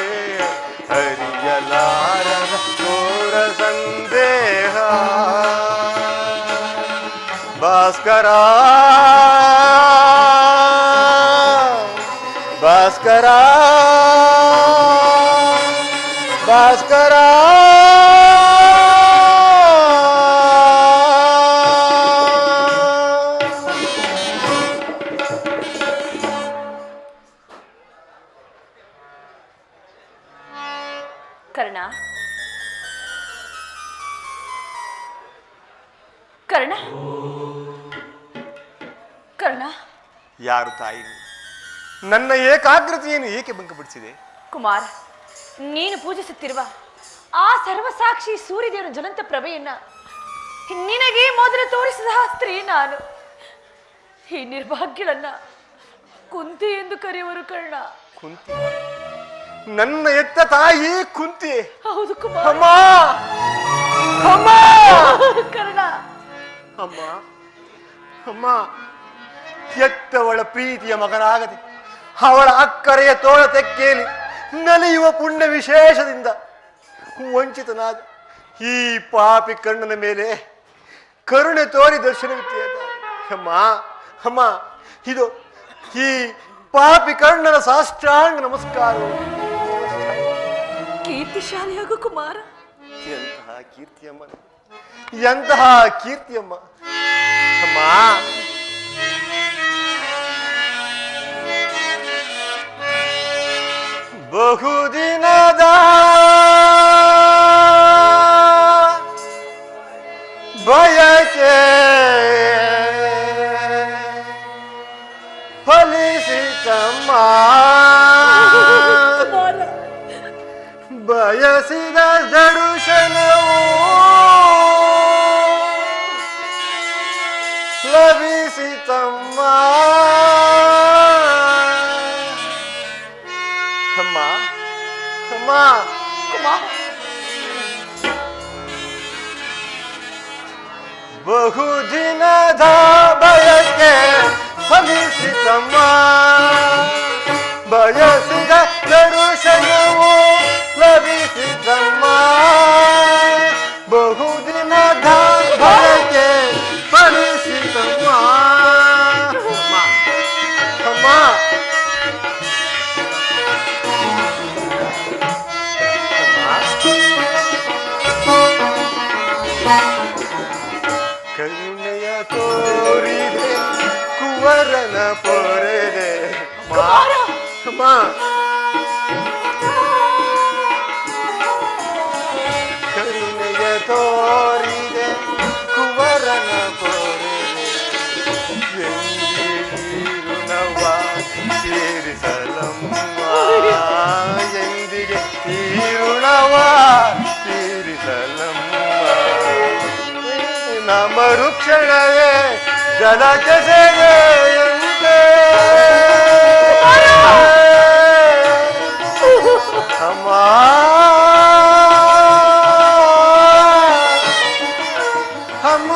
ಅರಿಯಲಾರದ ಘೋರ ಸಂದೇಹ ಭಾಸ್ಕರ ಭಾಸ್ಕರ ಭಾಸ್ಕರ ಕರ್ಣ ಕರ್ಣ ಕರ್ಣ ಯಾರು ತಾಯಿ ನನ್ನ ಏಕಾಗ್ರತೆಯನ್ನು ಏಕೆ ಭಂಗಪಡಿಸಿದೆ? ಕುಮಾರ್, ನೀನು ಪೂಜಿಸುತ್ತಿರುವ ಆ ಸರ್ವಸಾಕ್ಷಿ ಸೂರ್ಯದೇವನ ಜ್ವಲಂತ ಪ್ರಭೆಯನ್ನ ನಿನಗೆ ಮೊದಲು ತೋರಿಸಿದ ಸ್ತ್ರೀ ನಾನು. ಈ ನಿರ್ಭಾಗ್ಯಳನ್ನ ಕುಂತಿ ಎಂದು ಕರೆಯುವರು ಕರ್ಣ. ಕುಂತಿ? ನನ್ನ ಎತ್ತ ತಾಯಿ ಕುಂತಿ? ಹೌದು ಕುಮಾರ್. ಅಮ್ಮ ಅಮ್ಮ ಕರ್ಣ. ಅಮ್ಮ ಅಮ್ಮ ಎತ್ತವಳ ಪ್ರೀತಿಯ ಮಗನಾಗದೆ ಅವಳ ಅಕ್ಕರೆಯ ತೋಳ ತೆಕ್ಕೇಲಿ ನಲಿಯುವ ಪುಣ್ಯ ವಿಶೇಷದಿಂದ ವಂಚಿತನಾದ ಈ ಪಾಪಿ ಕಣ್ಣನ ಮೇಲೆ ಕರುಣೆ ತೋರಿ ದರ್ಶನವಿತ್ತೆಯ ಅಮ್ಮ ಅಮ್ಮ ಇದು ಈ ಪಾಪಿ ಕಣ್ಣನ ಸಾಷ್ಟಾಂಗ ನಮಸ್ಕಾರ. ಕೀರ್ತಿಶಾಲಿಯಾಗು ಕುಮಾರ. ಎಂತಹ ಕೀರ್ತಿಯಮ್ಮ, ಎಂತಹ ಕೀರ್ತಿಯಮ್ಮ. ಅಮ್ಮ ಬಹುದಿನದ ಬಯಕೆ ಫಲಿಸಿತಮ್ಮ ಬಯಸಿದ ದರ್ಶನವು ಲಭಿಸಿತಮ್ಮ. ಅಮ್ಮ ಅಮ್ಮ ಬಹುದಿನದ ಬಯಕೆ ಫಲಿಸಿತಮ್ಮ ಬಯಸಿದ ದರ್ಶನವು ಲಭಿಸಿತಮ್ಮ ಬಹುದಿನದ ಬಯಕೆ ಫಲಿಸಿತಮ್ಮ. ಅಮ್ಮ ಕರುಣೆಯ ತೋರಿದೆ ಕುವರನ ಪೊರೆದೆ ಅಮ್ಮ ಕರುಣೆಯ ತೋರಿದೆ ಕುವರನ ಪೊರೆದೆ ಎಂದಿರು ನವ ತೀರಿಸಲಮ್ಮ ಎಂದಿಗೆ ತೀರುಣವ ತೀರಿಸಲಮ್ಮ ನಮ್ಮ ವೃಕ್ಷಣವೇ ಜಲಕ್ಕೆ ಸೇವೆಯಂತೆ ಅಮ್ಮ ಅಮ್ಮ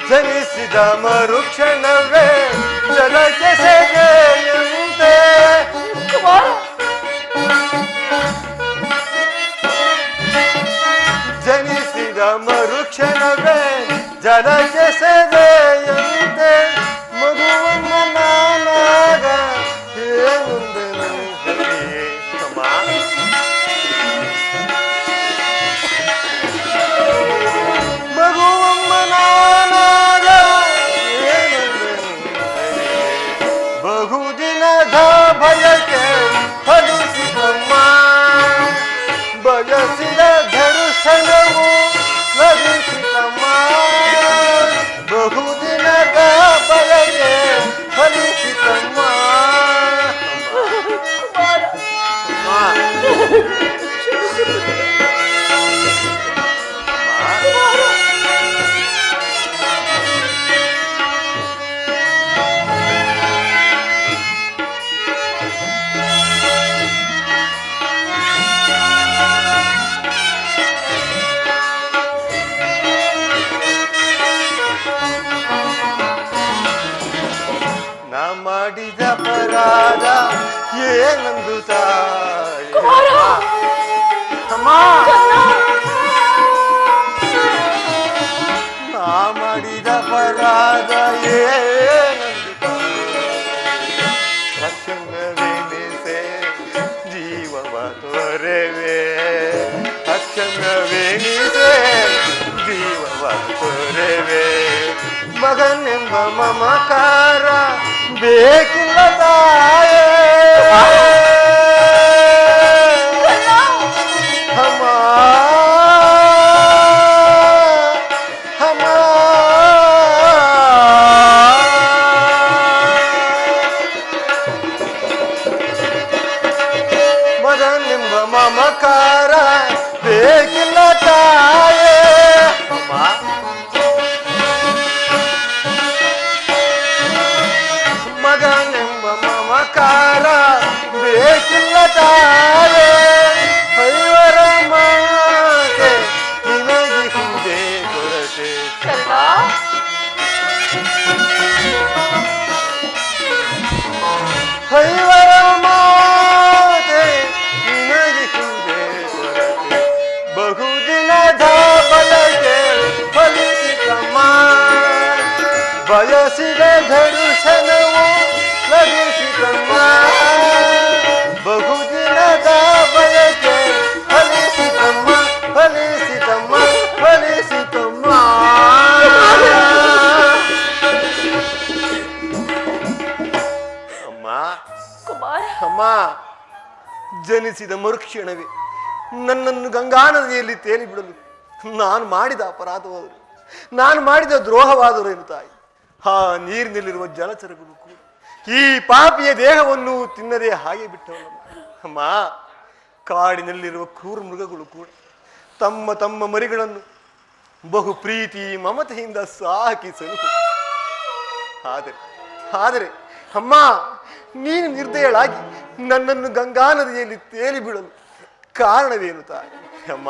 ಜನಿಸಿದ ಮರುಕ್ಷಣವೇ ಜಲಕ್ಕೆ ಸೇವೆಯಂತೆ ಜನಿಸಿದ ಮರುಕ್ಷಣವೇ ಜಲಕ್ಕೆ ಸೇವೆಯಂತೆ ಮಗುವಮ್ಮ ನಾನಾಗ ಏನುಂದನು ಅಮ್ಮ ಮಗುವಮ್ಮ ನಾನಾಗ ಏನುಂದನು ಬಹುದಿನದ ಭಯಕ್ಕೆ ಫಲಿಸಿತಮ್ಮ ಬಯಸಿದ ದರ್ಶನವು ಲಭಿಸಿತಮ್ಮ ಬಹು ಏನಂದು ತಾಯಿ ಅಮ್ಮ ನಾ ಮಾಡಿದ ಅಪರಾಧ ಏನಂದು ಅಕ್ಷಮವೆನಿಸೆ ಜೀವವ ತೊರೆವೆ ಅಕ್ಷಮವೆನಿಸೆ ಜೀವವ ತೊರೆವೆ ಮಗನೆಂಬ ಮಮಕಾರ ಬೇಕಿಲ್ಲ ತಾಯೇ ಅಮ್ಮ ಅಮ್ಮ ಮಗನೆಂಬ ಮಮಕಾರ ಬೇಕಿಲ್ಲ ತಾಯೇ ಅಮ್ಮ ಮಗನೆಂಬ ಮಮಕಾರ ಬೇಕಿಲ್ಲ ತಾಯೇ ಐವರ ಮಾತೆ ನಿನಗೆ ಹಿಂದೆ ಕೊರತೆ ಐವರ ಮಾತೆ ನಿನಗೆ ಹಿಂದೆ ಕೊರತೆ ಬಹುದಿನದ ಬಲಗೆ ಫಲಿಸಿತಮ್ಮ ಬಯಸಿದ ದರ್ಶನವು ಲಭಿಸಿತಮ್ಮ ಬಹುದಿನದ ಬಯಕೆ ಫಲಿಸಿತಮ್ಮ ಫಲಿಸಿತಮ್ಮ ಫಲಿಸಿತಮ್ಮ ಅಮ್ಮ ಅಮ್ಮ ಜನಿಸಿದ ಮರುಕ್ಷಣವೇ ನನ್ನನ್ನು ಗಂಗಾ ನದಿಯಲ್ಲಿ ತೇಲಿ ಬಿಡಲು ನಾನು ಮಾಡಿದ ಅಪರಾಧವಾದರು ನಾನು ಮಾಡಿದ ದ್ರೋಹವಾದರು ಎಂದು ತಾಯಿ ಆ ನೀರಿನಲ್ಲಿರುವ ಜಲಚರಗಳು ಕೂಡ ಈ ಪಾಪಿಯ ದೇಹವನ್ನು ತಿನ್ನದೆ ಹಾಗೆ ಬಿಟ್ಟವನಮ್ಮ ಅಮ್ಮ ಕಾಡಿನಲ್ಲಿರುವ ಕ್ರೂರ ಮೃಗಗಳು ಕೂಡ ತಮ್ಮ ತಮ್ಮ ಮರಿಗಳನ್ನು ಬಹು ಪ್ರೀತಿ ಮಮತೆಯಿಂದ ಸಾಕಿ ಸಲುಕು ಆದರೆ ಅಮ್ಮ ನೀನು ನಿರ್ದಯಳಾಗಿ ನನ್ನನ್ನು ಗಂಗಾ ನದಿಯಲ್ಲಿ ತೇಲಿ ಬಿಡಲು ಕಾರಣವೇನು ತಾಯಿ ಅಮ್ಮ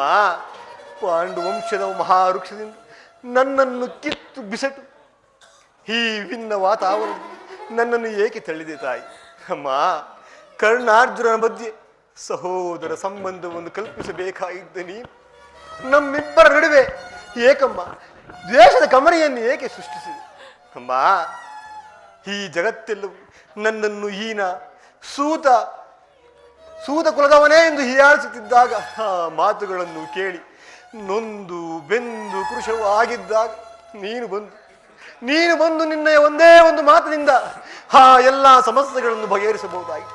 ಪಾಂಡು ವಂಶದ ಮಹಾವೃಕ್ಷದಿಂದ ನನ್ನನ್ನು ಕಿತ್ತು ಬಿಸಟು ಈ ವಿಭಿನ್ನ ವಾತಾವರಣ ನನ್ನನ್ನು ಏಕೆ ತಳ್ಳಿದೆ ತಾಯಿ ಅಮ್ಮ ಕರ್ಣಾರ್ಜುನನ ಮಧ್ಯೆ ಸಹೋದರ ಸಂಬಂಧವನ್ನು ಕಲ್ಪಿಸಬೇಕಾಗಿದ್ದ ನೀನು ನಮ್ಮಿಬ್ಬರ ನಡುವೆ ಏಕಮ್ಮ ದ್ವೇಷದ ಕಮರಿಯನ್ನು ಏಕೆ ಸೃಷ್ಟಿಸಿದೆ ಅಮ್ಮ ಈ ಜಗತ್ತೆಲ್ಲವೂ ನನ್ನನ್ನು ಹೀನ ಸೂತ ಕುಲದವನೇ ಎಂದು ಹೀಯಾಳಿಸುತ್ತಿದ್ದಾಗ ಆ ಮಾತುಗಳನ್ನು ಕೇಳಿ ನೊಂದು ಬೆಂದು ಕೃಶವಾಗಿದ್ದಾಗ ನೀನು ಬಂದು ನಿನ್ನ ಒಂದೇ ಒಂದು ಮಾತಿನಿಂದ ಆ ಎಲ್ಲ ಸಮಸ್ಯೆಗಳನ್ನು ಬಗೆಹರಿಸಬಹುದಾಗಿ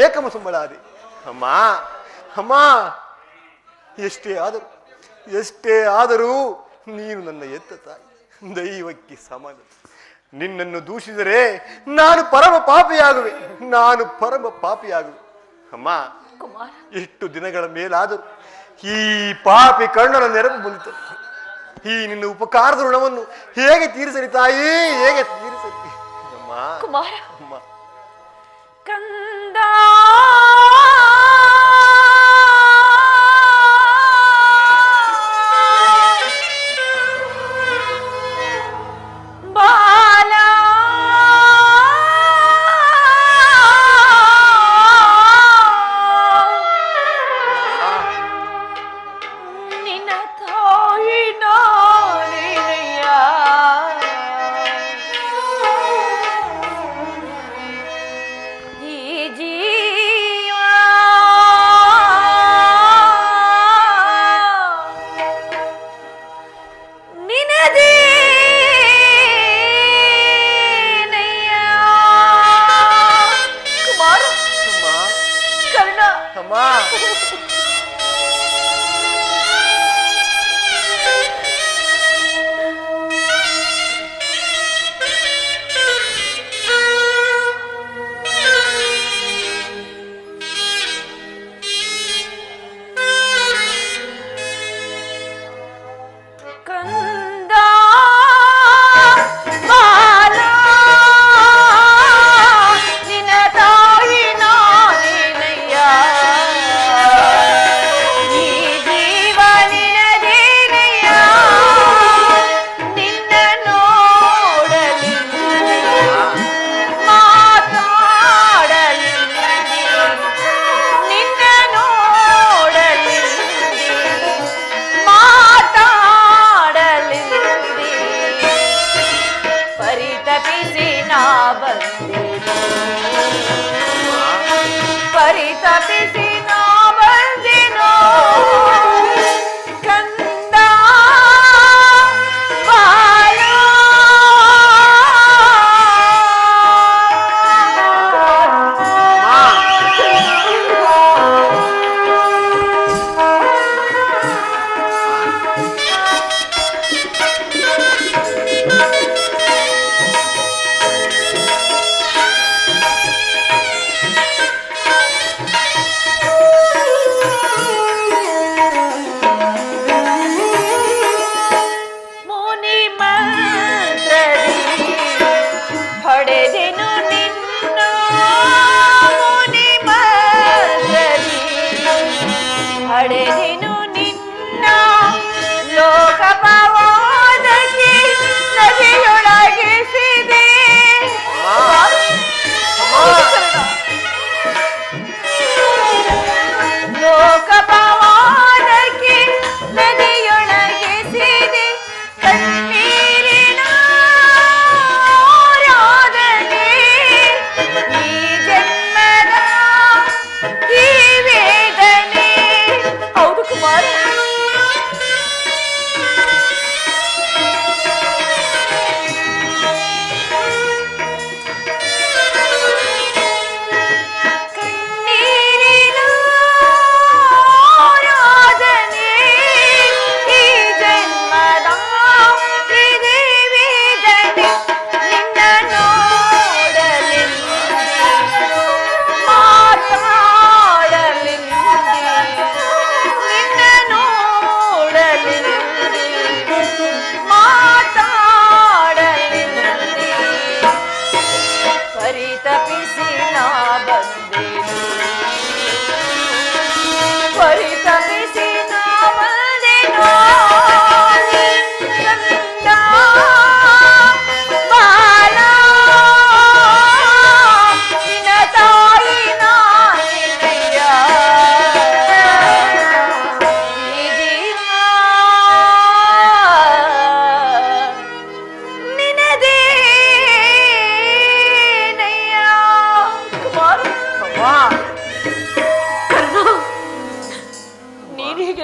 ಏಕಮ್ಮ ಸುಮ್ಮಳಾದೆ ಅಮ್ಮ ಅಮ್ಮ ಎಷ್ಟೇ ಆದರೂ ನೀನು ನನ್ನ ಎತ್ತ ತಾಯಿ ದೈವಕ್ಕೆ ಸಮಾನ ನಿನ್ನನ್ನು ದೂಷಿಸಿದರೆ ನಾನು ಪರಮ ಪಾಪಿಯಾಗುವೆ ಅಮ್ಮ ಎಷ್ಟು ದಿನಗಳ ಮೇಲಾದರೂ ಈ ಪಾಪಿ ಕರ್ಣನ ನೆರವು ಬಂದಿತು ಈ ನಿನ್ನ ಉಪಕಾರದ ಋಣವನ್ನು ಹೇಗೆ ತೀರಿಸಲಿ ತಾಯಿ ಹೇಗೆ ತೀರಿಸಲಿ ಅಮ್ಮ ಅಮ್ಮ ಕಂದ ಬಾಲ ನಿನ್ನ ತಾಯಿ ನಾನಿನಯ್ಯ ಈ ಜೀವ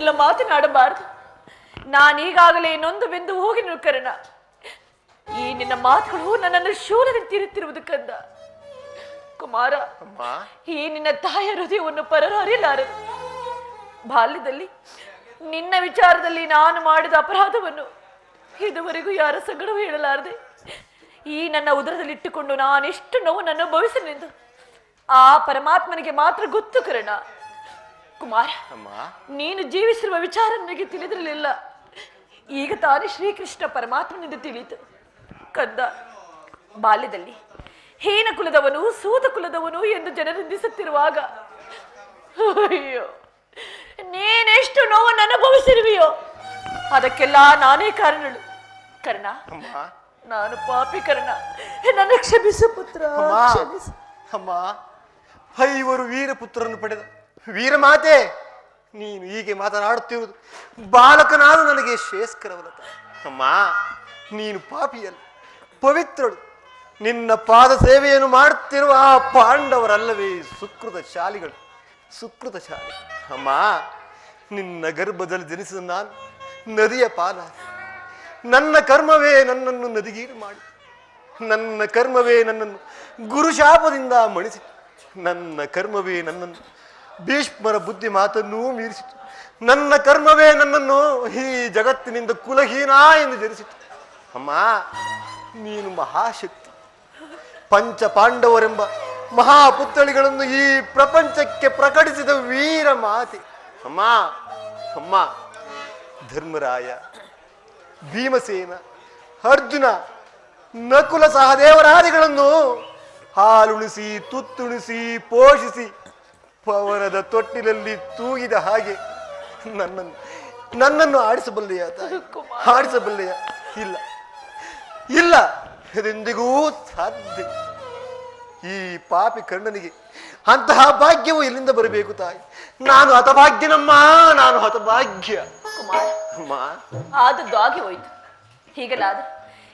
ಹೀಗೆಲ್ಲ ಮಾತನಾಡಬಾರದು. ನಾನೀಗಾಗಲೇ ನೊಂದು ಬೆಂದು ಹೋಗಿನ ಕರ್ಣ. ಈ ನಿನ್ನ ಮಾತುಗಳು ನನ್ನನ್ನು ಶೂಲನೆ ತೀರುತ್ತಿರುವುದು ಕಂದ. ಕುಮಾರ, ಈ ನಿನ್ನ ತಾಯಿಯ ಹೃದಯವನ್ನು ಪರರು ಅರಿಯಲಾರದು. ಬಾಲ್ಯದಲ್ಲಿ ನಿನ್ನ ವಿಚಾರದಲ್ಲಿ ನಾನು ಮಾಡಿದ ಅಪರಾಧವನ್ನು ಇದುವರೆಗೂ ಯಾರ ಸಂಗಡವೂ ಹೇಳಲಾರದೆ ಈ ನನ್ನ ಉದರದಲ್ಲಿಟ್ಟುಕೊಂಡು ನಾನೆಷ್ಟು ನೋವನ್ನು ಅನುಭವಿಸಲೆಂದು ಆ ಪರಮಾತ್ಮನಿಗೆ ಮಾತ್ರ ಗೊತ್ತು ಕರ್ಣ. ಕುಮಾರ, ನೀನು ಜೀವಿಸಿರುವ ವಿಚಾರ ನನಗೆ ತಿಳಿದಿರಲಿಲ್ಲ. ಈಗ ತಾನೇ ಶ್ರೀಕೃಷ್ಣ ಪರಮಾತ್ಮನಿಂದ ತಿಳಿಯಿತು ಕಂದ. ಬಾಲ್ಯದಲ್ಲಿ ಹೀನ ಕುಲದವನು ಸೂತ ಕುಲದವನು ಎಂದು ಜನರಿಂದಿಸುತ್ತಿರುವಾಗ ಅಯ್ಯೋ, ನೀನೆಷ್ಟು ನೋವನ್ನು ಅನುಭವಿಸಿರುವೆಯೋ ಅದಕ್ಕೆಲ್ಲ ನಾನೇ ಕಾರಣಳು ಕರ್ಣ. ನಾನು ಪಾಪಿ ಕರ್ಣ, ನನ್ನ ಕ್ಷಮಿಸು ಪುತ್ರ, ಕ್ಷಮಿಸು. ಅಮ್ಮ, 5 ವೀರಪುತ್ರರನ್ನು ಪಡೆದ ವೀರಮಾತೆ, ನೀನು ಹೀಗೆ ಮಾತನಾಡುತ್ತಿರುವುದು ಬಾಲಕನಾದ ನನಗೆ ಶ್ರೇಯಸ್ಕರವಲ್ಲ. ಅಮ್ಮ, ನೀನು ಪಾಪಿಯಲ್ಲ, ಪವಿತ್ರಳು. ನಿನ್ನ ಪಾದ ಸೇವೆಯನ್ನು ಮಾಡುತ್ತಿರುವ ಆ ಪಾಂಡವರಲ್ಲವೇ ಸುಕೃತಶಾಲಿಗಳು, ಸುಕೃತಶಾಲಿ. ಅಮ್ಮ, ನಿನ್ನ ಗರ್ಭದಲ್ಲಿ ಜನಿಸಿದ ನಾನು ನದಿಯ ಪಾಲ. ನನ್ನ ಕರ್ಮವೇ ನನ್ನನ್ನು ನದಿಗೀಡು ಮಾಡಿ, ನನ್ನ ಕರ್ಮವೇ ನನ್ನನ್ನು ಗುರುಶಾಪದಿಂದ ಮಣಿಸಿತು. ನನ್ನ ಕರ್ಮವೇ ನನ್ನನ್ನು ಭೀಷ್ಮರ ಬುದ್ಧಿ ಮಾತನ್ನೂ ಮೀರಿಸಿತು. ನನ್ನ ಕರ್ಮವೇ ನನ್ನನ್ನು ಈ ಜಗತ್ತಿನಿಂದ ಕುಲಹೀನ ಎಂದು ಜನಿಸಿತು. ಅಮ್ಮ, ನೀನು ಮಹಾಶಕ್ತಿ. ಪಂಚ ಪಾಂಡವರೆಂಬ ಮಹಾಪುತ್ಥಳಿಗಳನ್ನು ಈ ಪ್ರಪಂಚಕ್ಕೆ ಪ್ರಕಟಿಸಿದ ವೀರ ಮಾತೆ. ಅಮ್ಮ, ಅಮ್ಮ, ಧರ್ಮರಾಯ, ಭೀಮಸೇನ, ಅರ್ಜುನ, ನಕುಲ ಸಹದೇವರಾದಿಗಳನ್ನು ಹಾಲುಣಿಸಿ ತುತ್ತುಣಿಸಿ ಪೋಷಿಸಿ ಪವನದ ತೊಟ್ಟಿಲಲ್ಲಿ ತೂಗಿದ ಹಾಗೆ ನನ್ನನ್ನು ಆಡಿಸಬಲ್ಲೆಯ ತಾಯಿ? ಆಡಿಸಬಲ್ಲೆಯ? ಇಲ್ಲ, ಇಲ್ಲ, ಇದೆಂದಿಗೂ ಸಾಧ್ಯ. ಈ ಪಾಪಿ ಕರ್ಣನಿಗೆ ಅಂತಹ ಭಾಗ್ಯವು ಎಲ್ಲಿಂದ ಬರಬೇಕು ತಾಯಿ? ನಾನು ಹತಭಾಗ್ಯನಮ್ಮ, ನಾನು ಹತಭಾಗ್ಯ. ಅಮ್ಮ, ಆದದ್ದು ಆಗಿ ಹೋಯ್ತು. ಹೀಗಲಾದ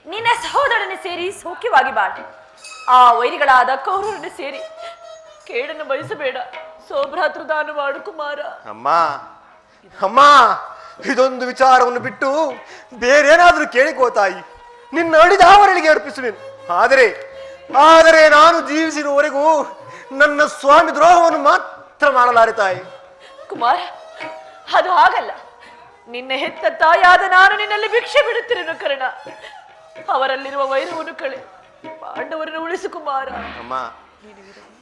ನಿನ್ನ ಸಹೋದರನೇ ಸೇರಿ ಸೌಖ್ಯವಾಗಿ ಬಾಳ. ಆ ವೈರಿಗಳಾದ ಕೌರವರನ್ನು ಸೇರಿ ಕೇಡನ್ನು ಬಯಸಬೇಡ. ಸೋಭ್ರಾತೃದಾನ ಮಾಡು ಕುಮಾರ. ಅಮ್ಮ, ಅಮ್ಮ, ಇದೊಂದು ವಿಚಾರವನ್ನು ಬಿಟ್ಟು ಬೇರೇನಾದ್ರೂ ಕೇಳಿಕೋ ತಾಯಿ. ನಿನ್ನ ಅಡಿದಾವರಳಿಗೆ ಅರ್ಪಿಸುವೆನು. ಆದರೆ ನಾನು ಜೀವಿಸಿರುವವರೆಗೂ ನನ್ನ ಸ್ವಾಮಿ ದ್ರೋಹವನ್ನು ಮಾತ್ರ ಮಾಡಲಾರೆ ತಾಯಿ. ಕುಮಾರ, ಅದು ಹಾಗಲ್ಲ. ನಿನ್ನ ಹೆತ್ತ ತಾಯಾದ ನಾನು ನಿನ್ನಲ್ಲಿ ಭಿಕ್ಷೆ ಬಿಡುತ್ತಿರೇನು ಕರ್ಣ. ಅವರಲ್ಲಿರುವ ವೈರವನ್ನು ಕಳೆ, ಪಾಂಡವರನ್ನು ಉಳಿಸು ಕುಮಾರ. ಅಮ್ಮ,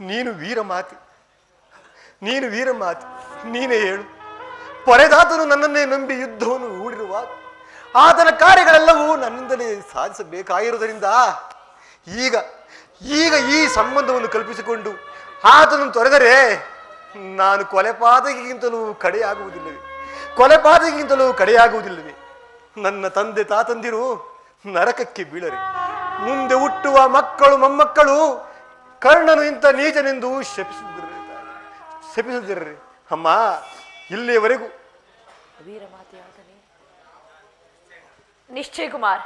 ನೀನು ವೀರಮಾತಿ, ನೀನು ವೀರಮಾತಿ. ನೀನೇ ಹೇಳು, ಪೊರೆದಾತನು ನನ್ನನ್ನೇ ನಂಬಿ ಯುದ್ಧವನ್ನು ಹೂಡಿರುವಾಗ ಆತನ ಕಾರ್ಯಗಳೆಲ್ಲವೂ ನನ್ನಿಂದಲೇ ಸಾಧಿಸಬೇಕಾಗಿರುವುದರಿಂದ ಈಗ ಈ ಸಂಬಂಧವನ್ನು ಕಲ್ಪಿಸಿಕೊಂಡು ಆತನನ್ನು ತೊರೆದರೆ ನಾನು ಕೊಲೆಪಾತಕಿಗಿಂತಲೂ ಕಡೆಯಾಗುವುದಿಲ್ಲವೇ? ನನ್ನ ತಂದೆ ತಾತಂದಿರು ನರಕಕ್ಕೆ ಬೀಳರಿ. ಮುಂದೆ ಹುಟ್ಟುವ ಮಕ್ಕಳು ಮೊಮ್ಮಕ್ಕಳು ಕರ್ಣನು ಇಂಥ ನೀಚನೆಂದು ಶಪಿಸುತ್ತಿರ್ರಿ. ಅಮ್ಮ, ಇಲ್ಲಿಯವರೆಗೂ ನಿಶ್ಚಯ ಕುಮಾರ್,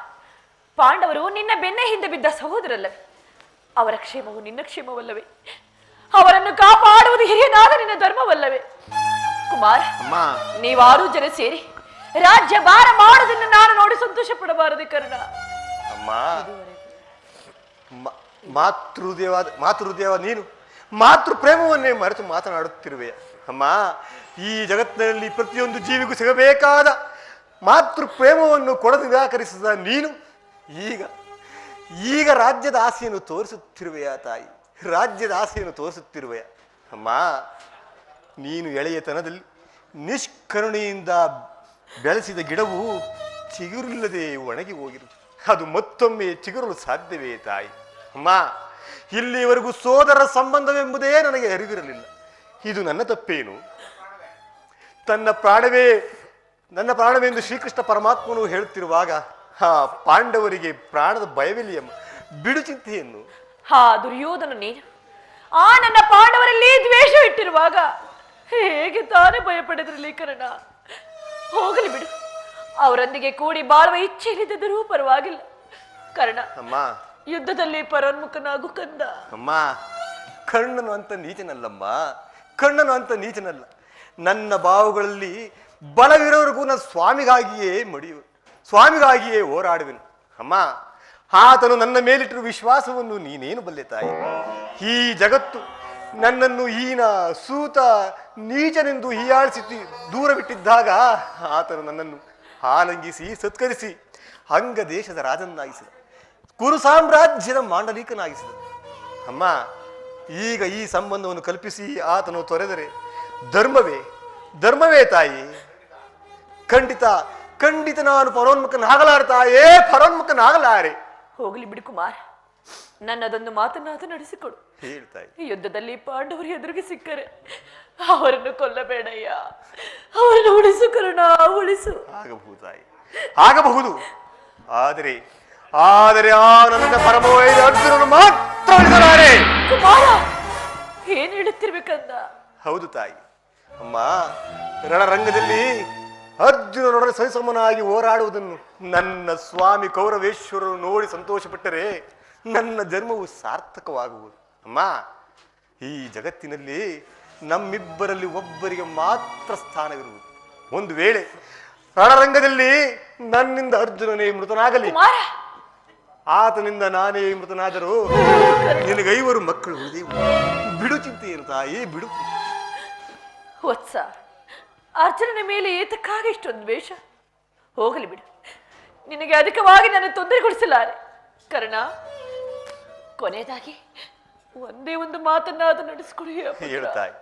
ಪಾಂಡವರು ನಿನ್ನ ಬೆನ್ನ ಹಿಂದೆ ಬಿದ್ದ ಸಹೋದರಲ್ಲವೇ? ಅವರ ಕ್ಷೇಮವು ನಿನ್ನ ಕ್ಷೇಮವಲ್ಲವೇ? ಅವರನ್ನು ಕಾಪಾಡುವುದು ಹಿರಿಯನಾದ ನಿನ್ನ ಧರ್ಮವಲ್ಲವೇ? ಕುಮಾರ್, ನೀವಾರು ಜನ ಸೇರಿ ರಾಜ್ಯ ಭಾರ ಮಾಡುವುದನ್ನು ನಾನು ನೋಡಿ ಸಂತೋಷ ಪಡಬಾರದೆ ಕರ್ಣ. ಅಮ್ಮ, ಮಾತೃದೇವ ನೀನು ಮಾತೃ ಪ್ರೇಮವನ್ನೇ ಮರೆತು ಮಾತನಾಡುತ್ತಿರುವೆಯ? ಅಮ್ಮ, ಈ ಜಗತ್ತಿನಲ್ಲಿ ಪ್ರತಿಯೊಂದು ಜೀವಿಗೂ ಸಿಗಬೇಕಾದ ಮಾತೃ ಪ್ರೇಮವನ್ನು ಕೊಡದು ನಿರಾಕರಿಸಿದ ನೀನು ಈಗ ರಾಜ್ಯದ ಆಸೆಯನ್ನು ತೋರಿಸುತ್ತಿರುವೆಯ ತಾಯಿ? ರಾಜ್ಯದ ಆಸೆಯನ್ನು ತೋರಿಸುತ್ತಿರುವೆಯ? ಅಮ್ಮ, ನೀನು ಎಳೆಯತನದಲ್ಲಿ ನಿಷ್ಕರುಣೆಯಿಂದ ಬೆಳೆಸಿದ ಗಿಡವು ಚಿಗುರಿಲ್ಲದೆ ಒಣಗಿ ಹೋಗಿರುವುದು. ಅದು ಮತ್ತೊಮ್ಮೆ ಚಿಗುರಲು ಸಾಧ್ಯವೇ ತಾಯಿ? ಅಮ್ಮ, ಇಲ್ಲಿವರೆಗೂ ಸೋದರ ಸಂಬಂಧವೆಂಬುದೇ ನನಗೆ ಅರಿವಿರಲಿಲ್ಲ. ಇದು ನನ್ನ ತಪ್ಪೇನು? ನನ್ನ ಪ್ರಾಣವೆಂದು ಶ್ರೀಕೃಷ್ಣ ಪರಮಾತ್ಮನು ಹೇಳುತ್ತಿರುವಾಗ ಪಾಂಡವರಿಗೆ ಪ್ರಾಣದ ಭಯವಿಲ್ಲಮ್ಮ. ಬಿಡು ಚಿಂತೆಯನ್ನು. ದುರ್ಯೋಧನ ನೀನು ಆ ನನ್ನ ಪಾಂಡವರಲ್ಲಿ ದ್ವೇಷ ಇಟ್ಟಿರುವಾಗ ಹೇಗೆ ತಾನೇ ಭಯಪಡಿದ್ರಲ್ಲಿ ಕರ್ಣ? ಹೋಗಲಿ ಬಿಡು, ಅವರೊಂದಿಗೆ ಕೂಡಿ ಬಾಳುವ ಇಚ್ಛೆ ಇಲ್ಲದಿದ್ದರೂ ಪರವಾಗಿಲ್ಲ ಕರ್ಣ. ಅಮ್ಮ, ಯುದ್ಧದಲ್ಲಿ ಪರೋನ್ಮುಖನಾಗು ಕಂದ. ಅಮ್ಮ, ಕರ್ಣನು ಅಂತ ನೀಚನಲ್ಲಮ್ಮ, ಕರ್ಣನು ಅಂತ ನೀಚನಲ್ಲ. ನನ್ನ ಬಾವುಗಳಲ್ಲಿ ಬಲವಿರೋವರೆಗೂ ನನ್ನ ಸ್ವಾಮಿಗಾಗಿಯೇ ಸ್ವಾಮಿಗಾಗಿಯೇ ಹೋರಾಡುವೆನು. ಅಮ್ಮ, ಆತನು ನನ್ನ ಮೇಲಿಟ್ಟಿರುವ ವಿಶ್ವಾಸವನ್ನು ನೀನೇನು ಬಲ್ಲೆ ತಾಯಿ. ಈ ಜಗತ್ತು ನನ್ನನ್ನು ಹೀನ ಸೂತ ನೀಚನೆಂದು ಹೀಯಾಳಿಸಿ ದೂರವಿಟ್ಟಿದ್ದಾಗ ಆತನು ನನ್ನನ್ನು ಆಲಂಗಿಸಿ ಸತ್ಕರಿಸಿ ಅಂಗ ದೇಶದ ರಾಜನ್ನಾಗಿಸಿದ, ಕುರು ಸಾಮ್ರಾಜ್ಯದ ಮಾಂಡಲಿಕನಾಗಿಸಿದ. ಅಮ್ಮ, ಈಗ ಈ ಸಂಬಂಧವನ್ನು ಕಲ್ಪಿಸಿ ಆತನು ತೊರೆದರೆ ಧರ್ಮವೇ ತಾಯಿ. ಖಂಡಿತ ನಾನು ಪರೋನ್ಮುಖನಾಗಲಾರೆ, ಪರೋನ್ಮುಖನಾಗಲಾರೆ. ಹೋಗಲಿ ಬಿಡು ಕುಮಾರ್, ನನ್ನದೊಂದು ಮಾತನ್ನಾದರೂ ನಡೆಸಿಕೊಡು. ಹೇಳ್ತಾಯಿ, ಯುದ್ಧದಲ್ಲಿ ಪಾಂಡವರು ಎದುರಿಗೆ ಸಿಕ್ಕರೆ ಅವರನ್ನು ಕೊಲ್ಲಬೇಡಯ್ಯ, ಅವರನ್ನು ಉಳಿಸು ಕರುಣ, ಉಳಿಸು. ಆಗಬಹುದು ತಾಯಿ, ಆಗಬಹುದು. ಆದರೆ ಆ ನನ್ನ ಪರಮವೈದ ಅರ್ಜುನನು ಮಾತ್ರ ಉಳಿಸಲಾರೆ. ಕುಮಾರ, ಏನ್ ಹೇಳುತ್ತಿರ್ಬೇಕಂದ? ಹೌದು ತಾಯಿ. ಅಮ್ಮ, ರಣರಂಗದಲ್ಲಿ ಅರ್ಜುನನೊಡನೆ ಸರಿಸಮನಾಗಿ ಹೋರಾಡುವುದನ್ನು ನನ್ನ ಸ್ವಾಮಿ ಕೌರವೇಶ್ವರರು ನೋಡಿ ಸಂತೋಷಪಟ್ಟರೆ ನನ್ನ ಜನ್ಮವು ಸಾರ್ಥಕವಾಗುವುದು. ಅಮ್ಮ, ಈ ಜಗತ್ತಿನಲ್ಲಿ ನಮ್ಮಿಬ್ಬರಲ್ಲಿ ಒಬ್ಬರಿಗೆ ಮಾತ್ರ ಸ್ಥಾನವಿರುವುದು. ಒಂದು ವೇಳೆ ರಣರಂಗದಲ್ಲಿ ನನ್ನಿಂದ ಅರ್ಜುನನೇ ಮೃತನಾಗಲಿ, ಆತನಿಂದ ನಾನೇ ಮೃತನಾದರೂ ನಿನಗೈವರು ಮಕ್ಕಳು ಉಳಿದೇವು. ಬಿಡು ಚಿಂತೆಯನ್ನು ತಾಯಿ, ಬಿಡು. ವತ್ಸ, ಅರ್ಜುನನ ಮೇಲೆ ಏತಕ್ಕಾಗಿ ಇಷ್ಟೊಂದು ದ್ವೇಷ? ಹೋಗಲಿ ಬಿಡು, ನಿನಗೆ ಅಧಿಕವಾಗಿ ನಾನು ತೊಂದರೆಗೊಳಿಸಲಾರೆ. ಕರ್ಣ, ಕೊನೆಯದಾಗಿ ಒಂದೇ ಒಂದು ಮಾತನ್ನಾದ ನಡೆಸಿಕೊಡುವಿಯಾ? ಹೇಳು ತಾಯಿ,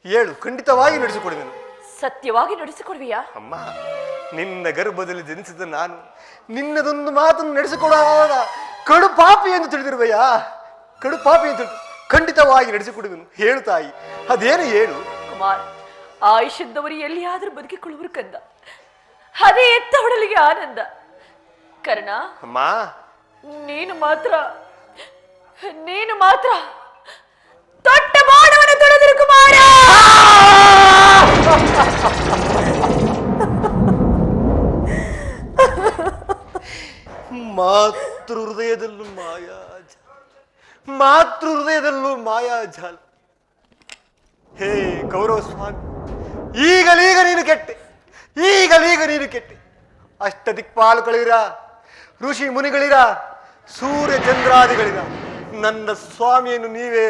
ಹೇಳು. ಖಂಡಿತವಾಗಿ ನಡೆಸಿಕೊಡುವೆನು. ಸತ್ಯವಾಗಿ ನಡೆಸಿಕೊಡುವಿಯಾ? ಅಮ್ಮ, ನಿನ್ನ ಗರ್ಭದಲ್ಲಿ ಜನಿಸಿದ ನಾನು ನಿನ್ನದೊಂದು ಮಾತನ್ನು ನಡೆಸಿಕೊಡಾದ ಕಡು ಪಾಪಿ ಎಂದು ತಿಳಿದಿರುವೆಯಾ? ಕಡು ಪಾಪಿ ಎಂದು ಖಂಡಿತವಾಗಿ ನಡೆಸಿಕೊಡುವೆನು. ಹೇಳು ತಾಯಿ, ಅದೇನು ಹೇಳು? ಕುಮಾರ್, ಆಯುಷ್ಯದವರು ಎಲ್ಲಿಯಾದರೂ ಬದುಕಿಕೊಳ್ಳುವರು ಕಂದ, ಅದೇ ಎತ್ತ ಹೊಡಲಿಗೆ ಆನಂದ. ಕರ್ಣ, ಅಮ್ಮ, ನೀನು ಮಾತ್ರ ತೊಟ್ಟ ಬಾಣವನ್ನು ತೊಳೆದಿರು ಕುಮಾರ. ಮಾತೃ ಹೃದಯದಲ್ಲೂ ಮಾಯಾಜಾಲ. ಹೇ ಕೌರವ ಸ್ವಾಮಿ, ಈಗಲೀಗ ನೀನು ಕೆಟ್ಟೆ. ಅಷ್ಟದಿಕ್ಪಾಲುಗಳಿರ, ಋಷಿ ಮುನಿಗಳಿರ, ಸೂರ್ಯ ಚಂದ್ರಾದಿಗಳಿರ ನನ್ನ ಸ್ವಾಮಿಯನ್ನು ನೀವೇ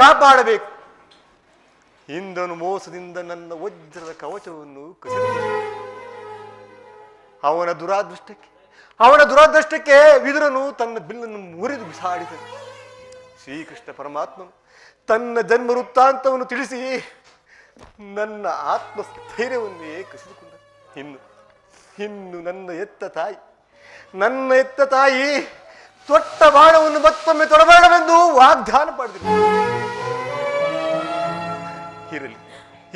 ಕಾಪಾಡಬೇಕು. ಇಂದನು ಮೋಸದಿಂದ ನನ್ನ ವಜ್ರದ ಕವಚವನ್ನು ಕಸಿದುಕೊಂಡ. ಅವನ ದುರಾದೃಷ್ಟಕ್ಕೆ ವಿದುರನು ತನ್ನ ಬಿಲ್ಲನ್ನು ಮುರಿದು ಬಿಸಾಡಿದನು. ಶ್ರೀಕೃಷ್ಣ ಪರಮಾತ್ಮನು ತನ್ನ ಜನ್ಮ ವೃತ್ತಾಂತವನ್ನು ತಿಳಿಸಿ ನನ್ನ ಆತ್ಮಸ್ಥೈರ್ಯವನ್ನೇ ಕಸಿದುಕೊಂಡ. ಇನ್ನು ನನ್ನ ಎತ್ತ ತಾಯಿ ತೊಟ್ಟ ಬಾಣವನ್ನು ಮತ್ತೊಮ್ಮೆ ತೊಡಬೇಡವೆಂದು ವಾಗ್ದಾನ ಮಾಡಿದರು.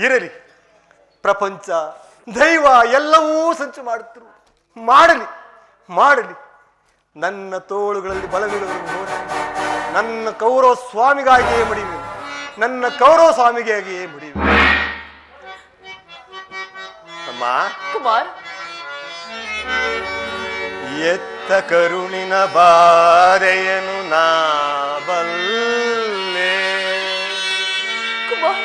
ಇರಲಿ, ಪ್ರಪಂಚ ದೈವ ಎಲ್ಲವೂ ಸಂಚು ಮಾಡುತ್ತಿರು. ಮಾಡಲಿ. ನನ್ನ ತೋಳುಗಳಲ್ಲಿ ಬಲವಿರುವುದನ್ನು ನೋಡಿ ನನ್ನ ಕೌರವ ಸ್ವಾಮಿಗಾಗಿಯೇ ಮುಡಿಯುವೆ. ಅಮ್ಮ, ಕುಮಾರ್, ಎತ್ತ ಕರುಣಿನ ಬಾರೆಯನು ನಾ ಬಲ್ಲೆ, ಕುಮಾರ್,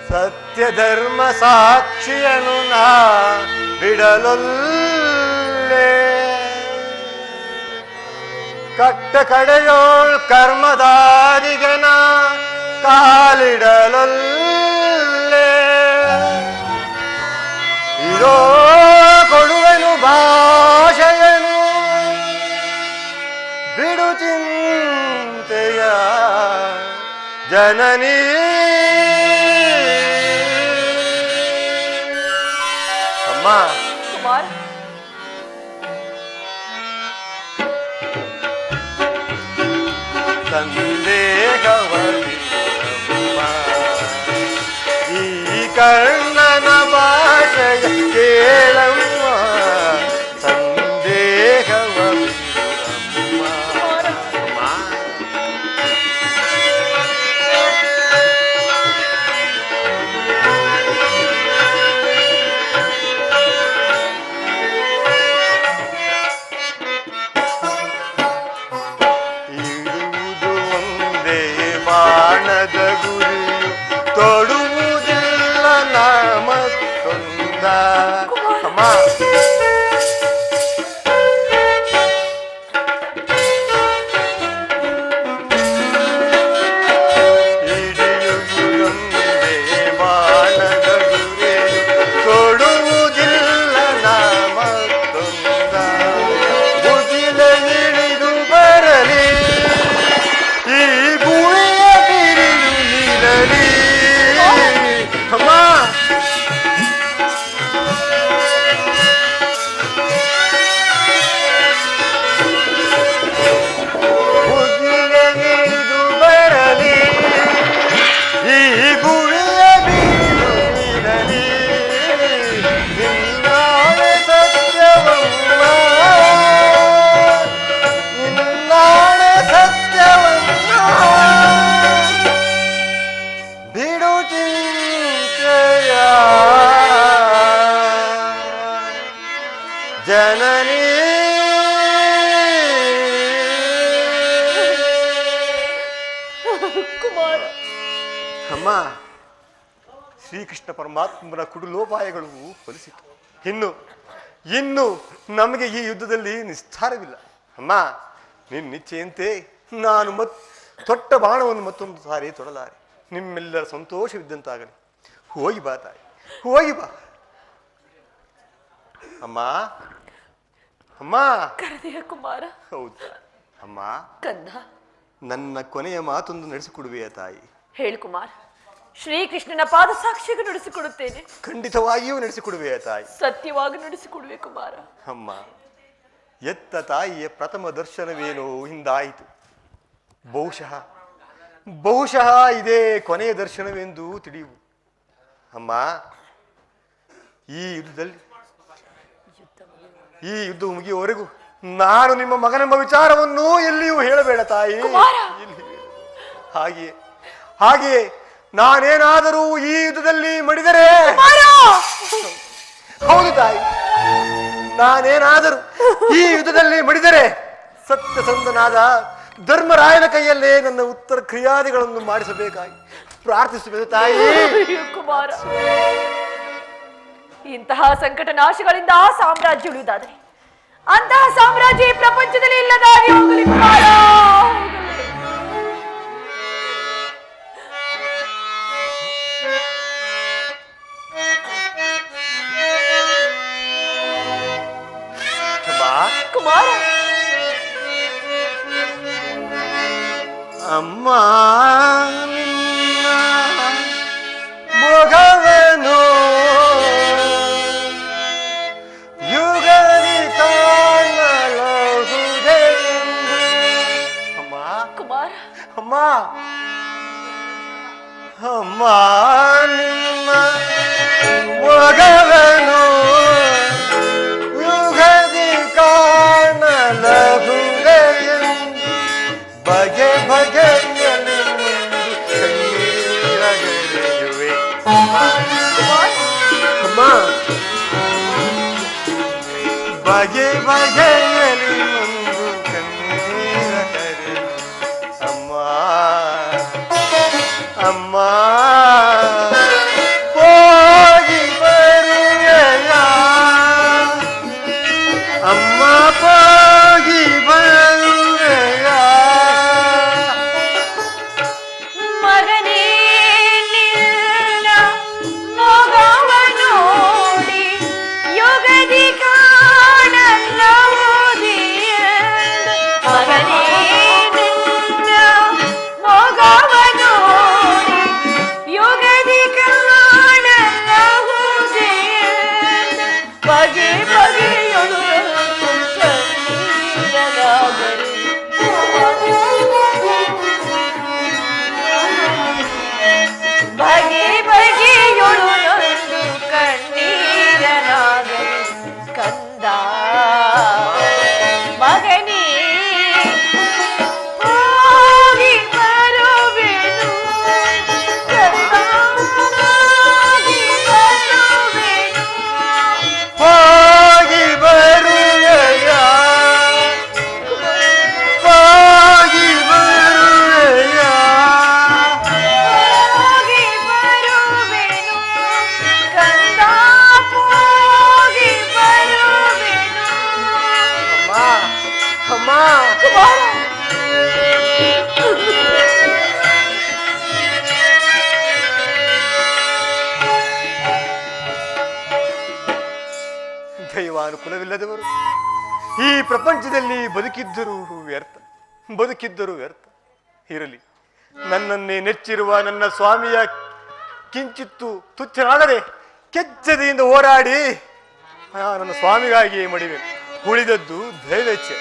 ಸತ್ಯ ಧರ್ಮ ಸಾಕ್ಷಿಯನು ನಾ ಬಿಡಲೊಲ್ಲೆ, ಕಟ್ಟ ಕಡೆಯೋಳ್ ಕರ್ಮದಾರಿಗೆ ನಾ ಕಾಲಿಡಲೊಲ್ಲೆ, ಇದೋ ಕೊಡುವೆನು ಭಾಷೆಯನು ಬಿಡು ಚಿಂತೆಯ ಜನನೀ. ಅಮ್ಮ, ಕುಮಾರ್, ಸಂದೇಹವರಿರಮ್ಮ, ಈ ಕರ್ಣನ ಭಾಷೆಯ ಕೇಳಮ್ಮ, ಸಂದೇಹವರಿರಮ್ಮ. ಇರುವುದು ಅಮ್ಮ ಜನನಿ ಕುಮಾರ. ಅಮ್ಮ, ಶ್ರೀಕೃಷ್ಣ ಪರಮಾತ್ಮನ ಕುಡುಲೋಪಾಯಗಳು ಫಲಿಸಿತು. ಇನ್ನು ನಮಗೆ ಈ ಯುದ್ಧದಲ್ಲಿ ನಿಸ್ತಾರವಿಲ್ಲ. ಅಮ್ಮ, ನಿನ್ನಿಚ್ಛೆಯಂತೆ ನಾನು ತೊಟ್ಟ ಬಾಣವನ್ನು ಮತ್ತೊಂದು ಸಾರಿ ತೊಡಲಾರೆ. ನಿಮ್ಮೆಲ್ಲರ ಸಂತೋಷವಿದ್ದಂತಾಗಲಿ. ಹೋಗಿ ಬಾ ತಾಯಿ, ಹೋಗಿ ಬಾ. ಅಮ್ಮ ಅಮ್ಮ. ಕರೆದೆಯ ಕುಮಾರ? ಹೌದಾ ಅಮ್ಮ? ಕಂದ, ನನ್ನ ಕೊನೆಯ ಮಾತೊಂದು ನಡೆಸಿಕೊಡುವೆಯ ತಾಯಿ? ಹೇಳು ಕುಮಾರ. ಶ್ರೀಕೃಷ್ಣನ ಪಾದ ಸಾಕ್ಷಿಗೆ ನಡೆಸಿಕೊಡುತ್ತೇನೆ. ಖಂಡಿತವಾಗಿಯೂ ನಡೆಸಿಕೊಡುವೆಯ ತಾಯಿ? ಸತ್ಯವಾಗಿ ನಡೆಸಿಕೊಡುವೆ ಕುಮಾರ. ಅಮ್ಮ, ಎತ್ತ ತಾಯಿಯ ಪ್ರಥಮ ದರ್ಶನವೇನೋ ಹಿಂದಾಯಿತು. ಬಹುಶಃ ಇದೇ ಕೊನೆಯ ದರ್ಶನವೆಂದು ತಿಳಿಯುವು. ಅಮ್ಮ, ಈ ಯುದ್ಧ ಮುಗಿಯುವವರೆಗೂ ನಾನು ನಿಮ್ಮ ಮಗನೆಂಬ ವಿಚಾರವನ್ನು ಎಲ್ಲಿಯೂ ಹೇಳಬೇಡ ತಾಯಿ. ಹಾಗೆಯೇ ನಾನೇನಾದರೂ ಈ ಯುದ್ಧದಲ್ಲಿ ಮಡಿದರೆ, ಹೌದು ತಾಯಿ, ನಾನೇನಾದರೂ ಈ ಯುದ್ಧದಲ್ಲಿ ಮಡಿದರೆ ಸತ್ಯಸಂಧನಾದ ಧರ್ಮರಾಯನ ಕೈಯಲ್ಲೇ ನನ್ನ ಉತ್ತರ ಕ್ರಿಯಾದಿಗಳನ್ನು ಮಾಡಿಸಬೇಕಾಗಿ ಪ್ರಾರ್ಥಿಸಬೇಕು ತಾಯಿ. ಕುಮಾರ, ಇಂತಹ ಸಂಕಟ ನಾಶಗಳಿಂದ ಆ ಸಾಮ್ರಾಜ್ಯ ಉಳಿಯುವುದಾದರೆ ಅಂತಹ ಸಾಮ್ರಾಜ್ಯ ಈ ಪ್ರಪಂಚದಲ್ಲಿ ಇಲ್ಲದಾಗಿ ಹೋಗಲಿ ಕುಮಾರ. ಕುಮಾರ, ಅಮ್ಮ, ಮೊಗವನು ಯುಗದಿ ಕಾಣಲಹುದೆ. ಅಮ್ಮ ಕುಮಾರ, ಅಮ್ಮ, ಅಮ್ಮ, ನಿಮ್ಮ ಮೊಗವನು ಯುಗದಿ ಕಾಣಲಹುದೆ. ಬಗೆ ಬಗೆಯಲ್ಲಿ ಕಣ್ಣೀರಗರೆಯುವೆ. ಅಮ್ಮ, ಬಗೆ ಬಗೆಯಲ್ಲಿ ಒಂದು ಕಣ್ಣೀರಗರೆಯುವೆ. ಅಮ್ಮ, ಅಮ್ಮ, ಹೋಗಿ ಬರುವೆಯ ಅಮ್ಮ, ಹೋಗಿ ಬರುವೆಯ ಮಗನೇ ನಿನ್ನ ಮೊಗವ ನೋಡಿ ಯುಗದಿ ಕಾಣಲಹುದೆ. ಕುಮಾರ ದೈವಾನುಕೂಲವಿಲ್ಲದವರು ಈ ಪ್ರಪಂಚದಲ್ಲಿ ಬದುಕಿದ್ದರೂ ವ್ಯರ್ಥ ಇರಲಿ. ನನ್ನನ್ನೇ ನೆಚ್ಚಿರುವ ನನ್ನ ಸ್ವಾಮಿಯ ಕಿಂಚಿತ್ತು ತುಚ್ಛನಾದರೆ ಕೆಚ್ಚದೆಯಿಂದ ಹೋರಾಡಿ ನನ್ನ ಸ್ವಾಮಿಗಾಗಿಯೇ ಮಡಿವೆ. ಉಳಿದದ್ದು ದೈವೇಚ್ಛೆ.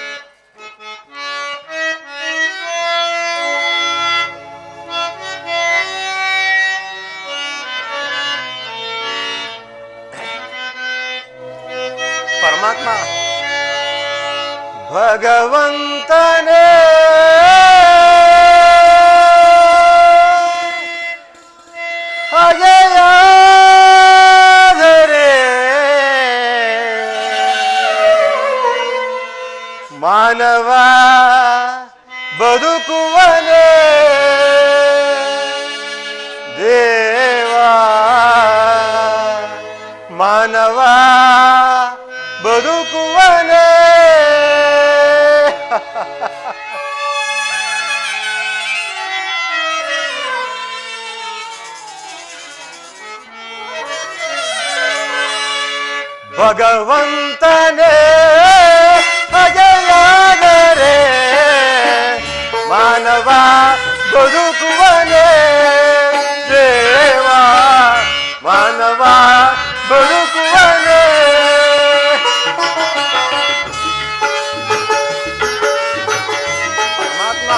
ಪರಮಾತ್ಮ ಭಗವಂತನೇ ಹಾಗೆಯಾದರೆ ಮಾನವ ಬದುಕುವನೇ ದೇವಾ, ಮಾನವ ಬದುಕುವನೇ. ಭಗವಂತನೇ ಹಾಗೆಯಾದರೆ ಮಾನವ ಬದುಕುವನೇ ದೇವಾ, ಮಾನವ ಬದುಕುವನೇ. ಪರಮಾತ್ಮ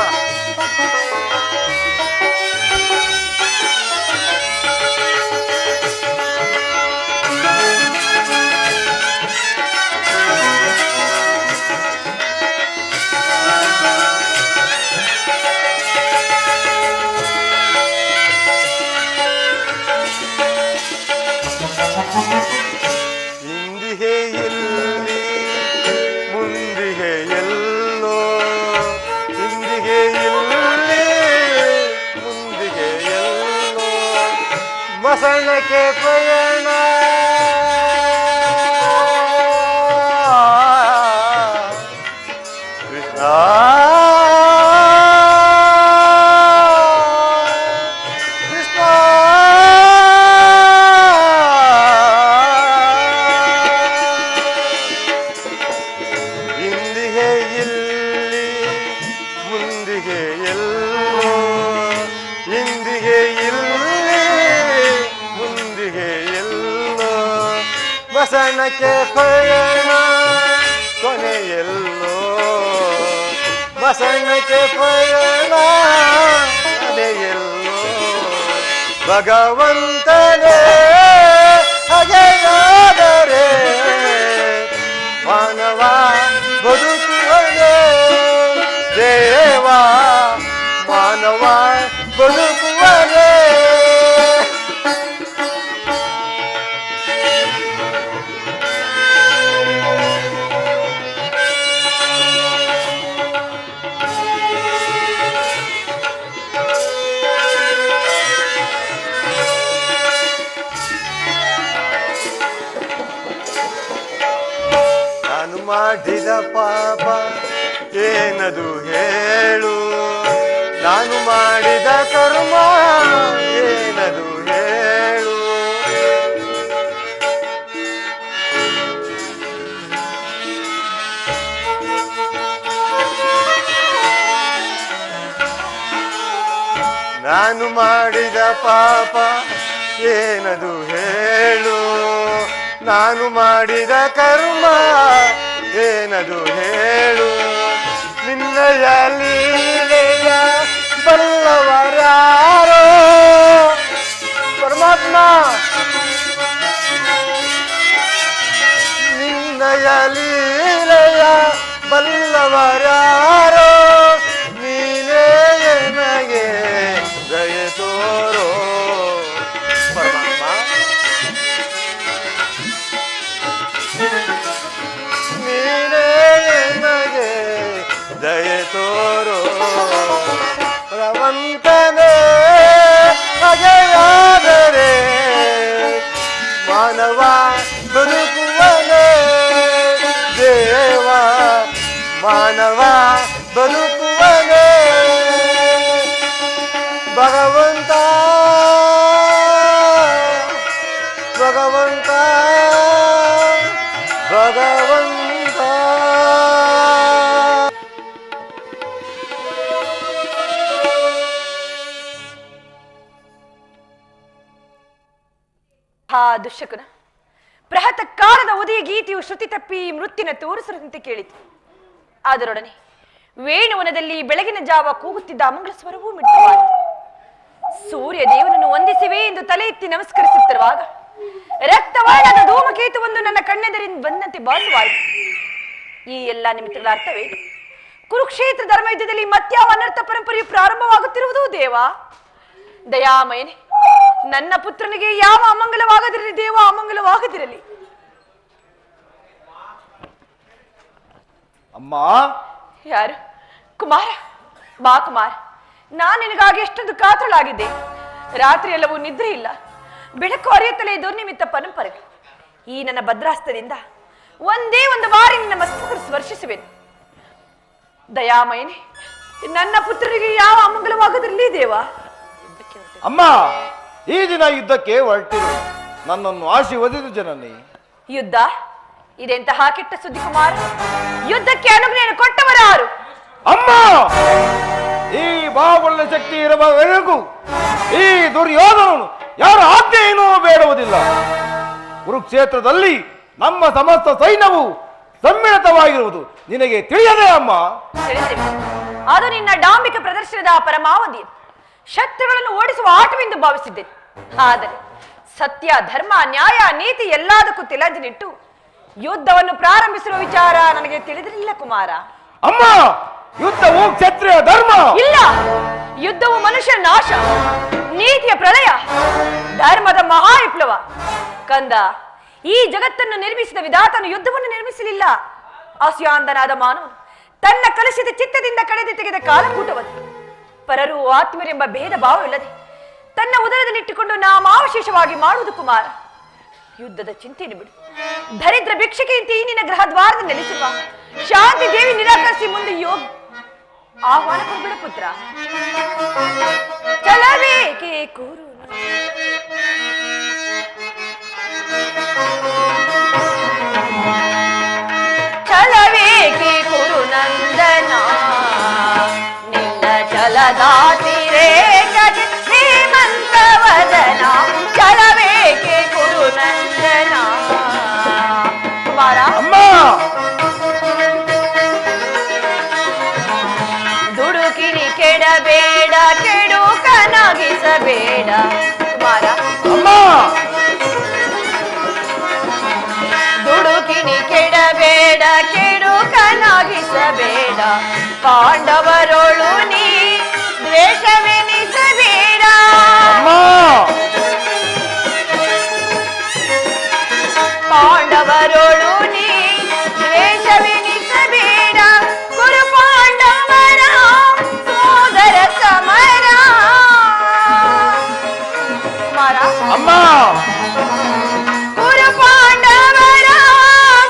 ಇಂದಿಗೆ ಇಲ್ಲಿ ಮುಂದಿಗೆ ಎಲ್ಲೋ, ಇಂದಿಗೆ ಇಲ್ಲಿ ಮುಂದಿಗೆ ಎಲ್ಲೋ, ಮಸಣಕ್ಕೆ ಪಯಣ ಕೃಷ್ಣ ಕೃಷ್ಣ. ಇಂದಿಗೆ ಇಲ್ಲಿ ಮುಂದಿಗೆ ಎಲ್ಲೋ, ಇಂದಿಗೆ ಇಲ್ಲಿ ಮುಂದಿಗೆ ಎಲ್ಲೋ, ಮಸಣಕ್ಕೆ ಪಯಣ ಕೊನೆಯೆಲ್ಲೋ, ಮಸಣಕ್ಕೆ ಪಯಣ ಕೊನೆಯೆಲ್ಲೋ. ಭಗವಂತನೇ ಹಾಗೆಯಾದರೆ ಮಾನವ ಬದುಕುವನೇ ದೇವಾ, ಮಾನವ ಬದುಕುವನೇ. ನಾನು ಮಾಡಿದ ಪಾಪ ಏನದು ಹೇಳು, ನಾನು ಮಾಡಿದ ಕರ್ಮ ಏನದು ಹೇಳು. ನಾನು ಮಾಡಿದ ಪಾಪ ಏನದು ಹೇಳು, ನಾನು ಮಾಡಿದ ಕರ್ಮ ಏನದು ಹೇಳು. ನಿನ್ನಯ ಲೀಲೆಯ ಬಲ್ಲವರಾರೋ ಪರಮಾತ್ಮ, ನಿನ್ನಯ ಲೀಲೆಯ ಬಲ್ಲವರಾರೋ, ನೀನೇ ನನಗೆ ದಯೆ ತೋರೋ ಪರಮಾತ್ಮ. ನೀನೇ ನನಗೆ ದಯೆ ತೋರೋ ಭಗವಂತನೇ ಹಾಗೆಯಾದರೆ ಮಾನವ ಬದುಕುವನೇ ದೇವಾ, ಮಾನವ ಬದುಕುವನೇ ಭಗವಂತ ಭಗವಂತ ಭಗವಂತ. ಹಾ ದುಶ್ಶಕುನ, ಪ್ರಹತ ಕಾಲದ ಉದಯ ಗೀತೆಯು ಶ್ರುತಿ ತಪ್ಪಿ ಮೃತ್ಯುನ ತೋರಿಸುವಂತೆ ಕೇಳಿತು. ಅದರೊಡನೆ ವೇಣುವನದಲ್ಲಿ ಬೆಳಗಿನ ಜಾವ ಕೂಗುತ್ತಿದ್ದ ಅಮಂಗಳ ಸ್ವರವೂ ಮಿಡಿತವಾಯಿತು. ಸೂರ್ಯ ದೇವನನ್ನು ವಂದಿಸಿವೆ ಎಂದು ತಲೆ ಎತ್ತಿ ನಮಸ್ಕರಿಸುತ್ತಿರುವಾಗ ರಕ್ತವರ್ಣದ ಧೂಮಕೇತುವೊಂದು ನನ್ನ ಕಣ್ಣೆದರಿಂದ ಬಂದಂತೆ ಭಾಸವಾಯಿತು. ಈ ಎಲ್ಲ ನಿಮಿತ್ತಗಳ ಅರ್ಥವೇನು? ಕುರುಕ್ಷೇತ್ರ ಧರ್ಮಯುದ್ಧದಲ್ಲಿ ಮತ್ಯಾವ ಅನರ್ಥ ಪರಂಪರೆಯು ಪ್ರಾರಂಭವಾಗುತ್ತಿರುವುದು ದೇವ. ದಯಾಮಯನೆ, ನನ್ನ ಪುತ್ರನಿಗೆ ಯಾವ ಅಮಂಗಲವಾಗದಿರಲಿ ದೇವ, ಅಮಂಗಲವಾಗದಿರಲಿ. ಅಮ್ಮ. ಯಾರು? ಕುಮಾರ, ಬಾ ಕುಮಾರ. ನಾನು ನಿನಗಾಗಿ ಎಷ್ಟೊಂದು ಕಾತರಳಾಗಿದ್ದೆ. ರಾತ್ರಿ ಎಲ್ಲವೂ ನಿದ್ರೆ ಇಲ್ಲ, ಬೆಳಕು ಅರಿಯುತ್ತಲೇ ದುರ್ನಿಮಿತ್ತ ಪರಂಪರೆ. ಈ ನನ್ನ ಭದ್ರಾಸ್ತದಿಂದ ಒಂದೇ ಒಂದು ಬಾರಿ ನಿನ್ನ ಮಸ್ತಕ ಸ್ಪರ್ಶಿಸುವೆನು. ದಯಾಮಯನೆ, ನನ್ನ ಪುತ್ರರಿಗೆ ಯಾವ ಅಮಂಗಲವಾಗದಿರಲಿ ದೇವ. ಅಮ್ಮ, ಈ ದಿನ ಯುದ್ಧಕ್ಕೆ ಹೊರಟಿರು, ನನ್ನನ್ನು ಆಶೀರ್ವದಿಸು ಜನನಿ. ಯುದ್ಧ? ಇದೆಂತಹ ಕೆಟ್ಟ ಸುದ್ದಿ ಕುಮಾರ. ಯುದ್ಧಕ್ಕೆ ಅನುಜ್ಞೆಯನ್ನು ಕೊಟ್ಟವರಾರು? ಅಮ್ಮ, ಈ ಬಾಹುಳ್ಳ ಶಕ್ತಿ ಇರುವವರೆಗೂ ಈ ದುರ್ಯೋಧನನು ಯಾರ ಆಜ್ಞೆಯೇನೂ ಬೇಡುವುದಿಲ್ಲ. ಕುರುಕ್ಷೇತ್ರದಲ್ಲಿ ನಮ್ಮ ಸಮಸ್ತ ಸೈನ್ಯವು ಸಮ್ಮಿಳಿತವಾಗಿರುವುದು ನಿನಗೆ ತಿಳಿಯದೆ ಅಮ್ಮ? ತಿಳಿದಿದೆ. ಅದು ನಿನ್ನ ಡಾಂಬಿಕ ಪ್ರದರ್ಶನದ ಪರಮಾವಧಿ. ಶತ್ರುಗಳನ್ನು ಓಡಿಸುವ ಆಟವೆಂದು ಭಾವಿಸಿದ್ದೇನೆ. ಆದರೆ ಸತ್ಯ, ಧರ್ಮ, ನ್ಯಾಯ, ನೀತಿ ಎಲ್ಲದಕ್ಕೂ ತಿಲಂಜನಿಟ್ಟು ಯುದ್ಧವನ್ನು ಪ್ರಾರಂಭಿಸಿರುವ ವಿಚಾರ ನನಗೆ ತಿಳಿದಿರಲಿಲ್ಲ ಕುಮಾರ. ಅಮ್ಮ, ಯುದ್ಧವು ಕ್ಷತ್ರಿಯ ಧರ್ಮ. ಇಲ್ಲ, ಯುದ್ಧವು ಮನುಷ್ಯ ನಾಶ, ನೀತಿಯ ಪ್ರಳಯ, ಧರ್ಮದ ಮಹಾವಿಪ್ಲವ. ಕಂದ, ಈ ಜಗತ್ತನ್ನು ನಿರ್ಮಿಸಿದ ವಿಧಾತನು ಯುದ್ಧವನ್ನು ನಿರ್ಮಿಸಲಿಲ್ಲ. ಅಸ್ಯಾಂಧನಾದ ಮಾನವನು ತನ್ನ ಕಲುಷಿತ ಚಿತ್ತದಿಂದ ಕಳೆದು ತೆಗೆದ ಕಾಲಕೂಟವನ್ನು ಪರರು ಆತ್ಮರೆಂಬ ಭೇದ ಭಾವವಿಲ್ಲದೆ ತನ್ನ ಉದರದಲ್ಲಿಟ್ಟುಕೊಂಡು ನಾಮಾವಶೇಷವಾಗಿ ಮಾಡುವುದು ಕುಮಾರ. ಯುದ್ಧದ ಚಿಂತೆಯನ್ನು ಬಿಡು. ದರಿದ್ರ ಭಿಕ್ಷೆಗೆಯಂತೆ ಈ ನಿನ್ನ ಗೃಹ ದ್ವಾರದ ನೆಲೆಸಿರುವ ಶಾಂತಿ ದೇವಿ ನಿರಾಕರಿಸಿ ಮುಂದೆ ಯೋಗ ಆಹ್ವಾನ ಕೊಡ್ಬಿಡ ಪುತ್ರ. ಚಲಬೇಕೆ ಕೂರು ಚಲಬೇಕೆ ಕುರು ನಂದನ ನಿನ್ನ ಚಲದಾತಿರೇ ಶ್ರೀಮಂತ ವದನ ಚಲಬೇಕೆ ಕುರು ನಂದನ. ಕುಮಾರ, ಅಮ್ಮ, ದುಡುಕಿನಿ ಕೆಡಬೇಡ, ಕೆಡುಕನಾಗಿಸಬೇಡ. ಕುಮಾರ, ಅಮ್ಮ, ದುಡುಕಿನಿ ಕೆಡಬೇಡ, ಕೆಡುಕನಾಗಿಸಬೇಡ. ಪಾಂಡವರೊಳು ನೀ ದ್ವೇಷವೆನಿಸಬೇಡ. ಅಮ್ಮ, ಪಾಂಡವರೊಳು ನೀ ದ್ವೇಷವೆನಿಸಬೇಡ. ಕುರು ಪಾಂಡವರ ಸೋದರ ಸಮರ. ಕುಮಾರ, ಅಮ್ಮ, ಕುರು ಪಾಂಡವರ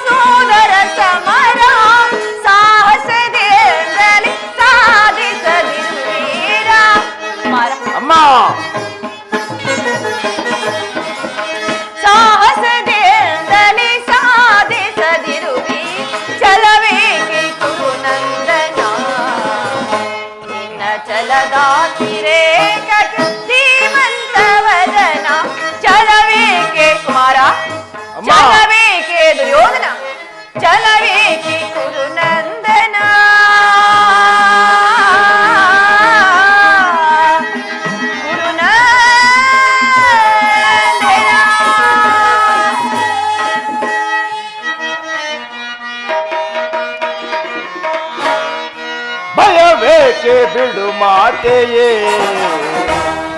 ಸೋದರ ಸಮರ ಸಾಹಸದಿಂದಲೇ ಸಾಧಿಸದಿರುವೀರ. ಕುಮಾರ, ಅಮ್ಮ, ಸಾಹಸದಿಂದಲೇ ಸಾಧಿಸದಿರುವಿ ಚಲವೇಕೆ ಕುರು ನಂದನ ನಿನ್ನ ಚಲದಾತಿರೇಕ ಶ್ರೀಮಂತ ವದನ. ಚಲವೇಕೆ ಕುಮಾರ, ಚಲವೇಕೆ ದುರ್ಯೋಧನ, ಚಲವೇಕೆ ಕುರು ನಂದನ. ಕುರು ನಂದನ. ಭಯವೇಕೆ ಬಿಡು ಮಾತೆಯೇ,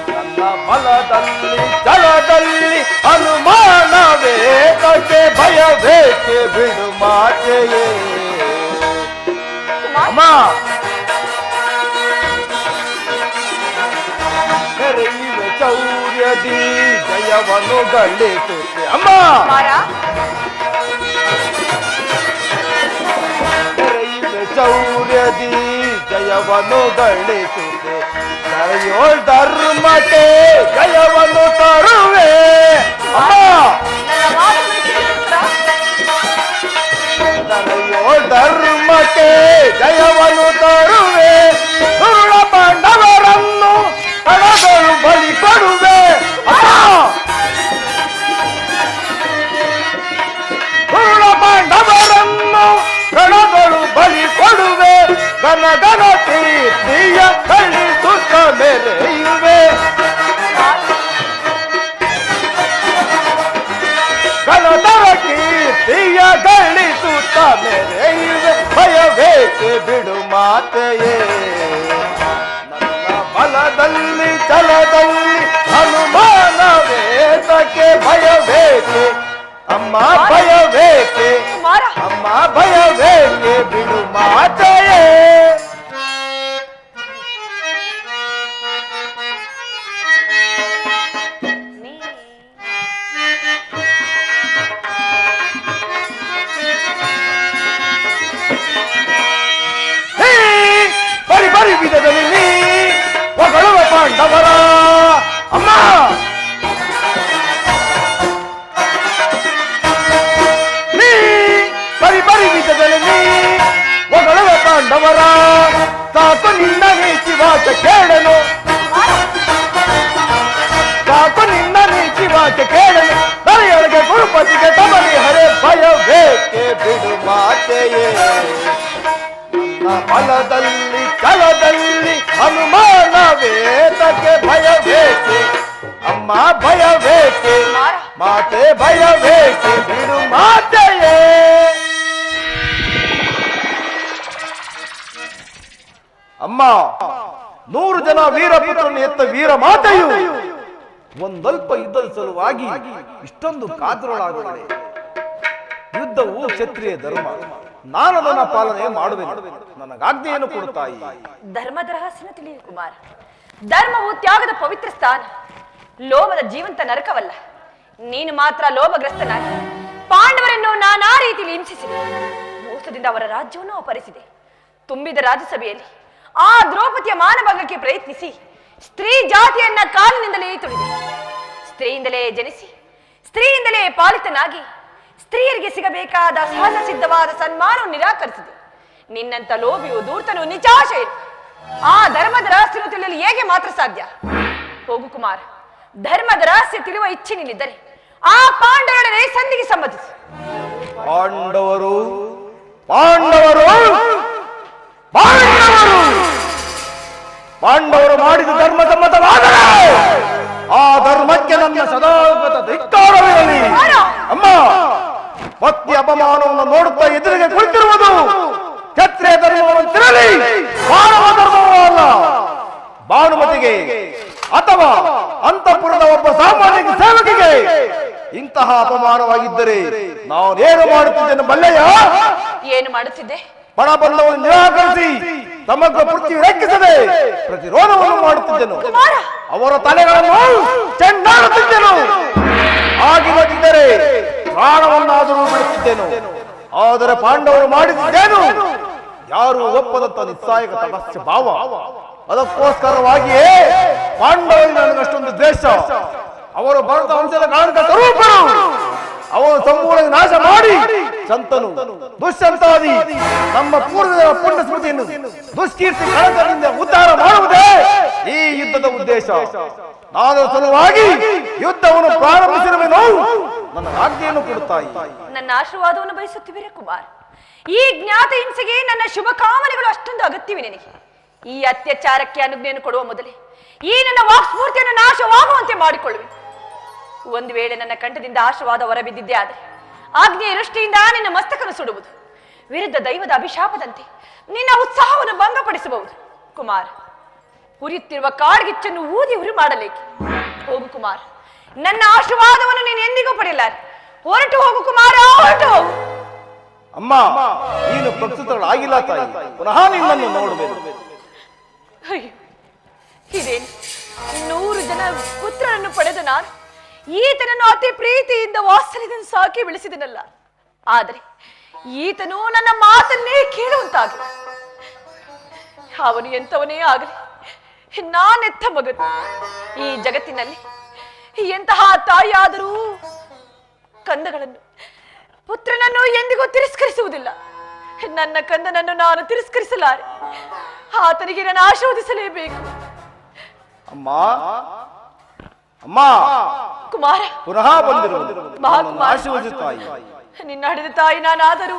ನನ್ನ ಬಲದಲ್ಲಿ ಜಲದಲ್ಲಿ ಅನುಮಾನವೇಕೆ, ಭಯವೇಕೆ ಬಿಡು ಮಾತೆಯೇ. ಅಮ್ಮ, ಮೆರೆಯುವ ಚೌರ್ಯದಿ ಜಯವನ್ನು ಗಳಿಸುತ್ತೆ. ಅಮ್ಮ, ಕುಮಾರ, ಮೆರೆಯುವ ವೇಗದಿ ಜಯವನ್ನು ಗಳಿಸುತ್ತೆ ದರೆಯೋಳ್ ಧರ್ಮಕ್ಕೆ ಜಯವನ್ನು ತರುವೆ ಅಮ್ಮ ನನ್ನ ಮಾತನ್ನು ಕೇಳಿಸುತ್ತಾ? ದರೆಯೋಳ್ ಧರ್ಮಕ್ಕೆ ಜಯವನ್ನು ತರುವೆ ದುರುಳ ಪಾಂಡವರನ್ನು ಕಣಗಳು ಬಲಿ ಕೊಡುವೆ ಅಮ್ಮ ದುರುಳ ಪಾಂಡವರನ್ನು ಕಣಗಳು ಬಲಿ ಕೊಡುವೆ ಗನ ಗನ ಪ್ರೀತಿಯ ಕಳಿಸುತ್ತ ಮೆರೆಯುವೆ ಗಣತರ ಕೀರ್ತಿಯ ಗಳಿಸುತ್ತ ಮೆರೆಯುವೆ ಭಯವೇಕೆ ಬಿಡು ಮಾತೆಯೇ ನನ್ನ ಬಲದಲ್ಲಿ ಛಲದಲ್ಲಿ ಹನುಮಾನವೇತಕ್ಕೆ ಭಯವೇಕೆ ಅಮ್ಮ ಭಯವೇಕೆ ಕುಮಾರ ಅಮ್ಮ ಭಯವೇಕೆ ಬಿಡು ಮಾತೆಯೇ ಬರಿ ಬರಿ ವಿಧದಲ್ಲಿ ನೀ ಹೊಗಳುವ ಪಾಂಡವರ ಅಮ್ಮ ನೀ ಬರಿ ಬರಿ ವಿಧದಲ್ಲಿ ನೀ ಹೊಗಳುವ ಪಾಂಡವರ ಸಾಕು ನಿನ್ನ ನೀಚಿ ವಾಚ ಕೇಳನು ಸಾಕು ನಿನ್ನ ನೀಚಿ ವಾಚ ಕೇಳನು ದರೆಯೊಳಗೆ ಗುರುಪತಿಗೆ ತಮಲಿ ಹರೆ ಭಯವೇಕೆ ಬಿಡು ಮಾತೆಯೇ ಫಲದಲ್ಲಿ ಛಲದಲ್ಲಿ ಹನುಮಾನವೇತಕ್ಕೆ ಭಯವೇಕೆ ಅಮ್ಮ ಭಯವೇಕೆ ಮಾತೆ ಭಯವೇಕೆ ಬಿಡು ಮಾತೆಯೇ ಅಮ್ಮ 100 ಜನ ವೀರಪುತ್ರನ್ನು ಎತ್ತ ವೀರ ಮಾತೆಯು ಒಂದಲ್ಪ ಯುದ್ಧದ ಸಲುವಾಗಿ ಇಷ್ಟೊಂದು ಕಾತುರಳಾಗುತ್ತದೆ ಯುದ್ಧವು ಕ್ಷತ್ರಿಯ ಧರ್ಮ ನಾನು ನನ್ನ ಪಾಲನೆ ಮಾಡುವೆನು ನನಗಾಜ್ಞೆಯನ್ನು ಕೊಡುತ್ತಾಯಿ ಧರ್ಮದ ರಹಸ್ಯನ ತಿಳಿಯು ಕುಮಾರ ಧರ್ಮವು ತ್ಯಾಗದ ಪವಿತ್ರ ಸ್ಥಾನ ಲೋಭದ ಜೀವಂತ ನರಕವಲ್ಲ ನೀನು ಮಾತ್ರ ಲೋಭಗ್ರಸ್ತನಾಗಿ ಪಾಂಡವರನ್ನು ನಾನಾ ರೀತಿಯಲ್ಲಿ ಹಿಂಸಿಸಿದೆ ಮೋಸದಿಂದ ಅವರ ರಾಜ್ಯವನ್ನು ಅಪಹರಿಸಿದೆ ತುಂಬಿದ ರಾಜ್ಯಸಭೆಯಲ್ಲಿ ಆ ದ್ರೌಪದಿಯ ಮಾನಭಂಗಕ್ಕೆ ಪ್ರಯತ್ನಿಸಿ ಸ್ತ್ರೀ ಜಾತಿಯನ್ನ ಕಾಲಿನಿಂದಲೇ ತುಳಿದೆ ಸ್ತ್ರೀಯಿಂದಲೇ ಜನಿಸಿ ಸ್ತ್ರೀಯಿಂದಲೇ ಪಾಲಿತನಾಗಿ ಸ್ತ್ರೀಯರಿಗೆ ಸಿಗಬೇಕಾದ ಸಹಜ ಸಿದ್ಧವಾದ ಸನ್ಮಾನವನ್ನು ನಿರಾಕರಿಸಿದೆ ನಿನ್ನಂತ ಲೋಭಿಯು ದೂರ್ತನು ನಿಚಾಶೆ ಆ ಧರ್ಮದ ರಹಸ್ಯ ತಿಳಿಯಲು ಹೇಗೆ ಮಾತ್ರ ಸಾಧ್ಯ ಹೋಗು ಕುಮಾರ ಧರ್ಮದ ರಹಸ್ಯ ತಿಳಿಯುವ ಇಚ್ಛೆ ನಿಲ್ಲಿದ್ದರೆ ಆ ಪಾಂಡವರೊಡನೆ ಸಂಧಿಗೆ ಸಮ್ಮತಿಸು ಪಾಂಡವರು ಪಾಂಡವರು ಪಾಂಡವರು ಪಾಂಡವರು ಮಾಡಿದ ಧರ್ಮ ಸಮ್ಮತವಾದರೆ ಆ ಧರ್ಮಕ್ಕೆ ನನ್ನ ಸದಾಗತ ಧಿಕ್ಕಾರವಿರಲಿ ಅಮ್ಮ ಭಕ್ತಿ ಅಪಮಾನವನ್ನು ನೋಡುತ್ತಾ ಎದುರಿಗೆ ಕುಳಿತಿರುವುದು ಕ್ಷತ್ರಿಯ ಧರ್ಮವನ್ನು ತಿರಲಿ ಮಾನವ ಧರ್ಮವೂ ಅಲ್ಲ ಭಾನುಮತಿಗೆ ಅಥವಾ ಅಂತಃಪುರದ ಒಬ್ಬ ಸಾಮಾನ್ಯ ಸೇವಕಿಗೆ ಇಂತಹ ಅಪಮಾನವಾಗಿದ್ದರೆ ನಾನೇನು ಮಾಡುತ್ತಿದ್ದೇನೆ ಬಲ್ಲೆಯ ಏನು ಮಾಡುತ್ತಿದ್ದೆ ಪಣಬಂಧವನ್ನು ನಿರಾಕರಿಸಿ ಸಮಗ್ರ ಪೃಥ್ವಿ ರೆಕ್ಕಿಸದೆ ಪ್ರತಿರೋಧವನ್ನು ಮಾಡುತ್ತಿದ್ದೆನು ಅವರ ತಲೆಗಳನ್ನು ಚೆಂಡಾಡುತ್ತಿದ್ದೆನು ಆಗಿಲ್ಲದಿದ್ದರೆ ಪ್ರಾಣವನ್ನಾದರೂ ಬಿಡುತ್ತಿದ್ದೆನು ಆದರೆ ಪಾಂಡವರು ಮಾಡಿದ್ದೇನು ಯಾರು ಒಪ್ಪದಂತ ನಿಸ್ಸಾಯಕ ತಪಸ್ಯ ಭಾವ ಅದಕ್ಕೋಸ್ಕರವಾಗಿಯೇ ಪಾಂಡವರಿಗೆ ನನಗಷ್ಟೊಂದು ದ್ವೇಷ ಅವರು ಭರತ ವಂಶದ ಕಾರಕ ಸ್ವರೂಪರು ಅವನು ಸಂಪೂರ್ಣ ನಾಶ ಮಾಡಿ ಸಂತನು ದುಷ್ಯಂತಾದಿ ನಮ್ಮ ಪೂರ್ವಜರ ಪುಣ್ಯ ಸ್ಮೃತಿಯನ್ನು ದುಷ್ಕೀರ್ತಿ ಕಳಕದಿಂದ ಉದ್ಧಾರ ಮಾಡುವುದೇ ಈ ಯುದ್ಧದ ಉದ್ದೇಶ ನಾನು ಸಲುವಾಗಿ ಯುದ್ಧವನ್ನು ಪ್ರಾರಂಭಿಸಿರುವೆನು ನನ್ನ ಆಜ್ಞೆಯನ್ನು ಕೊಡುತ್ತಾಯಿ ನನ್ನ ಆಶೀರ್ವಾದವನ್ನು ಬಯಸುತ್ತಿವೆ ಕುಮಾರ್ ಈ ಜ್ಞಾತ ಹಿಂಸೆಗೆ ನನ್ನ ಶುಭ ಕಾಮನೆಗಳು ಅಷ್ಟೊಂದು ಅಗತ್ಯವಿದೆ ನಿನಗೆ ಈ ಅತ್ಯಾಚಾರಕ್ಕೆ ಅನುಜ್ಞೆಯನ್ನು ಕೊಡುವ ಮೊದಲೇ ಈ ನನ್ನ ವಾಕ್ಸ್ಫೂರ್ತಿಯನ್ನು ನಾಶವಾಗುವಂತೆ ಮಾಡಿಕೊಳ್ಳುವೆ ಒಂದು ವೇಳೆ ನನ್ನ ಕಂಠದಿಂದ ಆಶೀರ್ವಾದ ಹೊರಬಿದ್ದಿದ್ದೇ ಆದರೆ ಆಜ್ಞೆಯ ದೃಷ್ಟಿಯಿಂದ ನಿನ್ನ ಮಸ್ತಕನ್ನು ಸುಡುವುದು ವಿರುದ್ಧ ದೈವದ ಅಭಿಶಾಪದಂತೆ ನಿನ್ನ ಉತ್ಸಾಹವನ್ನು ಭಂಗಪಡಿಸಬಹುದು ಕುಮಾರ್ ಉರಿಯುತ್ತಿರುವ ಕಾಡ್ಗಿಚ್ಚನ್ನು ಊದಿ ಉರಿ ಮಾಡಲೇಕೆ ಹೋಗು ಕುಮಾರ್ ನನ್ನ ಆಶೀರ್ವಾದವನ್ನು ನೀನು ಎಂದಿಗೂ ಪಡೆಯಲಾರೆ ಹೊರಟು ಹೋಗು ಕುಮಾರ ಹೊರಟು ಹೋಗು ಅಮ್ಮ ನೀನು ಪ್ರಸ್ತುತಳಾಗಿಲ್ಲ ತಾಯಿ ಪುನಃ ನಿನ್ನನ್ನು ನೋಡಬೇಕು ಇದೇನು 100 ಜನ ಪುತ್ರರನ್ನು ಪಡೆದ ನಾನು ಈತನನ್ನು ಅತಿ ಪ್ರೀತಿಯಿಂದ ವಾತ್ಸಲ್ಯದಿಂದ ಸಾಕಿ ಬೆಳೆಸಿದನಲ್ಲ ಆದರೆ ಈತನು ನನ್ನ ಮಾತನ್ನೇ ಕೇಳುವಂತಾಗಿ ಅವನು ಎಂಥವನೇ ಆಗಲಿ, ನಾನೆತ್ತ ಮಗನು. ಈ ಜಗತ್ತಿನಲ್ಲಿ ಎಂತಹ ತಾಯಿಯಾದರೂ ಕಂದಗಳನ್ನು, ಪುತ್ರನನ್ನು ಎಂದಿಗೂ ತಿರಸ್ಕರಿಸುವುದಿಲ್ಲ. ನನ್ನ ಕಂದನನ್ನು ನಾನು ತಿರಸ್ಕರಿಸಲಾರೆ. ಆತನಿಗೆ ನಾನು ಆಶೀರ್ವದಿಸಲೇಬೇಕು. ಅಮ್ಮ ಅಮ್ಮ, ಕುಮಾರ ಪುನಃ ಬಂದಿರುವುದು ಮಹಾಕುಮಾರ, ಆಶೀರ್ವದಿಸುತ್ತಾಯಿ. ನಿನ್ನ ಹಡೆದ ತಾಯಿ ನಾನಾದರೂ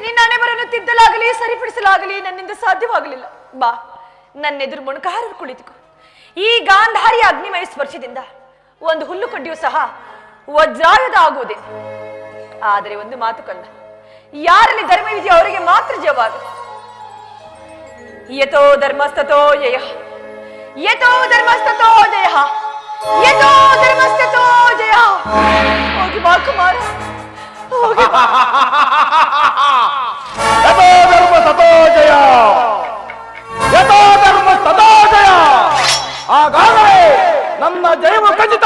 ನಿನ್ನ ಹಣೆಬರನ್ನು ತಿದ್ದಲಾಗಲಿ ಸರಿಪಡಿಸಲಾಗಲಿ ನನ್ನಿಂದ ಸಾಧ್ಯವಾಗಲಿಲ್ಲ. ಬಾ, ನನ್ನೆದುರು ಮೊಣಕಾರರು ಕುಳಿತುಕೋ. ಈ ಗಾಂಧಾರಿಯ ಅಗ್ನಿಮಯ ಸ್ಪರ್ಶದಿಂದ ಒಂದು ಹುಲ್ಲು ಕಡ್ಡಿಯೂ ಸಹ ವಜ್ರಾಯುಧ ಆಗುವುದೇ. ಆದರೆ ಒಂದು ಮಾತು ಕಂದ, ಯಾರಲ್ಲಿ ಧರ್ಮವಿದೆಯೋ ಅವರಿಗೆ ಮಾತ್ರ ಜಯವಾಗ. ಯತೋ ಧರ್ಮಸ್ತತೋ ಜಯ, ಯತೋ ಧರ್ಮಸ್ತತೋ ಜಯ, ಯತೋ ಧರ್ಮಸ್ತತೋ ಜಯ. ಹೋಗಿ ಬಾ ಕುಮಾರ, ಹೋಗಿ ಬಾ. ಯಥೋ ಧರ್ಮ ಸತೋ ಜಯ, ಯಥೋ ಧರ್ಮ ಸದೋ ಜಯ. ಹಾಗಾದರೆ ನನ್ನ ಜಯವು ಖಚಿತ.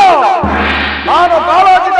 ನಾನು ಕಾಳಜಿ